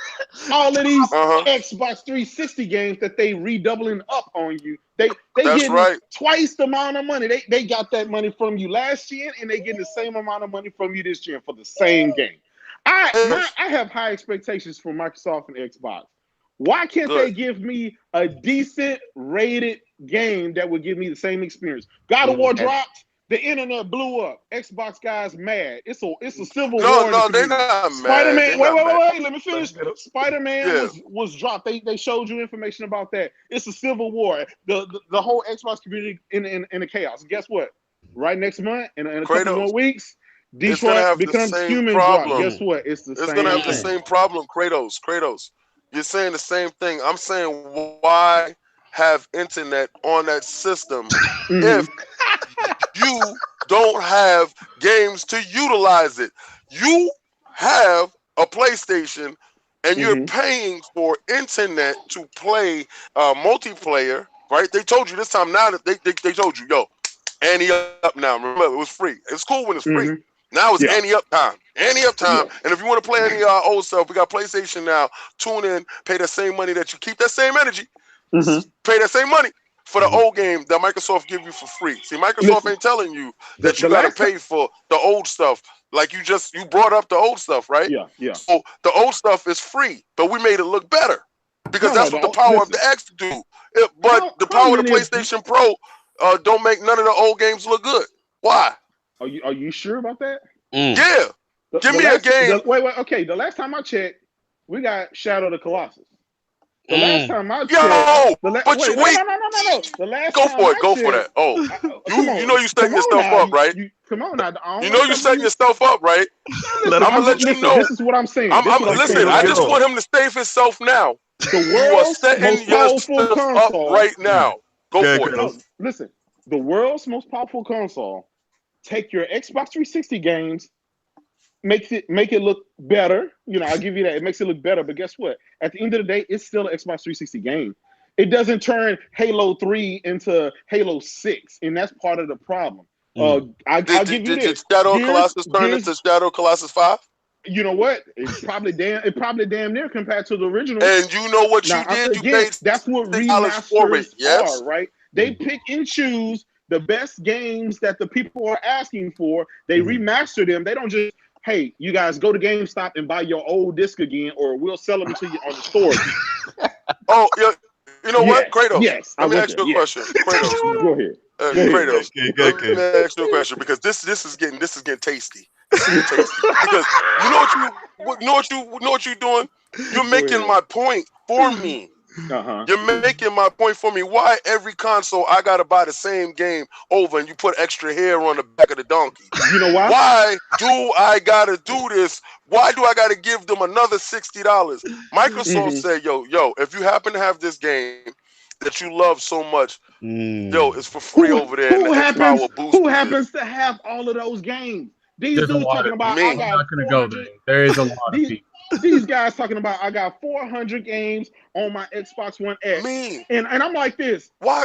All of these Xbox 360 games that they redoubling up on you. They getting twice the amount of money. They got that money from you last year, and they getting the same amount of money from you this year for the same game. I have high expectations for Microsoft and Xbox. Why can't they give me a decent rated game that would give me the same experience? God of War dropped, the internet blew up. Xbox guys mad. It's a civil war. No, they're not mad. Spider-Man, wait, let me finish. Spider-Man was dropped. They showed you information about that. It's a civil war. The whole Xbox community in the chaos. And guess what? Right next month, in a couple more weeks, Detroit becomes human drop. Guess what? It's gonna have the same problem. Kratos. You're saying the same thing. I'm saying, why have internet on that system if you don't have games to utilize it. You have a PlayStation and you're paying for internet to play multiplayer, right? They told you this time now that they told you, yo, ante up now. Remember, it was free. It's cool when it's free. Now it's ante up time. Ante up time. And if you want to play any of our old stuff, we got PlayStation now. Tune in, pay the same money that you keep that same energy. Pay that same money for the old game that Microsoft give you for free. See, Microsoft ain't telling you that you got to pay for the old stuff. Like you brought up the old stuff, right? Yeah. So the old stuff is free, but we made it look better because that's what the power of the X do. But the power of the PlayStation Pro don't make none of the old games look good. Why? Are you sure about that? Yeah. Give me a game. Wait. Okay. The last time I checked, we got Shadow of the Colossus. The last time I checked, no. The last go for it. Go for that. Oh, you know you setting yourself up, right? Come on now. You know you setting yourself up, right? I'm gonna let you know. This is what I'm saying. Listen, I just want him to save himself now. You are setting yourself up right now. Go for it. Listen, the world's most powerful console. Take your Xbox 360 games. Make it look better. You know, I'll give you that. It makes it look better. But guess what? At the end of the day, it's still an Xbox 360 game. It doesn't turn Halo 3 into Halo 6, and that's part of the problem. I'll give you this. Did Shadow Colossus turn into Shadow Colossus 5? You know what? It's probably damn near compared to the original. And you know what you did? You paid that's what remasters are, right? They pick and choose the best games that the people are asking for. They remaster them. They don't just, hey, you guys go to GameStop and buy your old disc again, or we'll sell them to you on the store. Oh, yeah. You know what, Kratos? Yes. Let me ask you a question. Kratos. Go ahead. Kratos. Let me ask you a question because this is getting tasty. Because you know what you're doing? You're making my point for me. You're making my point for me. Why every console I gotta buy the same game over and you put extra hair on the back of the donkey? You know why? Why do I gotta do this? Why do I gotta give them another $60? Microsoft said, yo, if you happen to have this game that you love so much, yo, it's for free over there. Who happens to have all of those games? These dudes talking about I'm not gonna go there. There is a lot of people. These guys talking about I got 400 games on my Xbox One X. And I'm like this. Why?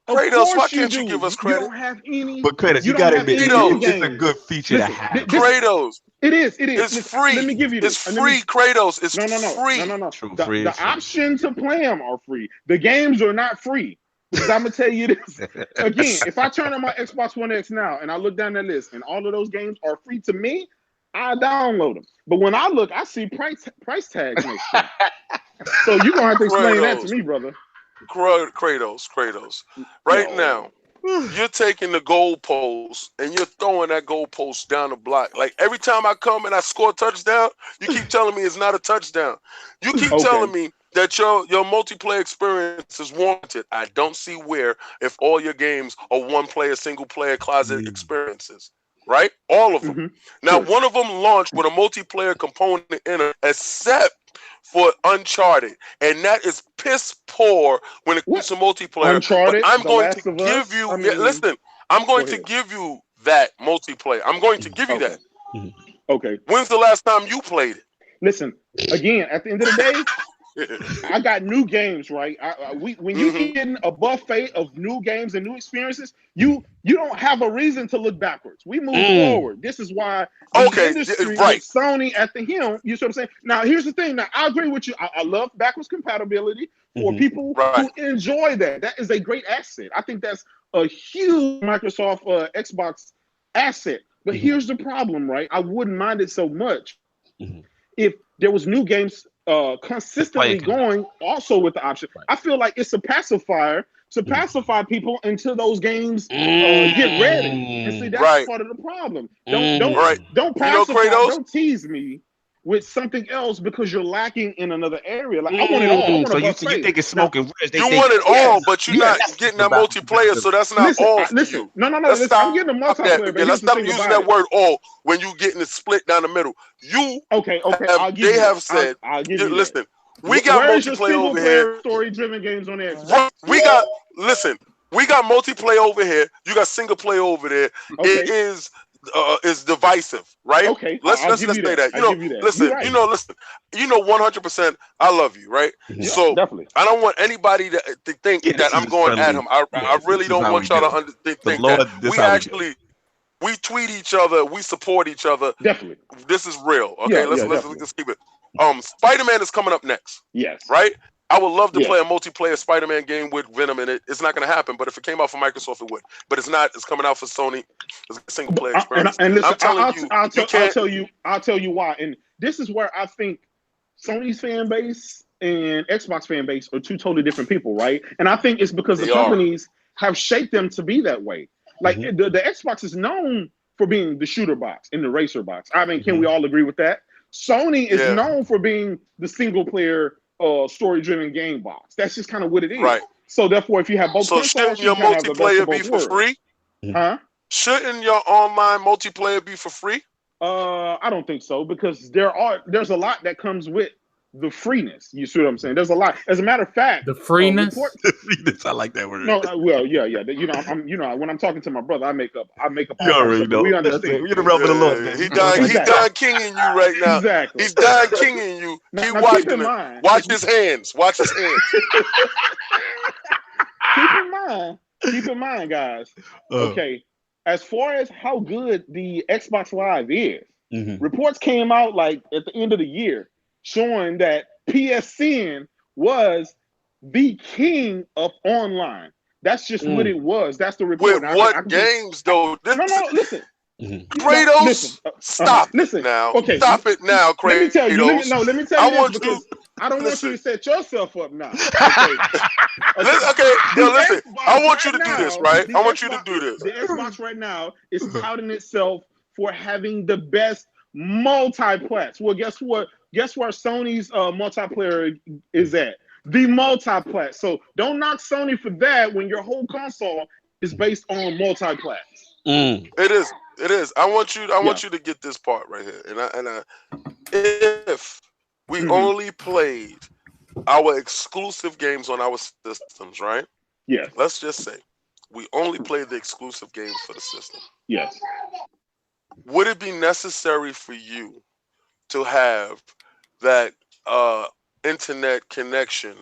Kratos, why can't you give us credit? You don't have any. But Kratos, you gotta admit, it's a good feature to have. Kratos. It is. It's free. Let me give you this. It's free, Kratos. It's free. No. The option to play them are free. The games are not free. Because I'm gonna tell you this again. If I turn on my Xbox One X now and I look down that list and all of those games are free to me, I download them. But when I look, I see price tags next to them. So you're gonna have to explain that to me, brother. Kratos. Right now, you're taking the goalpost and you're throwing that goalpost down the block. Like every time I come and I score a touchdown, you keep telling me it's not a touchdown. You keep telling me that your multiplayer experience is warranted. I don't see where if all your games are one-player, single-player closet experiences. Right? All of them. Now, one of them launched with a multiplayer component in it, except for Uncharted. And that is piss poor when it comes to multiplayer. Uncharted, but I'm going to give you, listen, I'm going to give you that multiplayer. I'm going to give you that. Okay. When's the last time you played it? Listen, again, at the end of the day, I got new games, right? When you get a buffet of new games and new experiences, you don't have a reason to look backwards. We move forward. This is why the industry with Sony at the helm. You see what I'm saying? Now, here's the thing. Now, I agree with you. I love backwards compatibility for people who enjoy that. That is a great asset. I think that's a huge Microsoft Xbox asset. But here's the problem, right? I wouldn't mind it so much if there was new games consistently going also with the option. I feel like it's a pacifier to pacify people until those games get ready. And see, that's part of the problem. Don't pacify, don't tease me with something else because you're lacking in another area. Like I want it all. So you think it's smoking? You want it all, but you're not getting that multiplayer, so that's not all for you. No. I'm getting the multiplayer. Let's stop using that word all when you getting it split down the middle. They have said, listen, we got multiplayer over here. Story-driven games on Xbox. We got, listen, We got multiplayer over here. You got single player over there. Okay. It is divisive, right? Okay. Let's say that. Listen. 100%. I love you, right? Yeah, so definitely. I don't want anybody to think that I'm going at him. I really don't want y'all to think that. We tweet each other. We support each other. Definitely. This is real. Okay. Let's keep it. Spider-Man is coming up next. Yes. Right. I would love to play a multiplayer Spider-Man game with Venom in it. It's not going to happen, but if it came out for Microsoft, it would. But it's not. It's coming out for Sony. It's a single player experience. And listen, I'll tell you why. And this is where I think Sony's fan base and Xbox fan base are two totally different people, right? And I think it's because the companies have shaped them to be that way. Like the Xbox is known for being the shooter box and the racer box. I mean, can we all agree with that? Sony is known for being the single player story-driven game box. That's just kind of what it is. Right. So therefore, if you have both, shouldn't your multiplayer be for free? Huh? Shouldn't your online multiplayer be for free? I don't think so, because there's a lot that comes with the freeness. You see what I'm saying? There's a lot. As a matter of fact, the freeness. The freeness. I like that word. No, well, yeah. When I'm talking to my brother, I make up. You already know. We understand. You're the realm of the Lord. Man. He done kinging you right now. Exactly. He's done kinging you. Keep watching him. Watch his hands. Watch his hands. Keep in mind, guys. Okay, as far as how good the Xbox Live is, reports came out like at the end of the year showing that PSN was the king of online. That's just what it was. That's the report. With what games though? No, listen. Kratos, stop. Listen now. Okay, stop it now, Kratos. Let me tell you. Let me tell you because I don't want you to set yourself up now. Okay. Listen. I want you to do this, right? I want you to do this. The Xbox right now is touting itself for having the best multiplex. Well, guess what? Guess where Sony's multiplayer is at? The multiplex. So don't knock Sony for that when your whole console is based on multiplex. It is. I want you to get this part right here. And if we only played our exclusive games on our systems, right? Yes. Let's just say we only played the exclusive games for the system. Yes. Would it be necessary for you to have that internet connection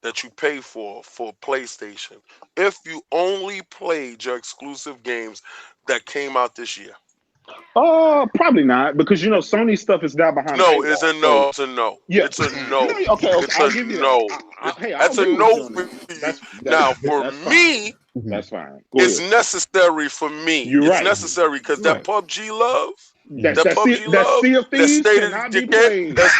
that you pay for PlayStation if you only played your exclusive games that came out this year? Probably not, because Sony stuff is down behind. No, it's a no. It's a no. Yeah. It's a no. Okay, it's I'll a give you no. That's a no for you. Now, for me, that's fine. It's necessary for me. It's necessary because that PUBG love. That Sea of Thieves cannot be played. But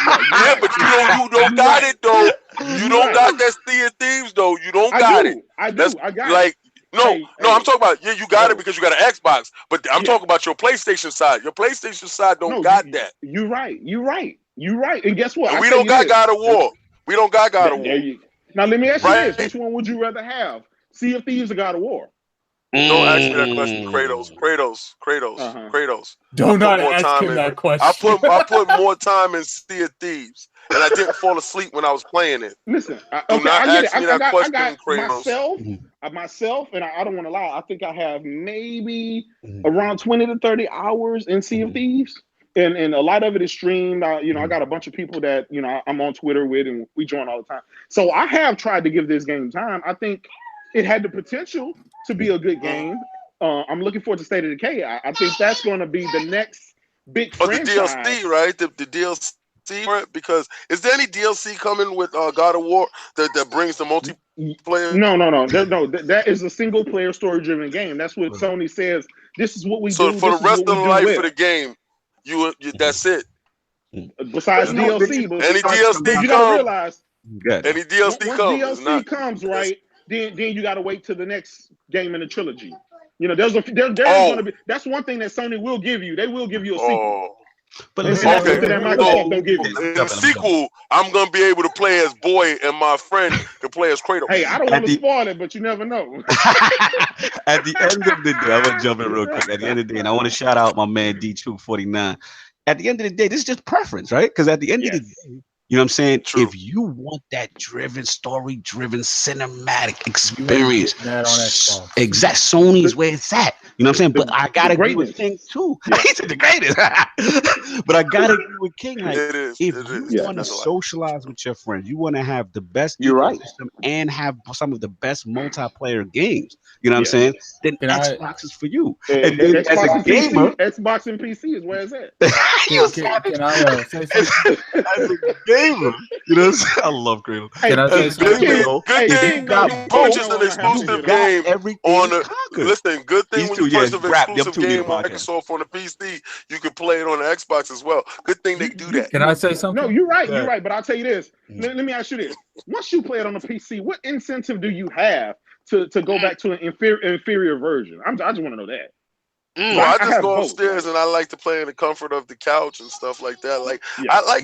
you don't got it though. You don't got that Sea of Thieves though. You don't got it. I do. I got it. No, I'm talking about you got it because you got an Xbox. But I'm talking about your PlayStation side. Your PlayStation side don't got that. You're right. And guess what? And we don't got God of War. We don't got God of War. Now let me ask you this: which one would you rather have? Sea of Thieves or God of War? Don't ask me that question, Kratos. Do not ask him that question. I put more time in Sea of Thieves, and I didn't fall asleep when I was playing it. Listen, I got myself, and I don't want to lie. I think I have maybe around 20 to 30 hours in Sea of Thieves, and a lot of it is streamed. I got a bunch of people that I'm on Twitter with, and we join all the time. So I have tried to give this game time. I think it had the potential to be a good game. I'm looking forward to State of Decay. I think that's going to be the next big franchise. The DLC, right? The DLC, because is there any DLC coming with God of War that brings the multiplayer? No. That is a single player story driven game. That's what Sony says. This is what we do. So for the rest of the life of the game, you that's it. Besides DLC, any DLC you gotta realize. Any DLC comes. Once DLC comes, right? Then you got to wait till the next game in the trilogy. There's going to be. That's one thing that Sony will give you. They will give you a sequel. But Microsoft don't give you. In the sequel, I'm going to be able to play as Boy, and my friend can play as Kratos. Hey, I don't want to spoil it, but you never know. At the end of the day, I'm going to jump in real quick. At the end of the day, and I want to shout out my man D-Troop 49. At the end of the day, this is just preference, right? Because at the end of the day, You know what I'm saying? True. If you want that driven, story-driven, cinematic experience, that on Xbox. exact Sony's where it's at. You know what I'm saying? But I gotta agree with King too. Yeah. He's the greatest. But I gotta agree with King. Like, It is. if It you is. want to That's a lot. socialize with your friends, you want to have the best You're right. ecosystem and have some of the best multiplayer games. You know what I'm Yeah. saying? Then Can I- Xbox is for you. And then as Xbox a and gamer, Xbox and PC is where it's at. you Can I say something? as a gamer, you know what I'm saying? I love Kratos. Can I say As a gamer, something? though, Good if thing you got you both, purchased an exclusive you got game everything on the. conquered. Listen, good thing These when two, you yeah, purchase an rap, them exclusive two need a game on podcast. Microsoft on the PC, you can play it on the Xbox as well. Good thing they do that. Can I say something? No, you're right. Yeah. You're right. But I'll tell you this. Let me ask you this. Once you play it on the PC, what incentive do you have to go back to an inferior version? I just want to know that. So I just have go both. upstairs and I like to play in the comfort of the couch and stuff like that. Like Yeah. I like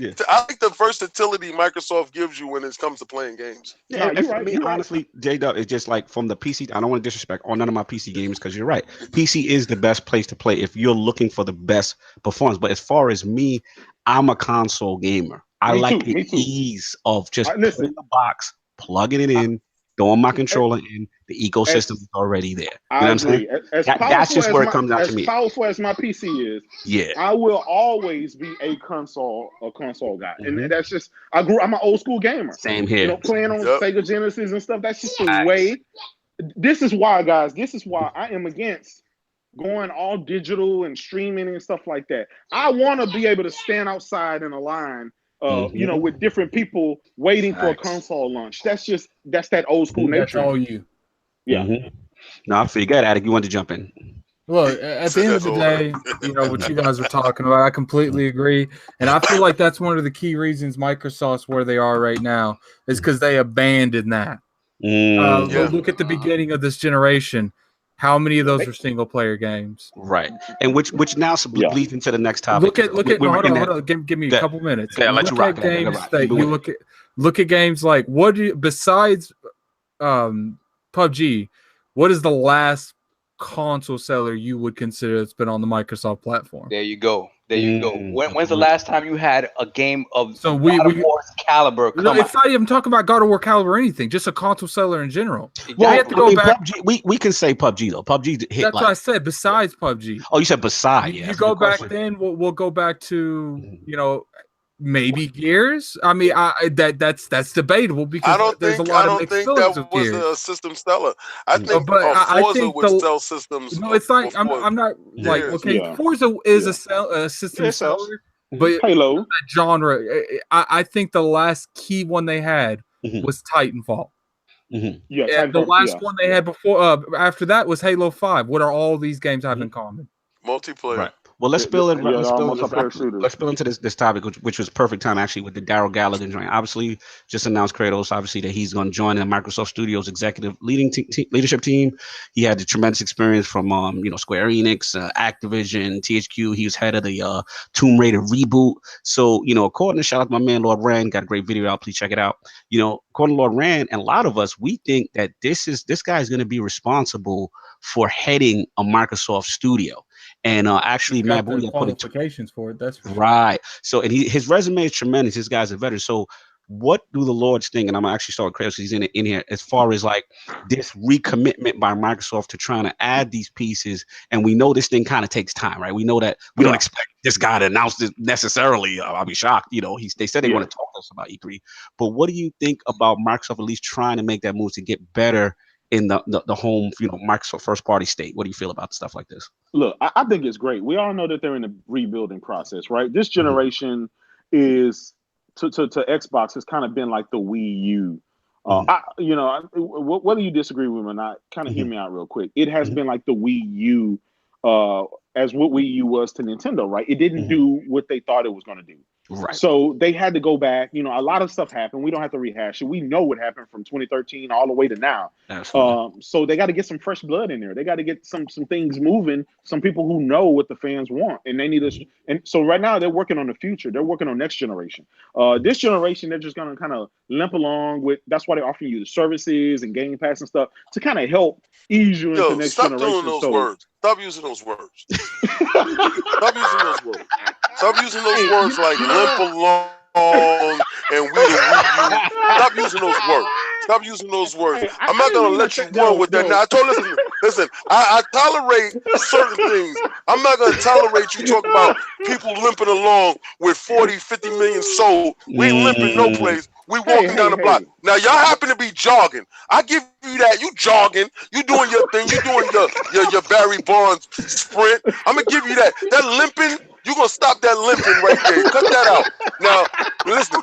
the versatility Microsoft gives you when it comes to playing games. Yeah, No, and you're for right, me, you're right. honestly, J-Dub, it's just like from the PC. I don't want to disrespect on none of my PC games because you're right. PC is the best place to play if you're looking for the best performance. But as far as me, I'm a console gamer. I Me like too, the me too. ease of just Listen. putting the box, plugging it in, throwing my controller in. The ecosystem is already there. You know what I'm saying? That's just where it comes down to me. As powerful as my PC is, Yeah. I will always be a console guy, Mhm. and that's just I'm an old school gamer. Same here. You know, playing on Yep. Sega Genesis and stuff. That's just the Facts. way. This is why, guys. This is why I am against going all digital and streaming and stuff like that. I want to be able to stand outside in a line. You know, with different people waiting for a console launch. That's that old school That's nature. all you. Yeah. No, I figured. Go ahead, Addict. You wanted to jump in. Look, at the end of the day, you know, what you guys are talking about, I completely agree. And I feel like that's one of the key reasons Microsoft's where they are right now is because they abandoned that. Look at the beginning of this generation. How many of those are single player games? Right. And which now leads into the next topic. Look at hold on. Give me a couple minutes. Yeah, let you rock. Look at games like besides PUBG, what is the last console seller you would consider that's been on the Microsoft platform? There you go. When's the last time you had a game of God of War's caliber come out? It's not even talking about God of War caliber or anything, just a console seller in general. Well, we have to go back. PUBG, we can say PUBG though. PUBG hit. That's what I said. Besides PUBG. Oh, you said beside. You go back. Then we'll go back to maybe Gears. I mean, that's debatable because there's a lot of mixed feelings with Gears. A system seller. I think I Forza think would sell systems. No, it's like I'm not like Forza is a system seller, but Halo that genre. I think the last key one they had was Titanfall. Yeah, the last one they had before after that was Halo 5. What are all these games have in common? Multiplayer. Right. Well, let's spill into this topic, which was perfect time actually with the Darrell Gallagher joint. Obviously, just announced Kratos, obviously that he's going to join the Microsoft Studios executive leadership team. He had the tremendous experience from Square Enix, Activision, THQ. He was head of the Tomb Raider reboot. So according to shout out to my man Lord Rand, got a great video out. Please check it out. According to Lord Rand and a lot of us, we think that this guy is going to be responsible for heading a Microsoft studio. And actually, Matt Booty put qualifications for it. That's right. So, and his resume is tremendous. This guy's a veteran. So, what do the Lords think? And I'm gonna actually start with Kratos. He's in here as far as like this recommitment by Microsoft to trying to add these pieces. And we know this thing kind of takes time, right? We know that we don't expect this guy to announce this necessarily. I'll be shocked. They said they want to talk to us about E3. But what do you think about Microsoft at least trying to make that move to get better in the home, Microsoft first party state? What do you feel about stuff like this? Look, I think it's great. We all know that they're in a rebuilding process, right? This generation is to Xbox has kind of been like the Wii U. Whether you disagree with me or not, kind of hear me out real quick. It has been like the Wii U, as what Wii U was to Nintendo, right? It didn't do what they thought it was going to do. Right. So they had to go back. A lot of stuff happened. We don't have to rehash it. We know what happened from 2013 all the way to now. So they got to get some fresh blood in there. They got to get some things moving. Some people who know what the fans want, and they need us. And so right now they're working on the future. They're working on next generation. This generation, they're just gonna kind of limp along with. That's why they're offering you the services and Game Pass and stuff to kind of help ease you into next generation. Stop doing those words. Stop using those words. Stop using those words. Stop using those words like limp along and we the Wii U. Stop using those words. Stop using those words. Hey, I'm not gonna let you run with that. Now I told listen. I tolerate certain things. I'm not gonna tolerate you talking about people limping along with 40, 50 million sold. We ain't limping no place. We walking down the block. Now y'all happen to be jogging. I give you that. You jogging. You doing your thing. You doing your Barry Bonds sprint. I'm gonna give you that. That limping. You gonna stop that limping right there. Cut that out. Now, listen,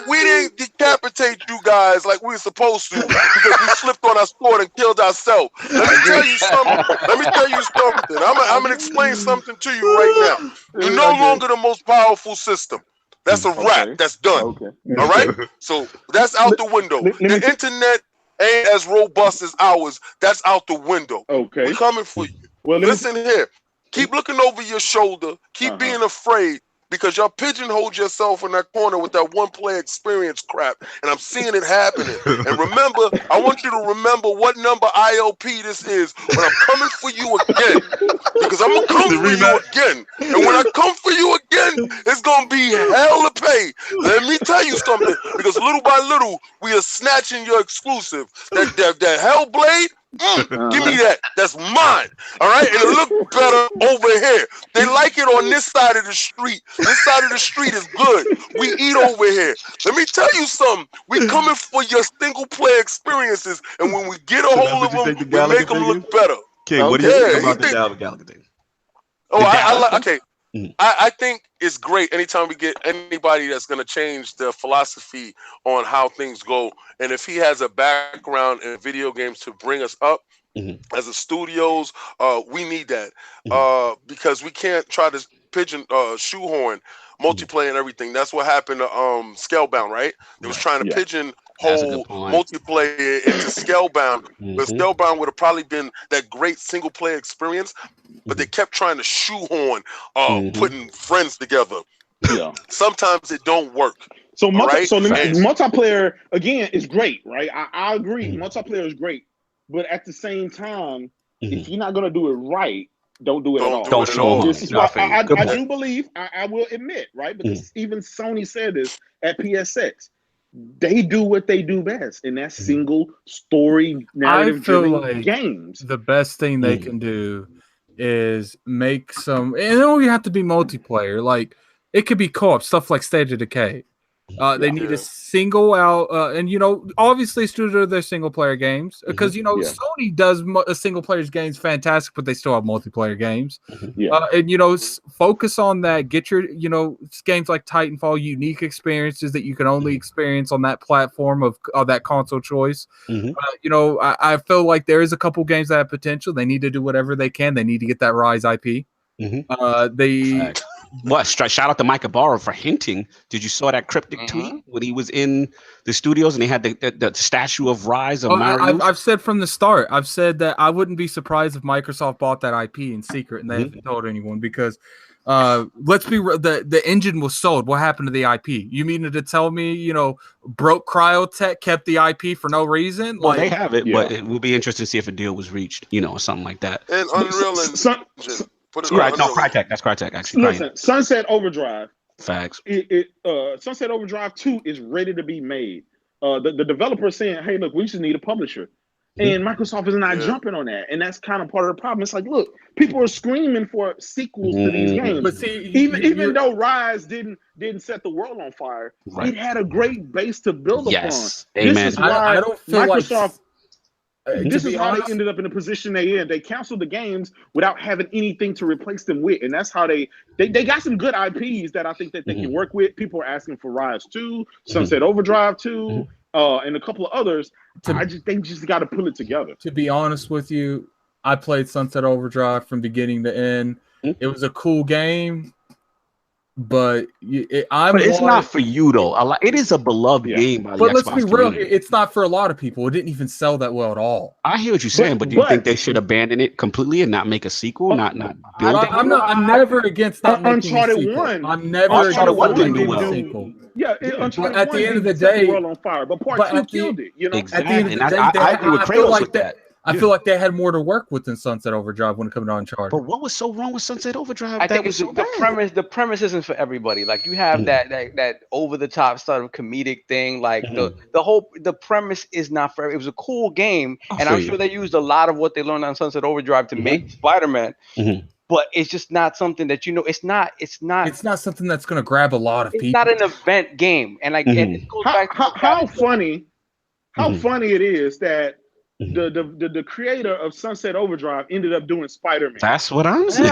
we didn't decapitate you guys like we were supposed to because we slipped on our sword and killed ourselves. Let me tell you something. I'm gonna explain something to you right now. You're no longer the most powerful system. That's a wrap. That's done. Okay. All right? So that's out the window. The internet ain't as robust as ours. That's out the window. Okay. We're coming for you. Well, listen here. Keep looking over your shoulder. Keep being afraid because y'all pigeonholed yourself in that corner with that one-player experience crap, and I'm seeing it happening. And remember, I want you to remember what number ILP this is when I'm coming for you again, because I'm gonna come for you again. And when I come for you again, it's gonna be hell to pay. Let me tell you something, because little by little, we are snatching your exclusive. That Hellblade. Give me that. That's mine. All right, and it look better over here. They like it on this side of the street. This side of the street is good. We eat over here. Let me tell you something. We coming for your single player experiences, and when we get a hold of them, we make them look better. King, what do you think about the Darrell Gallagher thing? I think it's great anytime we get anybody that's going to change the philosophy on how things go. And if he has a background in video games to bring us up as a studios, we need that because we can't try to shoehorn multiplayer and everything. That's what happened to Scalebound, right? They was trying to pigeonhole multiplayer into Scalebound, but Scalebound would have probably been that great single player experience, but they kept trying to shoehorn putting friends together. Yeah, sometimes it don't work. So multiplayer again is great, right? I agree. Multiplayer is great, but at the same time, if you're not gonna do it right, don't do it at all. Don't show them. This is why I do believe I will admit, right? Because even Sony said this at PSX. They do what they do best, and that's single story narrative-driven games. The best thing they can do is make some, and it don't even have to be multiplayer. Like it could be co-op stuff like State of Decay. They need to single out, and obviously studio their single player games because Sony does single player games fantastic, but they still have multiplayer games. And focus on that. Get your games like Titanfall, unique experiences that you can only experience on that platform of that console choice. I feel like there is a couple games that have potential. They need to do whatever they can. They need to get that Rise IP. Shout out to Mike Ybarra for hinting. Did you saw that cryptic tweet when he was in the studios and they had the statue of Rise of Mario? I've said from the start. I've said that I wouldn't be surprised if Microsoft bought that IP in secret and they haven't told anyone because let's be real, the engine was sold. What happened to the IP? You mean to tell me broke Cryotech kept the IP for no reason? Well, they have it, but it will be interesting to see if a deal was reached, or something like that. And Unreal Engine. Crytek. That's Crytek, actually. Listen, Sunset Overdrive. Facts. Sunset Overdrive 2 is ready to be made. The developer is saying, hey, look, we just need a publisher. And Microsoft is not jumping on that. And that's kind of part of the problem. It's like, look, people are screaming for sequels to these games. But see, even though Rise didn't set the world on fire, it had a great base to build upon. Amen. This is why I don't feel Microsoft... This is how honest, they ended up in the position they in. They canceled the games without having anything to replace them with, and that's how they got some good IPs that I think that they can work with. People are asking for Rise 2, Sunset Overdrive 2, and a couple of others. They just got to pull it together. To be honest with you, I played Sunset Overdrive from beginning to end. It was a cool game. But it's not for you though. It is a beloved game by the But let's Xbox be real. community. It's not for a lot of people. It didn't even sell that well at all. I hear what you're saying, but do you think they should abandon it completely and not make a sequel? Not build it? I'm never against not making a sequel. Uncharted 1. I'm never Uncharted 1 against didn't a do sequel. Yeah, Uncharted at the 1 end of the set day, the world on fire, but part 2 killed it. Exactly. At the end of the day, I agree with Kratos with that. I feel like they had more to work with than Sunset Overdrive when it comes to Uncharted. But what was so wrong with Sunset Overdrive? I think was it's the premise isn't for everybody. Like you have that over the top sort of comedic thing. Like the premise is not for. It was a cool game, and I'm sure they used a lot of what they learned on Sunset Overdrive to make Spider-Man. But it's just not something that It's not something that's going to grab a lot of people. It's not an event game, and like and it goes back to how funny it is that the creator of Sunset Overdrive ended up doing Spider-Man. That's what I'm saying.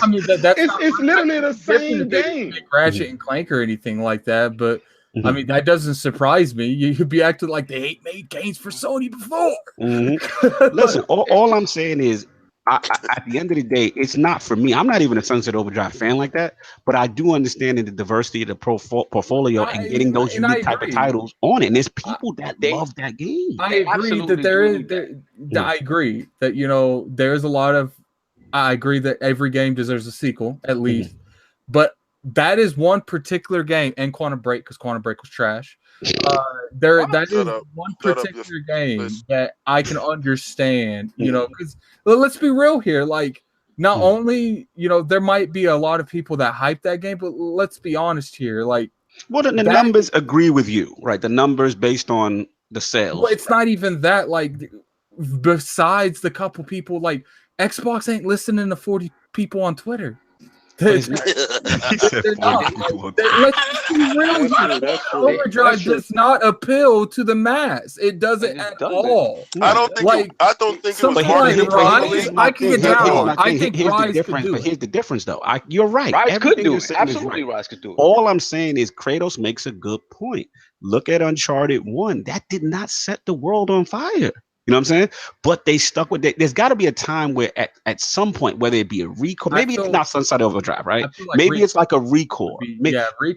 I mean, it's literally the same game. Ratchet and Clank or anything like that, but I mean that doesn't surprise me. You'd be acting like they ain't made games for Sony before. Listen, all I'm saying is, at the end of the day, it's not for me. I'm not even a Sunset Overdrive fan like that, but I do understand the diversity of the portfolio and getting those unique type of titles on it. And there's people that love that game. I agree that I agree that there's a lot of. I agree that every game deserves a sequel at least, but that is one particular game, and Quantum Break, because Quantum Break was trash. That is one particular game that I can understand, because let's be real here. Like, not only, there might be a lot of people that hype that game, but let's be honest here. Like, well, the numbers agree with you, right? The numbers based on the sales. Well, it's not even that. Like, besides the couple people, like, Xbox ain't listening to 40 people on Twitter. Overdrive does not appeal to the mass. It doesn't at all. I don't think it was Rise. I can get down. I think Rise could do it. But here's the difference, though. You're right. Rise could do it. Absolutely, Rise could do it. All I'm saying is Kratos makes a good point. Look at Uncharted 1. That did not set the world on fire. You know what I'm saying? But they stuck with it. There's got to be a time where at some point, whether it be a record, maybe it's not Sunset Overdrive, right? Maybe it's like a record.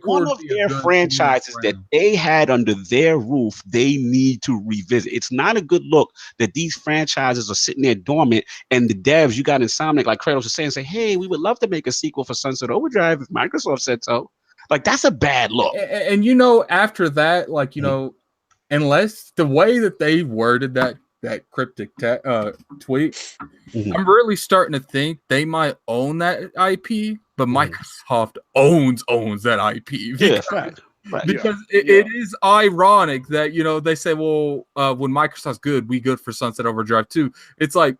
One of their franchises that they had under their roof, they need to revisit. It's not a good look that these franchises are sitting there dormant, and the devs, you got Insomniac, like Kratos was saying, say, hey, we would love to make a sequel for Sunset Overdrive if Microsoft said so. Like, that's a bad look. And after that, like, unless the way that they worded that cryptic tweet, I'm really starting to think they might own that IP, but Microsoft owns that IP. Because it is ironic that they say, well, when Microsoft's good, we good for Sunset Overdrive too. It's like,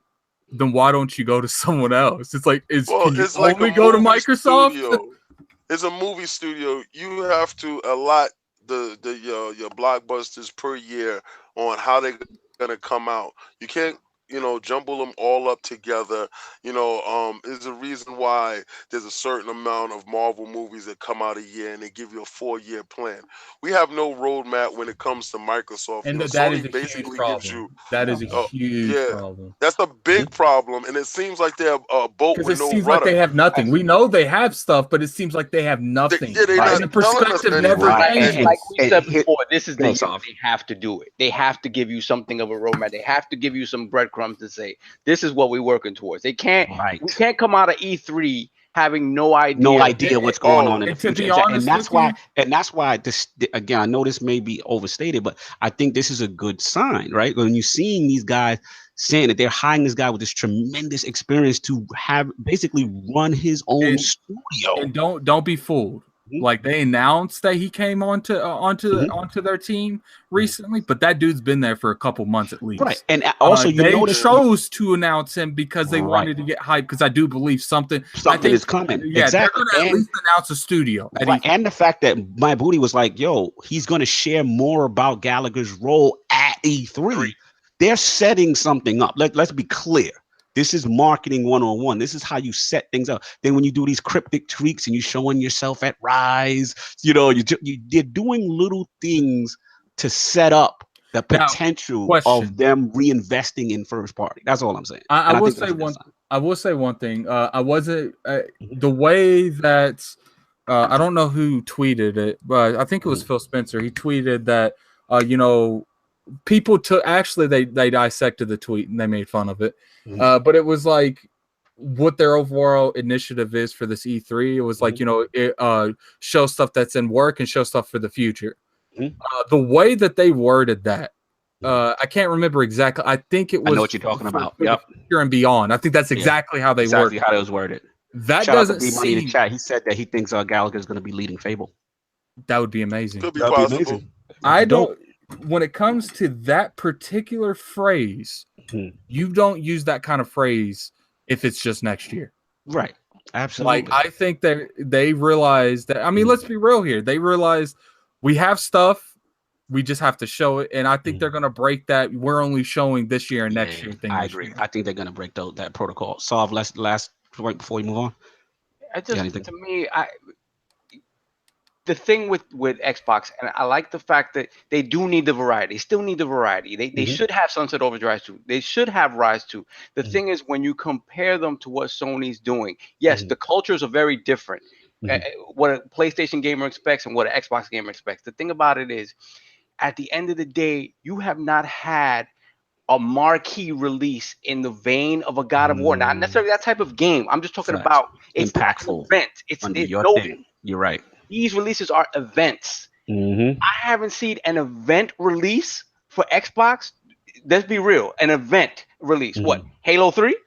then why don't you go to someone else? It's like, only go to Microsoft? Studio. It's a movie studio. You have to allot your blockbusters per year on how they're gonna come out. You can't jumble them all up together. There's a reason why there's a certain amount of Marvel movies that come out a year and they give you a 4-year plan. We have no roadmap when it comes to Microsoft. And that is a huge problem. That is a huge problem. That's a big problem, and it seems like they're a boat with no rudder. It seems like they have nothing. We know they have stuff, but it seems like they have nothing. The perspective never changes. Like we said before, this is the game. They have to do it. They have to give you something of a roadmap. They have to give you some breadcrumbs to say this is what we're working towards. They can't. We can't come out of E3 having no idea what's going on in the future. And that's why this, again, I know this may be overstated, but I think this is a good sign, right? When you're seeing these guys saying that they're hiring this guy with this tremendous experience to have basically run his own studio. And don't be fooled. Like, they announced that he came onto their team recently, but that dude's been there for a couple months at least. Right, and also they chose to announce him because they wanted to get hyped. Because I do believe something is coming. Yeah, exactly. They're going to at least announce a studio. And the fact that my booty was like, "Yo, he's going to share more about Gallagher's role at E3." They're setting something up. Let's be clear. This is marketing 101. This is how you set things up. Then when you do these cryptic tweaks and you're showing yourself at Rise, you're doing little things to set up the potential of them reinvesting in first party. That's all I'm saying. I will say one thing. I wasn't the way that I don't know who tweeted it, but I think it was Phil Spencer. He tweeted that people they dissected the tweet and they made fun of it. But it was like what their overall initiative is for this E3. It was like, show stuff that's in work and show stuff for the future. The way that they worded that I can't remember exactly. I think it was. I know what you're talking about. Yep. Here and beyond. I think that's exactly how they exactly work. how it was worded. That Shout doesn't out to B-Money in the seem. chat. He said that he thinks Gallagher is going to be leading Fable. That would be amazing. Could be That'd be possible. amazing. I Dope. don't. When it comes to that particular phrase, you don't use that kind of phrase if it's just next year. Right. Absolutely. Like I think that they realize that. I mean, let's be real here. They realize we have stuff. We just have to show it, and I think they're going to break that. We're only showing this year and next year thing. I agree. Year. I think they're going to break that protocol. Solve last point before we move on. To me, the thing with Xbox, and I like the fact that they do need the variety. They still need the variety. They should have Sunset Overdrive 2. They should have Rise 2. The thing is, when you compare them to what Sony's doing, yes, the cultures are very different. What a PlayStation gamer expects and what an Xbox gamer expects. The thing about it is, at the end of the day, you have not had a marquee release in the vein of a God of War. Not necessarily that type of game. I'm just talking about it's impactful. Event. It's your thing. You're right. These releases are events. I haven't seen an event release for Xbox. Let's be real. An event release. What? Halo 3?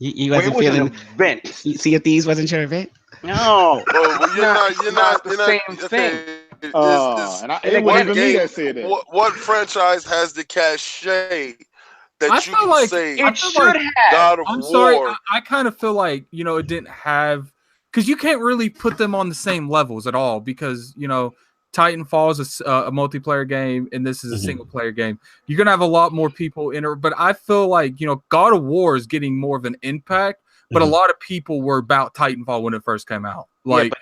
You wasn't feeling an event. See if Thieves wasn't your event? No. Well, you're not the same thing. It wasn't even me that said that. What franchise has the cachet that I you feel can like say it should have? God of I'm War? sorry. I kind of feel like, it didn't have, because you can't really put them on the same levels at all, because, Titanfall is a multiplayer game and this is a single player game. You're going to have a lot more people in it, but I feel like, God of War is getting more of an impact, but a lot of people were about Titanfall when it first came out. Like, but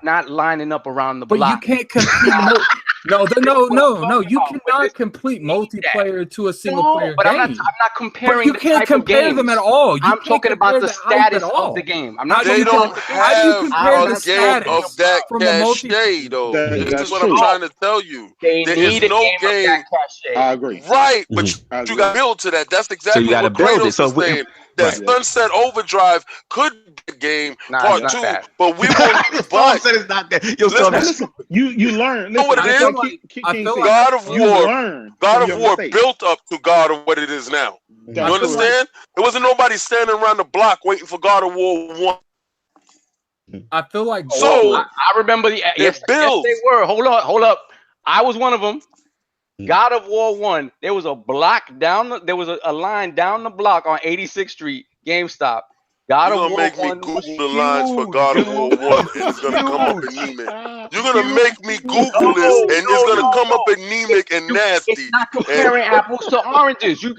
not lining up around the block. But you can't complete. No. You cannot complete multiplayer to a single player but game. I'm not comparing. But you can't compare them at all. I'm talking about the status of the game. I'm not. They don't How do you compare have the a game status of that from a cachet, though. This is what I'm trying to tell you. They need a game of that cachet. I agree. Right, but you got to build to that. That's exactly you gotta what build it. Kratos So is saying. That Sunset Overdrive could be a game part 2, but we won't. But said it's not that. Listen, you learn. You know what it is? God of War built up to God of what it is now. You understand? There wasn't nobody standing around the block waiting for God of War 1. I feel like I remember yes, they were. Hold up. I was one of them. God of War 1, there was a line down the block on 86th Street, GameStop. God of War 1 You're gonna make me Google the lines for God of War 1, and it's gonna come up anemic. You're gonna make me Google this, and it's gonna come up anemic and nasty. It's not comparing apples to oranges. You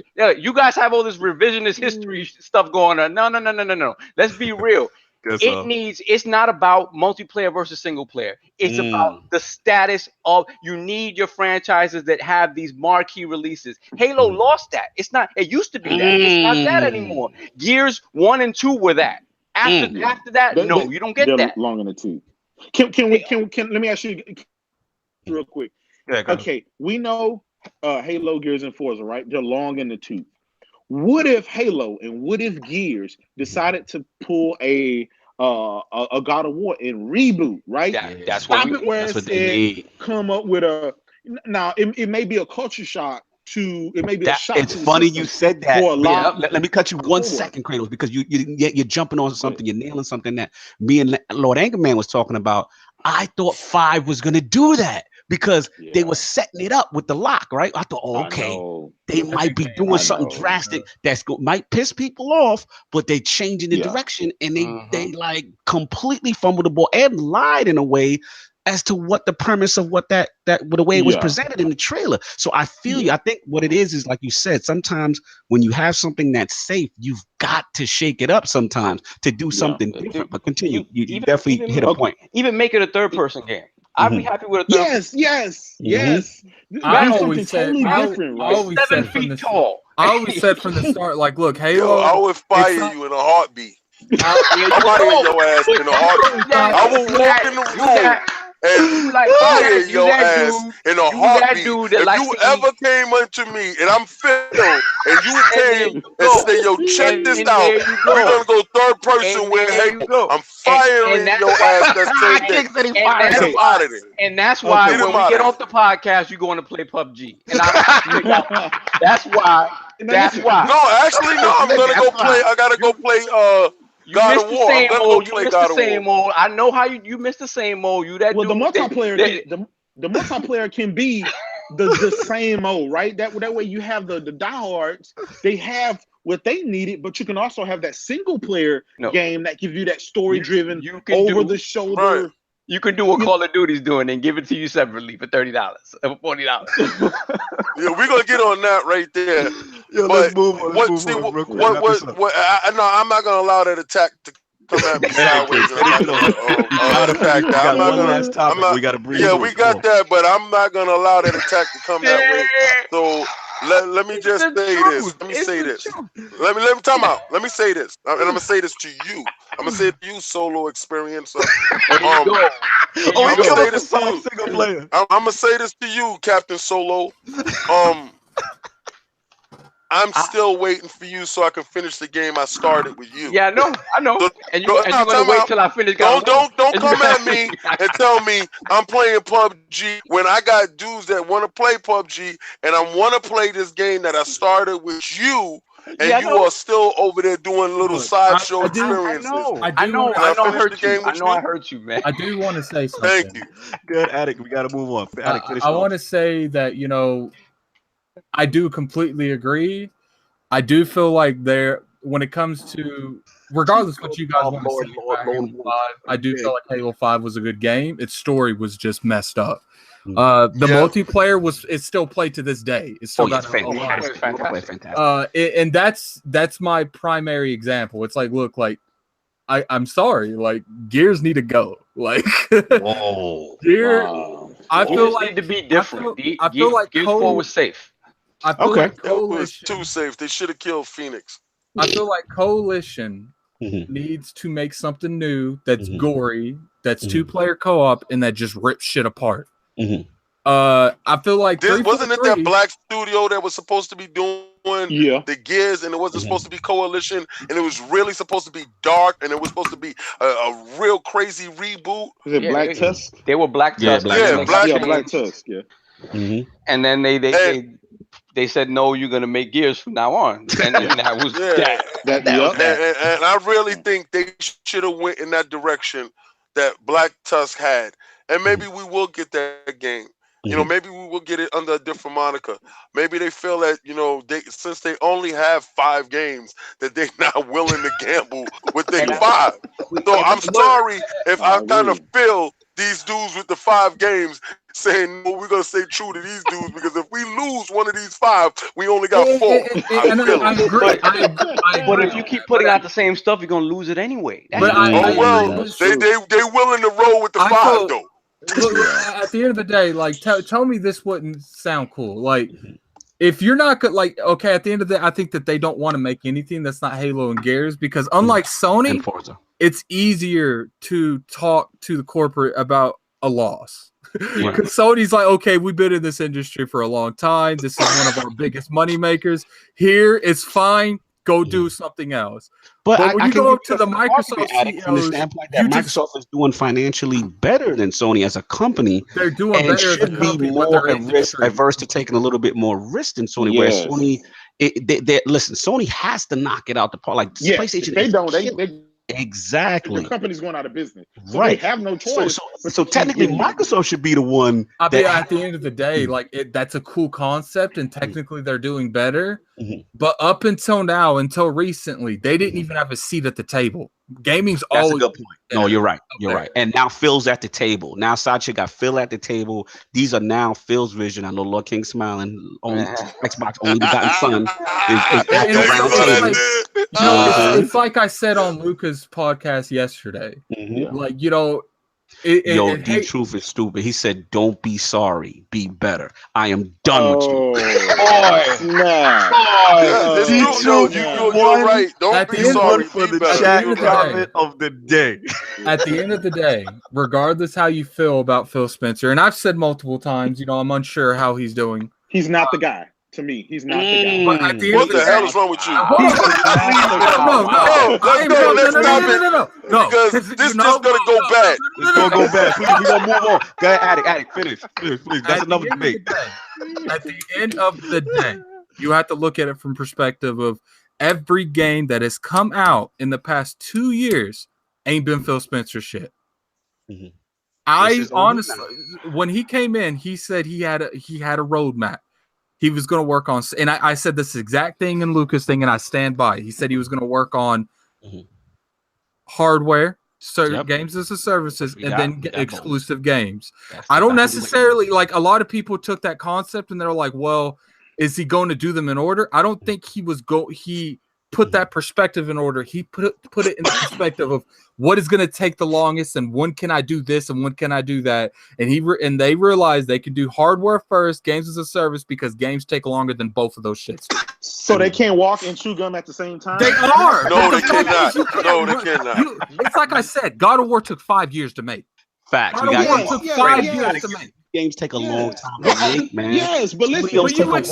guys have all this revisionist history stuff going on. No. Let's be real. It's not about multiplayer versus single player. It's about the status of, you need your franchises that have these marquee releases. Halo lost that. It used to be that. It's not that anymore. Gears 1 and 2 were that. After that, no, you don't get that. Long in the tooth. Can let me ask you real quick. Okay, we know Halo, Gears, and Forza, right? They're long in the tooth. What if Halo and what if Gears decided to pull a God of War and reboot, right? That's what they need. Come up with a. Now it may be a culture shock to. It may be a shock. It's funny you said that. Let me cut you 1 second, Kratos, because you're jumping on something. You're nailing something that me and Lord Angerman was talking about. I thought 5 was gonna do that, because they were setting it up with the lock, right? I thought, they might be doing something drastic might piss people off, but they changing the direction, and they like completely fumbled the ball and lied in a way as to what the premise of the way it was presented in the trailer. So I feel you. I think what it is like you said, sometimes when you have something that's safe, you've got to shake it up sometimes to do something different. But continue. You definitely hit a point. Even make it a third-person game. I'd be happy with a third. Yes. I always said, different, right? 7 feet tall. I always said from the start, like, look, Halo. I would fire you in a heartbeat. I'm firing your ass in a heartbeat. I will walk in the room and like, fire you your that ass dude, in a you that heartbeat. dude that If likes you to ever came unto me and I'm Phil, and you And there came you and go. say, yo, check And this there out, you we're go. gonna go third person And with there you Halo. go. I'm firing that's your why- ass that same day. King said he And fired that's him. Okay. why, Out of there. and that's why Get when him we out get of off the podcast, you're going to play PUBG. And that's why. That's why. No, actually, no. I'm gonna go play. I gotta go play. You God missed of the War. I'm same gonna go mode. You play missed God the of War. same mode. I know how you missed the same mode. You that Well, the dude. multiplayer the multiplayer can be the same mode, right? That way you have the diehards. They have what they needed, but you can also have that single player game that gives you that story driven, over the shoulder. Right. You can do what Call of Duty's doing and give it to you separately for $30 or $40. Yeah, we're gonna get on that right there. Yo, But let's move on. Let's move on real quick. Wrap this up. No, I'm not gonna allow that attack to come at me sideways. We got one last topic. We got to bring. Yeah, we got that, but I'm not gonna allow that attack to come that way. So let me just say this. Let me say this. Let me time out. Let me say this, and I'm gonna say this to you. I'm gonna say it to you, solo experiencer. I'm gonna say this to you, Captain Solo. I'm still waiting for you so I can finish the game I started with you. Yeah, I know. So, and you're gonna wait till I finish. Don't come at me and tell me I'm playing PUBG when I got dudes that want to play PUBG and I want to play this game that I started with you. And you are still over there doing little sideshow experiences. I know. I hurt you, man. I do want to say something. Thank you. Good, Addict. We got to move on. Addict, I want to say that, I do completely agree. I do feel like when it comes to, regardless of what you guys want to say about Halo 5, I do feel like Halo 5 was a good game. Its story was just messed up. The multiplayer it's still played to this day. It's still got fantastic. And that's my primary example. It's like, look, like I'm sorry, like Gears need to go. Like, I feel like need to be different. I feel like Gears 4 was safe. I feel like Coalition, it was too safe. They should have killed Phoenix. I feel like Coalition needs to make something new that's gory, that's 2-player co-op, and that just rips shit apart. I feel like wasn't it that black studio that was supposed to be doing the Gears, and it wasn't supposed to be Coalition, and it was really supposed to be dark, and it was supposed to be a real crazy reboot. Was it Black Tusk? They were Black Tusk. Black Tusk. Yeah. And then they said, no, you're gonna make Gears from now on, and that was that. And I really think they should have went in that direction that Black Tusk had, and maybe we will get that game. Maybe we will get it under a different moniker. Maybe they feel that since they only have 5 games, that they're not willing to gamble with their 5. So I'm sorry if I kind of feel these dudes with the 5 games saying, no, we're going to stay true to these dudes, because if we lose one of these 5, we only got 4. I agree. But if you keep putting out the same stuff, you're going to lose it anyway. They willing to roll with the 5, though. Look, at the end of the day, like, tell me this wouldn't sound cool. Like, if you're not good, like, okay, at the end of the day, I think that they don't want to make anything that's not Halo and Gears, because unlike Sony, it's easier to talk to the corporate about a loss. Because Sony's like, okay, we've been in this industry for a long time. This is one of our biggest money makers. Here, it's fine. Go do something else. But when you go to the Microsoft CEOs, Microsoft is doing financially better than Sony as a company. They're doing better as a company, more risk averse to taking a little bit more risk than Sony. Where Sony, listen, Sony has to knock it out the park. Like PlayStation, they don't. Exactly. The company's going out of business. So they have no choice. So technically, Microsoft should be the one. At the end of the day, like that's a cool concept, and technically they're doing better. But up until now, until recently, they didn't even have a seat at the table. Gaming's always a good point. No, you're right. You're right. And now Phil's at the table. Now Sacha got Phil at the table. These are now Phil's vision. I know Lord King smiling. Only Xbox only begotten son is at the round table. It's like I said on Luca's podcast yesterday. Like, Truth is stupid. He said, "Don't be sorry, be better." I am done with you. It's true. You're right. Don't be sorry. For Be the better. chat comment of the day. At the end of the day, regardless how you feel about Phil Spencer, and I've said multiple times, I'm unsure how he's doing. He's not the guy. To me, he's not the guy. But at the end What the hell is wrong with you? No. Because this is gonna go bad. It's gonna go bad. Please, we're gonna move on. Go ahead, Addict. Finish. Please. That's another debate. At the end of the day, you have to look at it from perspective of every game that has come out in the past 2 years ain't been Phil Spencer shit. Mm-hmm. I honestly, when he came in, he said he had a roadmap. He was going to work on, and I said this exact thing in Lucas thing, and I stand by. He said he was going to work on hardware, games as a services, and then exclusive games. I don't necessarily like. A lot of people took that concept and they're like, "Well, is he going to do them in order?" I don't think he was He put that perspective in order. He put it in the perspective of what is going to take the longest, and when can I do this, and when can I do that. And they realized they could do hardware first, games as a service, because games take longer than both of those shits. So they can't walk and chew gum at the same time? They are. No, they cannot. No, they cannot. It's like I said, God of War took 5 years to make. Facts. God of War took 5 years to make. Games take a long time to make, man. Yes, but listen, you expect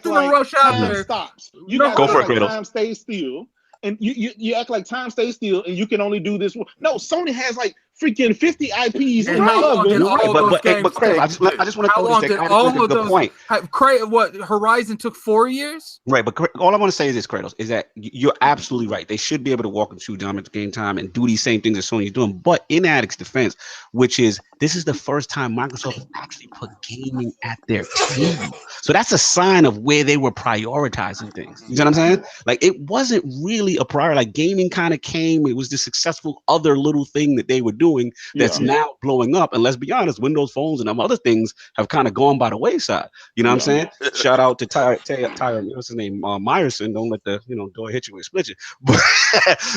to rush out there. Stops. Go for it, Kratos. Time stays still, and you act like time stays still, and you can only do this. No, Sony has like freaking 50 IPs. And how long did all those games take? I just want to go to the point. What Horizon took 4 years? Right, but all I want to say is this, Kratos, is that you're absolutely right. They should be able to walk and chew gum at the game time and do these same things that Sony's doing. But in Addict's defense, which is this is the first time Microsoft has actually put gaming at their table. So that's a sign of where they were prioritizing things. You know what I'm saying? Like, it wasn't really a priority. Like, gaming kind of came. It was the successful other little thing that they were doing that's now blowing up. And let's be honest, Windows phones and other things have kind of gone by the wayside. You know what I'm saying? Shout out to Tyron, what's his name? Myerson. Don't let the door hit you with a split you. But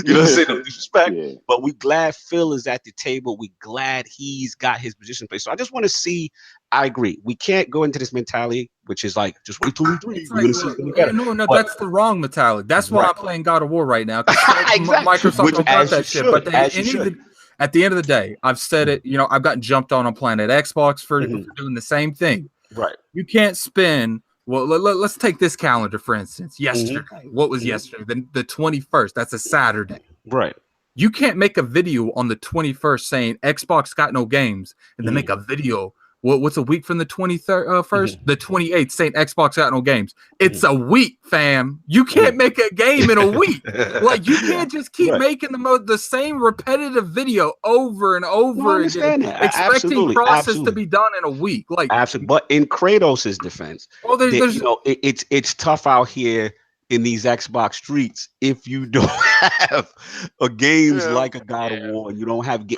you know what I'm saying? No disrespect. Yeah. But we glad Phil is at the table. We glad he's got his position in place. So I just want to see. I agree. We can't go into this mentality, which is like, just wait till we No, that's the wrong mentality. That's why I'm playing God of War right now. Microsoft don't got that shit. But at the end of the day, I've said it. I've gotten jumped on Planet Xbox for doing the same thing. Right. You can't spend. Well, let's take this calendar for instance. Yesterday, what was yesterday? The 21st. That's a Saturday. Right. You can't make a video on the 21st saying Xbox got no games, and then make a video. What's a week from the 23rd? First, the 28th, saying Xbox got no games. It's a week, fam. You can't make a game in a week. Like, you can't just keep making the same repetitive video over and over again, expecting process to be done in a week. Like, absolutely. But in Kratos' defense, it's tough out here in these Xbox streets if you don't have games like a God of War. You don't have you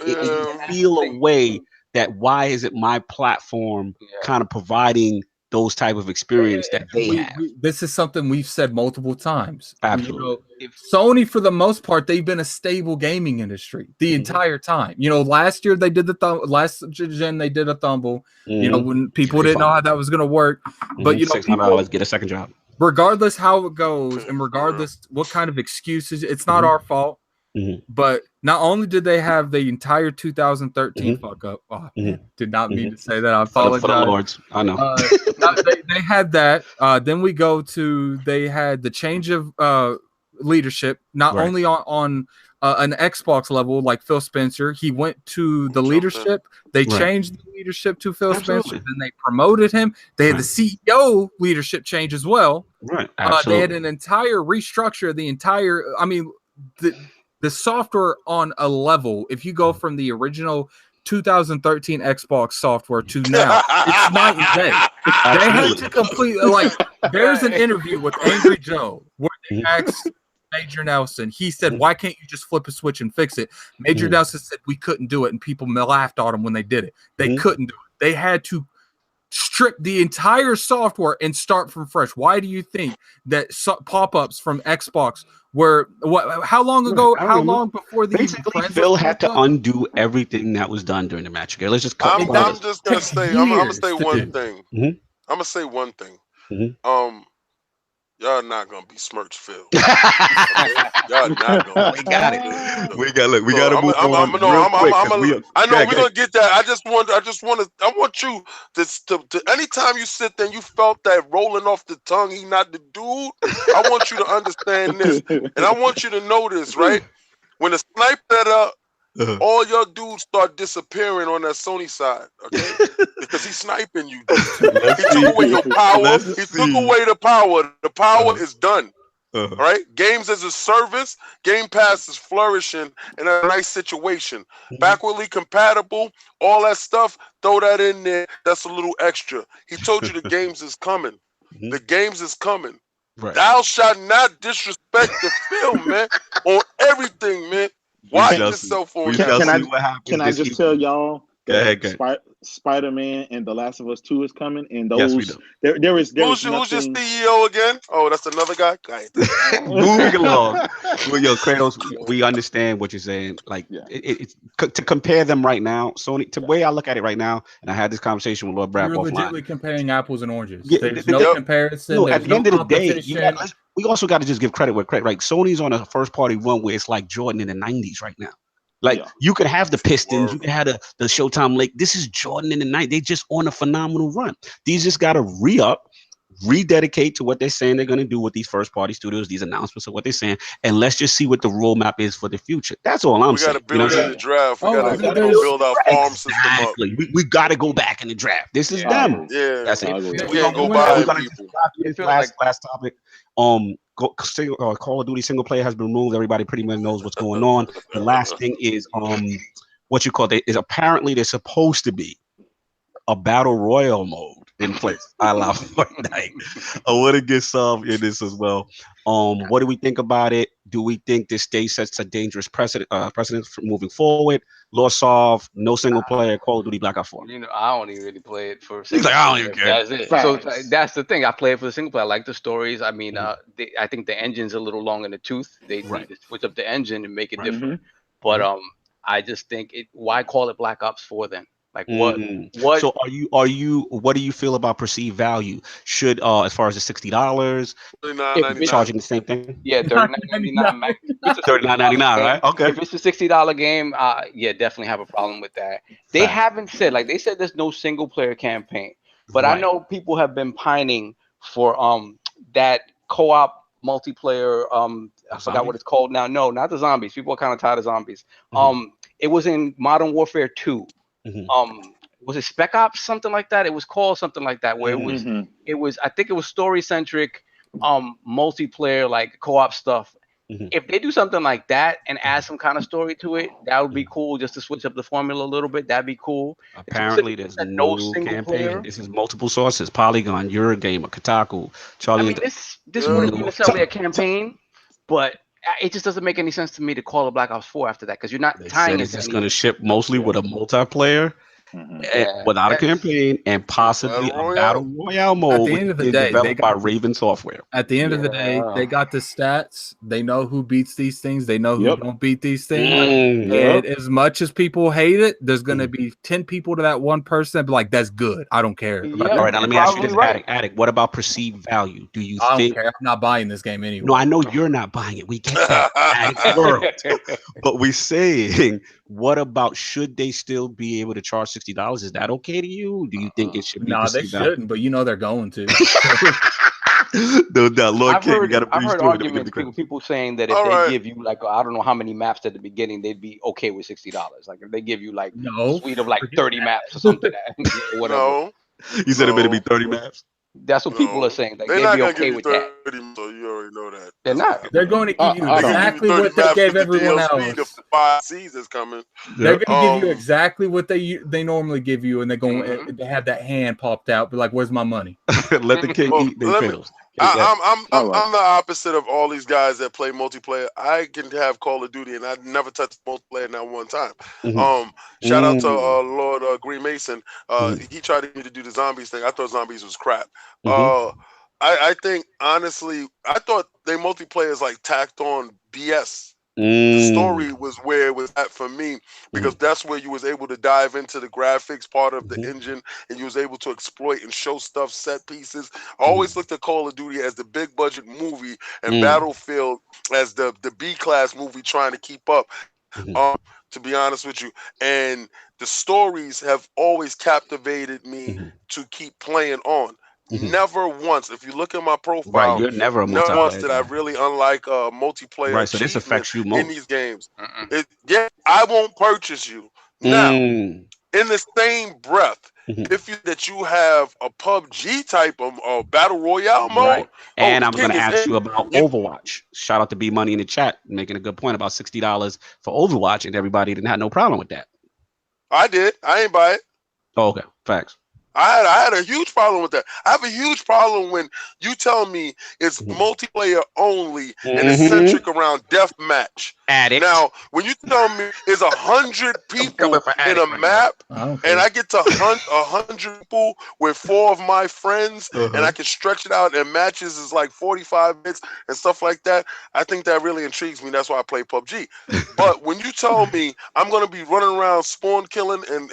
feel a way. That why is it my platform kind of providing those type of experience that they have? This is something we've said multiple times. Absolutely. Sony, for the most part, they've been a stable gaming industry the entire time. Last year they did last gen they did a Thumble. When people didn't know how that was going to work, but $600 get a second job. Regardless how it goes, and regardless what kind of excuses, it's not our fault. But not only did they have the entire 2013 fuck up, did not mean to say that. I apologize. For the Lords, I know. They had that. Then we go to they had the change of leadership, not only on an Xbox level, like Phil Spencer. He went to the leadership. They changed the leadership to Phil Spencer. Then they promoted him. They had the CEO leadership change as well. Right. They had an entire restructure of the entire. I mean, the software on a level, if you go from the original 2013 Xbox software to now, it's night and day. They had to complete, there's an interview with Angry Joe where they asked Major Nelson, he said, why can't you just flip a switch and fix it? Major Nelson said, we couldn't do it, and people laughed at him when they did it. They couldn't do it. They had to strip the entire software and start from fresh? Why do you think that pop-ups from Xbox were how long ago? How long before the basically Phil had to undo everything that was done during the match? Okay, let's just cut. I'm just gonna say I'm gonna say one thing. I'm gonna say one thing. Y'all not gonna besmirch Phil. Y'all not gonna. We got it. We got to move on. I know we're gonna get that. I want you to anytime you sit there and you felt that rolling off the tongue, he not the dude. I want you to understand this, and I want you to know this, right? When the snipe that up, all your dudes start disappearing on that Sony side, okay? Because he's sniping you. He took away your power. He took away the power. The power is done. All right? Games as a service, Game Pass is flourishing in a nice situation. Backwardly compatible, all that stuff, throw that in there. That's a little extra. He told you the games is coming. The games is coming. Right. Thou shalt not disrespect the film, man, on everything, man. Watch yourself on that. Can I just tell y'all that Spider-Man and The Last of Us 2 is coming, and those who's your CEO again? Oh, that's another guy. Moving along. Well, Kratos, we understand what you're saying. Like it's to compare them right now. Sony, the way I look at it right now, and I had this conversation with Lord Brad. You're legitimately comparing apples and oranges. There's no comparison. No, at the end of the day, we also got to just give credit where credit. Like Sony's on a first party run where it's like Jordan in the 90s right now. Like you could have the Pistons, you could have the Showtime Lake. This is Jordan in the night. They just on a phenomenal run. These just got to re-up, rededicate to what they're saying they're going to do with these first party studios, these announcements of what they're saying, and let's just see what the roadmap is for the future. That's all I'm saying. We got to build in the draft. We got to build our farm system up. We got to go back in the draft. This is them. Yeah, that's it. We can't go by people. Last topic. Call of Duty single player has been removed. Everybody pretty much knows what's going on. The last thing is what you call it is apparently there's supposed to be a battle royale mode in place. I love Fortnite. I want to get some in this as well. What do we think about it? Do we think this stage sets a dangerous precedent for moving forward? LordsAtWar, no single player, Call of Duty Black Ops 4. You know, I don't even really play it for. He's like, I don't even care. That's it. So that's the thing. I play it for the single player. I like the stories. I mean, I think the engine's a little long in the tooth. They need to switch up the engine and make it different. But I just think why call it Black Ops 4 then? Like what? So what do you feel about perceived value? Should as far as the $60, charging the same thing? Yeah, $39.99. $39.99, right? Okay. If it's a $60 game, definitely have a problem with that. They haven't said, like they said, there's no single player campaign, but I know people have been pining for that co-op multiplayer. I forgot what it's called now. No, not the zombies. People are kind of tired of zombies. It was in Modern Warfare 2. Was it Spec Ops, something like that? It was called something like that, where it was I think it was story centric multiplayer, like co-op stuff. If they do something like that and add some kind of story to it, that would be cool, just to switch up the formula a little bit. That'd be cool. Apparently there's no campaign player. This is multiple sources: Polygon, Eurogamer, Kotaku, Charlie. I mean, this wouldn't be necessarily a campaign, but it just doesn't make any sense to me to call it Black Ops 4 after that, because you're not tying it. It's just going to ship mostly with a multiplayer, without a campaign, and possibly a battle royale mode. At the end of the day, developed by Raven Software. At the end of the day, they got the stats. They know who beats these things. They know who don't beat these things. And as much as people hate it, there's going to be 10 people to that one person that be like, "That's good. I don't care." All right, now let me ask you this, Addict. What about perceived value? Do you think? Don't care. I'm not buying this game anyway. No, I know you're not buying it. We get that. World. But we're saying, what about, should they still be able to charge $60? Is that okay to you? Do you think it should be? No, they shouldn't, but they're going to. No, Lord King, I've heard arguments, people saying that if they give you like, I don't know how many maps at the beginning, they'd be okay with $60. Like if they give you like a suite of like 30 maps or something, whatever. No. You said it better be 30 maps. That's what people are saying. Like they'd be okay with that. So you already know that. They're not. They're going to give you exactly what they gave everyone else. The 5 seasons coming. They're going to give you exactly what they normally give you, and they're going to have that hand popped out, be like, "Where's my money?" Let the king eat their pills. I'm the opposite of all these guys that play multiplayer. I can have Call of Duty, and I never touched multiplayer not one time. Shout out to Lord Green Mason. He tried to get me to do the zombies thing. I thought zombies was crap. I think honestly, I thought they multiplayer like tacked on BS. The story was where it was at for me, because that's where you was able to dive into the graphics part of the engine, and you was able to exploit and show stuff, set pieces. I always looked at Call of Duty as the big budget movie and Battlefield as the B class movie trying to keep up. To be honest with you, and the stories have always captivated me to keep playing on. Never once, if you look at my profile, you're never a never once did I really unlike multiplayer. Right, so this affects you most in these games. I won't purchase you now. In the same breath, if you have a PUBG type of battle royale mode, and I'm going to ask you about Overwatch. Shout out to B Money in the chat, making a good point about $60 for Overwatch, and everybody didn't have no problem with that. I did. I ain't buy it. Oh, okay, facts. I had a huge problem with that. I have a huge problem when you tell me it's multiplayer only and it's centric around deathmatch. Addict. Now, when you tell me it's 100 people in a map, and I get to hunt 100 people with 4 of my friends, and I can stretch it out, and matches is like 45 minutes and stuff like that, I think that really intrigues me. That's why I play PUBG. But when you tell me I'm going to be running around spawn killing and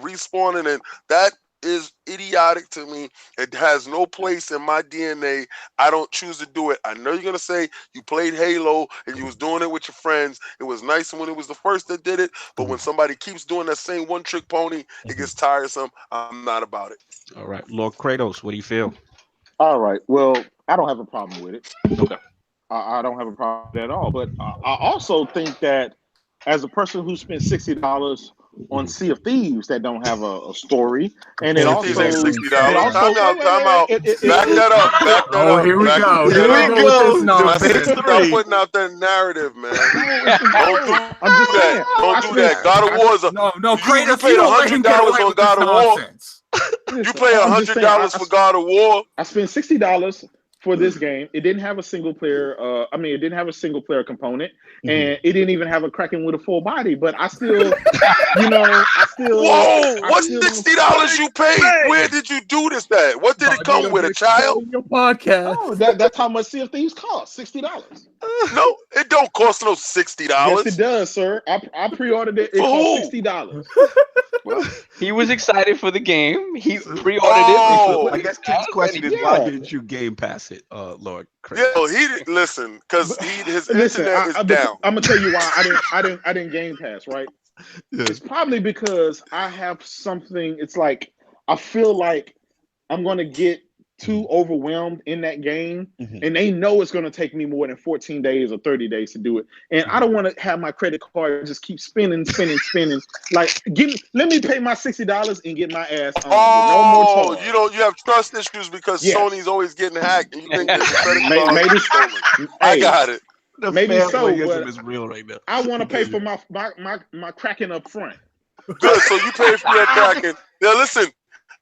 respawning, and that is idiotic to me. It has no place in my DNA. I don't choose to do it. I know you're gonna say you played Halo and you was doing it with your friends. It was nice when it was the first that did it, but when somebody keeps doing that same one-trick pony, it gets tiresome. I'm not about it. All right, Lord Kratos, what do you feel? All right, well, I don't have a problem with it. Okay. I don't have a problem at all, but I also think that as a person who spent $60 on Sea of Thieves that don't have a story, and it also $60. Time out. Back that up. Oh, here we go. Here we go. Stop putting out that narrative, man. I'm just saying. Don't do that. God of War is a no. You paid $100 on God of War. You pay $100 for God of War. I spent $60 for this game. It didn't have a single player. It didn't have a single player component, and it didn't even have a Kraken with a full body. But I still, Whoa! What's $60 you paid? Where did you do this at? What did it come with? A child? Your podcast. Oh, that's how much Sea of Thieves cost. $60. No, it don't cost no $60. Yes, it does, sir. I pre-ordered it. It cost $60. Well, he was excited for the game. He pre-ordered it. I guess King's question is, why didn't you Game Pass it, Lord Kratos? Yeah, he didn't listen because his internet is down. I'm gonna tell you why I didn't Game Pass, right? Yeah. It's probably because I have something. It's like I feel like I'm gonna get too overwhelmed in that game, and they know it's going to take me more than 14 days or 30 days to do it, and I don't want to have my credit card just keep spinning. Like, let me pay my $60 and get my ass on. No more you have trust issues because Sony's always getting hacked, and you think that the credit card is stolen. I got it. Maybe so, but it's real right now. I want to pay for my Kraken up front. Good, so you pay for your Kraken. Now listen.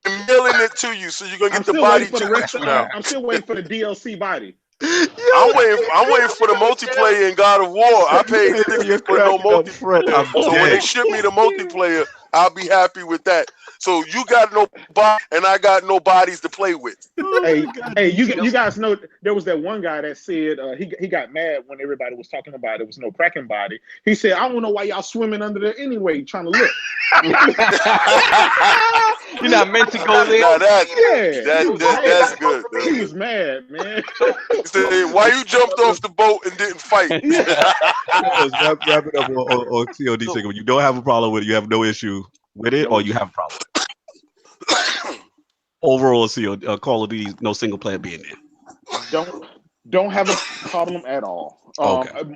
I'm mailing it to you, so you're gonna get the body 2 weeks from now. I'm still waiting for the DLC body. I'm waiting for the multiplayer in God of War. I paid $50 for no multiplayer. So when they ship me the multiplayer, I'll be happy with that. So you got no body, and I got no bodies to play with. Hey, you guys know there was that one guy that said he got mad when everybody was talking about it was no Kraken body. He said, "I don't know why y'all swimming under there anyway, trying to look." You're not meant to go there. No, that's good. He was mad, man. He said, "Why you jumped off the boat and didn't fight?" Wrap it up on COD single. When you don't have a problem with it, you have no issue with it, or you have a problem. Overall, Call of Duty, no single player being there. Don't have a problem at all.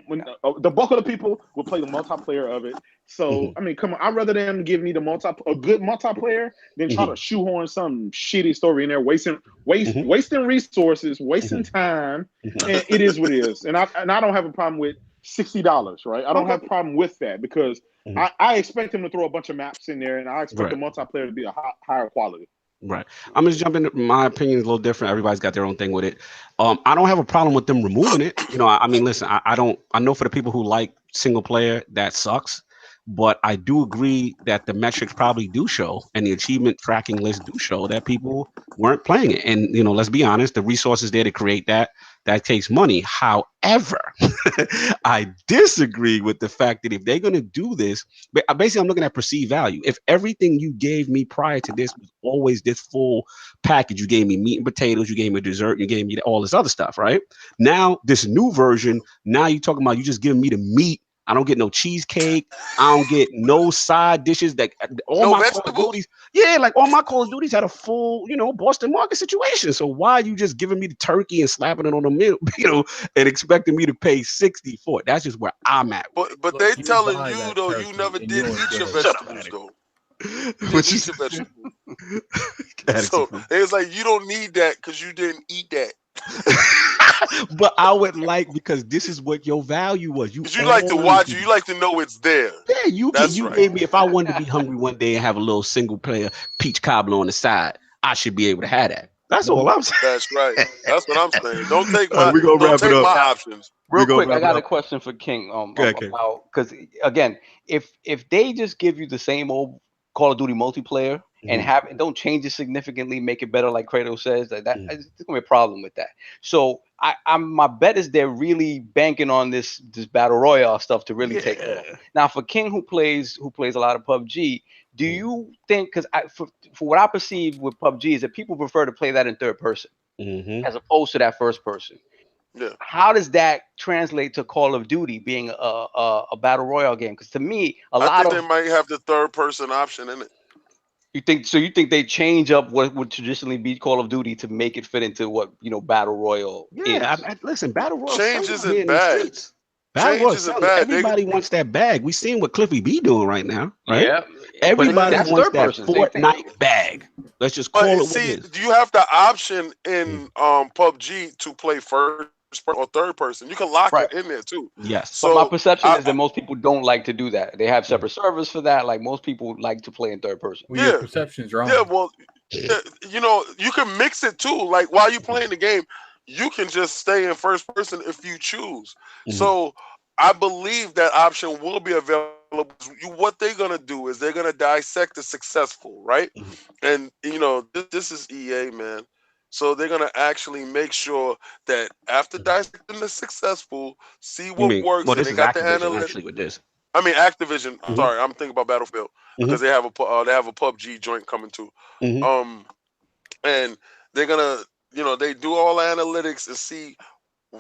When the bulk of the people will play the multiplayer of it. So I mean, come on, I'd rather them give me a good multiplayer than try to shoehorn some shitty story in there, wasting resources, wasting time. And it is what it is. And I don't have a problem with $60, right? I don't have a problem with that because I expect them to throw a bunch of maps in there, and I expect the multiplayer to be a higher quality. Right. I'm just jumping. My opinion is a little different. Everybody's got their own thing with it. I don't have a problem with them removing it. You know, I mean, listen, I don't. I know for the people who like single player, that sucks. But I do agree that the metrics probably do show, and the achievement tracking list do show that people weren't playing it. And you know, let's be honest, the resources there to create that takes money. However, I disagree with the fact that if they're going to do this, basically, I'm looking at perceived value. If everything you gave me prior to this was always this full package, you gave me meat and potatoes, you gave me dessert, you gave me all this other stuff, right? Now, this new version, now you're talking about you just giving me the meat. I don't get no cheesecake. I don't get no side dishes. That all my Call of Duties, like all my Call of Duties had a full, Boston Market situation. So why are you just giving me the turkey and slapping it on the meal, and expecting me to pay $60 for it? That's just where I'm at. But they telling you though, you never did eat your vegetables though. You didn't eat your vegetables. So it's like you don't need that because you didn't eat that. But I would like, because this is what your value was. You like to watch it. You like to know it's there. Yeah, you gave me, if I wanted to be hungry one day and have a little single player peach cobbler on the side, I should be able to have that. That's all I'm saying. That's right. That's what I'm saying. Don't take my, my options. Real quick, I got a question for King. Because again, if they just give you the same old Call of Duty multiplayer and don't change it significantly, make it better, like Kratos says, there's gonna be a problem with that. So my bet is they're really banking on this battle royale stuff to really take off. Now, for King, who plays a lot of PUBG, do you think? Because for what I perceive with PUBG is that people prefer to play that in third person as opposed to that first person. Yeah. How does that translate to Call of Duty being a battle royale game? Because to me, I think they might have the third person option in it. You think they change up what would traditionally be Call of Duty to make it fit into what battle royale is? Listen, battle royale change isn't bad. Battle royale, everybody wants that bag. We seen what Cliffy B doing right now, right? Yeah, everybody wants that Fortnite bag. Let's just call it. See, do you have the option in PUBG to play first or third person? You can lock it in there too. Yes. So my perception is that most people don't like to do that. They have separate servers for that. Like most people like to play in third person. Well, your perception's wrong. Yeah, well, you can mix it too. Like while you're playing the game, you can just stay in first person if you choose. So I believe that option will be available. What they're gonna do is they're gonna dissect the successful, right? And this is EA, man. So they're gonna actually make sure that after dissecting the successful, see what works. Well, this they is got Activision the analytics. actually with this. I mean, Activision. I'm sorry, I'm thinking about Battlefield because they have a PUBG joint coming too. And they're gonna, they do all the analytics and see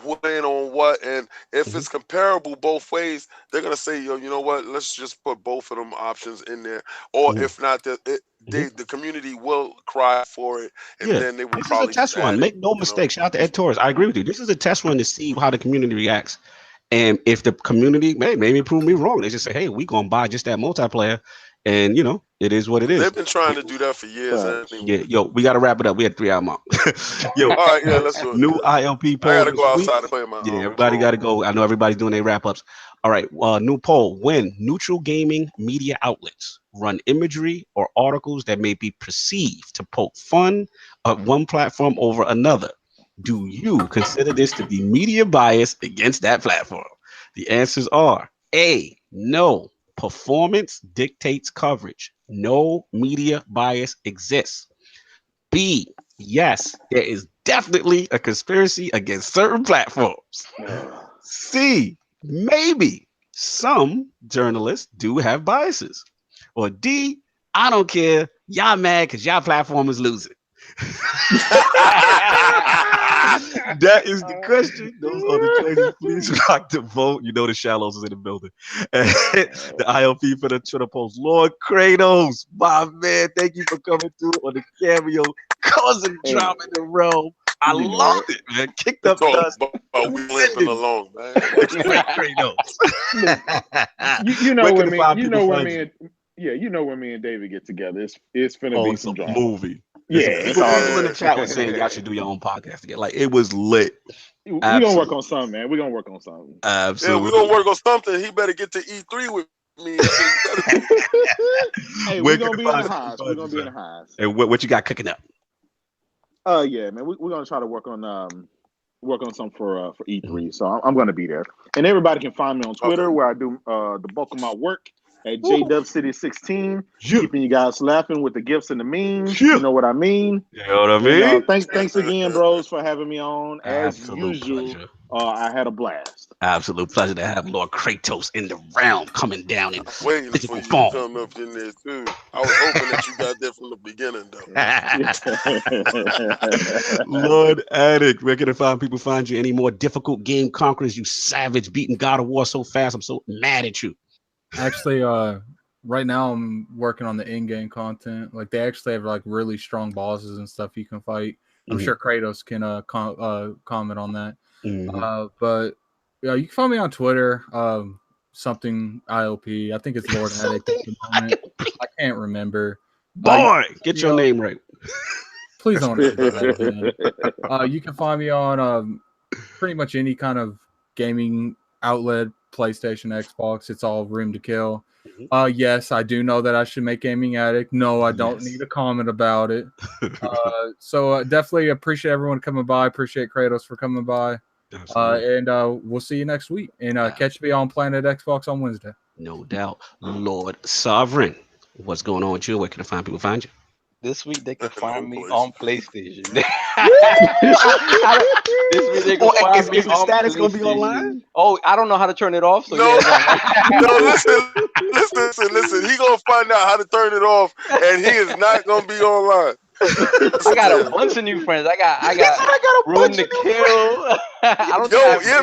what in on what, and if it's comparable both ways, they're gonna say, you know what? Let's just put both of them options in there. Or if not, the community will cry for it, and then they will probably. This is a test run. Make no mistake. Shout out to Ed Torres. I agree with you. This is a test run to see how the community reacts. And if the community maybe prove me wrong, they just say, "Hey, we gonna buy just that multiplayer," and it is what it is. They've been trying to do that for years. Yo, we gotta wrap it up. We had 3-hour mark. Yo, all right, let's do it. New ILP poll. I gotta go outside and play my. Everybody gotta go. I know everybody's doing their wrap ups. All right, new poll: when neutral gaming media outlets run imagery or articles that may be perceived to poke fun of one platform over another, do you consider this to be media bias against that platform? The answers are A, no. Performance dictates coverage. No media bias exists. B, yes, there is definitely a conspiracy against certain platforms. C, maybe some journalists do have biases. Or D, I don't care. Y'all mad because y'all platform is losing. That is the question. Those are the choices. Please rock the vote. The Shallows is in the building. The ILP for the Twitter post. Lord Kratos, my man, thank you for coming through on the cameo, causing drama in the realm. I loved it, man. Kicked up dust. We limping along, man. You know when me and David get together, it's finna be some drama. Movie. Yeah, people in the chat was saying y'all should do your own podcast together. Like it was lit. We're gonna work on something, man. We're gonna work on something. Absolutely. Yeah, we're gonna work on something. He better get to E3 with me. Hey, we're gonna be in the highs. We're gonna be in the highs. And what you got cooking up? Yeah, man. We're gonna try to work on something for E3. So I'm gonna be there. And everybody can find me on Twitter where I do the bulk of my work at JWCity16. Keeping you guys laughing with the gifts and the memes. You know what I mean? You know what I mean? And, thanks again, bros, for having me on. As Absolute usual, pleasure. I had a blast. Absolute pleasure to have Lord Kratos in the realm coming down in waiting for physical you to form. come up in there too. I was hoping that you got that from the beginning, though. Lord Addict, where can people find you? Any more difficult game conquerors? You savage, beating God of War so fast. I'm so mad at you. Actually, right now I'm working on the in-game content. Like they actually have like really strong bosses and stuff you can fight. I'm sure Kratos can comment on that. But yeah, you can find me on Twitter. Something ILP. I think it's Lord Addict at the moment. I can't remember. Boy, get your name right. Please don't. You can find me on pretty much any kind of gaming outlet, PlayStation, Xbox. It's all room to kill. Yes, I do know that I should make Gaming Addict. No, I don't need a comment about it. So definitely appreciate everyone coming by. Appreciate Kratos for coming by. And we'll see you next week. And catch me on Planet Xbox on Wednesday. No doubt. Lord Sovereign, what's going on with you? Where can people find you? This week they can find me on PlayStation. This week they can find me is the on status PlayStation. Gonna be online? Oh, I don't know how to turn it off. So no, listen. He gonna find out how to turn it off, and he is not gonna be online. I got a bunch of new friends. I got room to kill.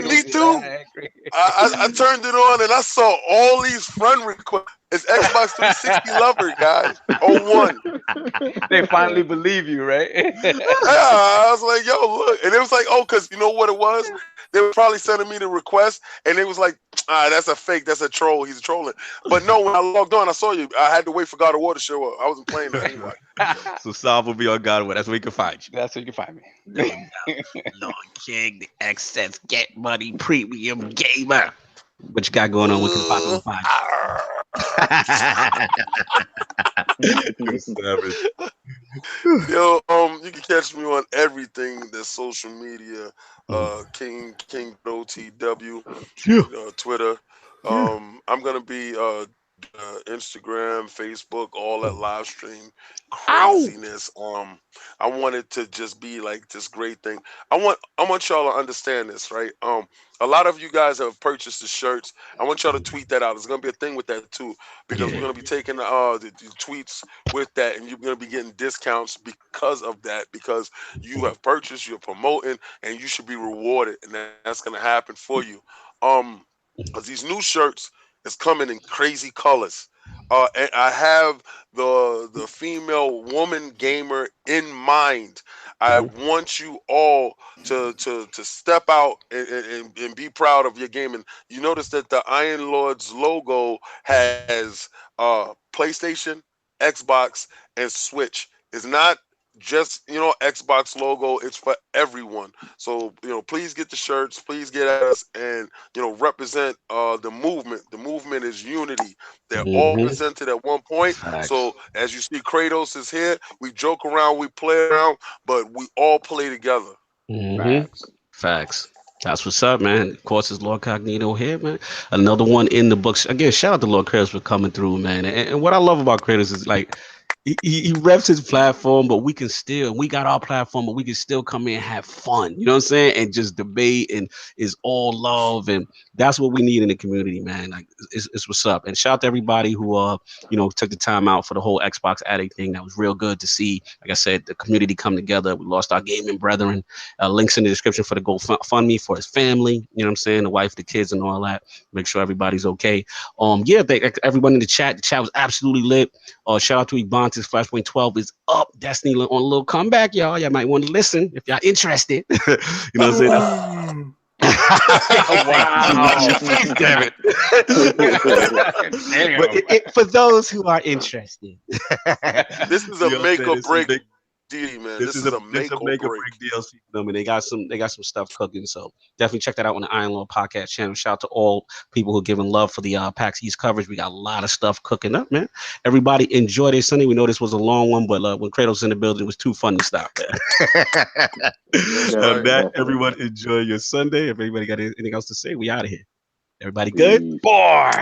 Me too. I turned it on and I saw all these friend requests. It's Xbox 360 lover, guys. 01. They finally believe you, right? Yeah, I was like, yo, look. And it was like, because you know what it was? They were probably sending me the request, and it was like, that's a fake, that's a troll, he's trolling. But no, when I logged on, I saw you. I had to wait for God of War to show up. I wasn't playing that anyway. So Sav will be on God of War. That's where you can find you. That's where you can find me. Lord King, the Access Get Money Premium Gamer. What you got going on with the people find Yo, you can catch me on everything that's social media. King OTW, Twitter. I'm gonna be Instagram, Facebook, all that live stream craziness. I want it to just be like this great thing. I want y'all to understand this, right? A lot of you guys have purchased the shirts. I want y'all to tweet that out. There's gonna be a thing with that too, because we're gonna be taking the tweets with that, and you're gonna be getting discounts because of that, because you have purchased, you're promoting, and you should be rewarded, and that's gonna happen for you. Because these new shirts is coming in crazy colors. And I have the female woman gamer in mind. I want you all to step out and be proud of your game. And you notice that the Iron Lords logo has PlayStation, Xbox, and Switch. It's not just Xbox logo. It's for everyone. So please get the shirts, please get at us, and represent the movement. The movement is unity. They're all presented at one point. Facts. So as you see, Kratos is here. We joke around, we play around, but we all play together. Facts. That's what's up, man. Of course, it's Lord Cognito here, man. Another one in the books. Again, shout out to Lord Kratos for coming through, man. And what I love about Kratos is like, he reps his platform, but we got our platform, but we can still come in and have fun. You know what I'm saying? And just debate, and is all love. And that's what we need in the community, man. Like, it's what's up. And shout out to everybody who, took the time out for the whole Xbox Addict thing. That was real good to see. Like I said, the community come together. We lost our gaming brethren. Links in the description for the GoFundMe for his family. You know what I'm saying? The wife, the kids, and all that. Make sure everybody's okay. Everyone in the chat. The chat was absolutely lit. Shout out to Ybarra announced Flashpoint 12 is up. Destiny on a little comeback, y'all. Y'all might want to listen if y'all interested. You know what I'm saying? Wow. Watch your face, damn it. Damn. But for those who are interested, This is a make or break deal, man. This is a make or break DLC for them, and they got some stuff cooking. So definitely check that out on the Iron Lord podcast channel. Shout out to all people who are giving love for the PAX East coverage. We got a lot of stuff cooking up, man. Everybody enjoy their Sunday. We know this was a long one, but when Kratos in the building, it was too fun to stop. That everyone enjoy your Sunday. If anybody got anything else to say, we out of here. Everybody good? Boy.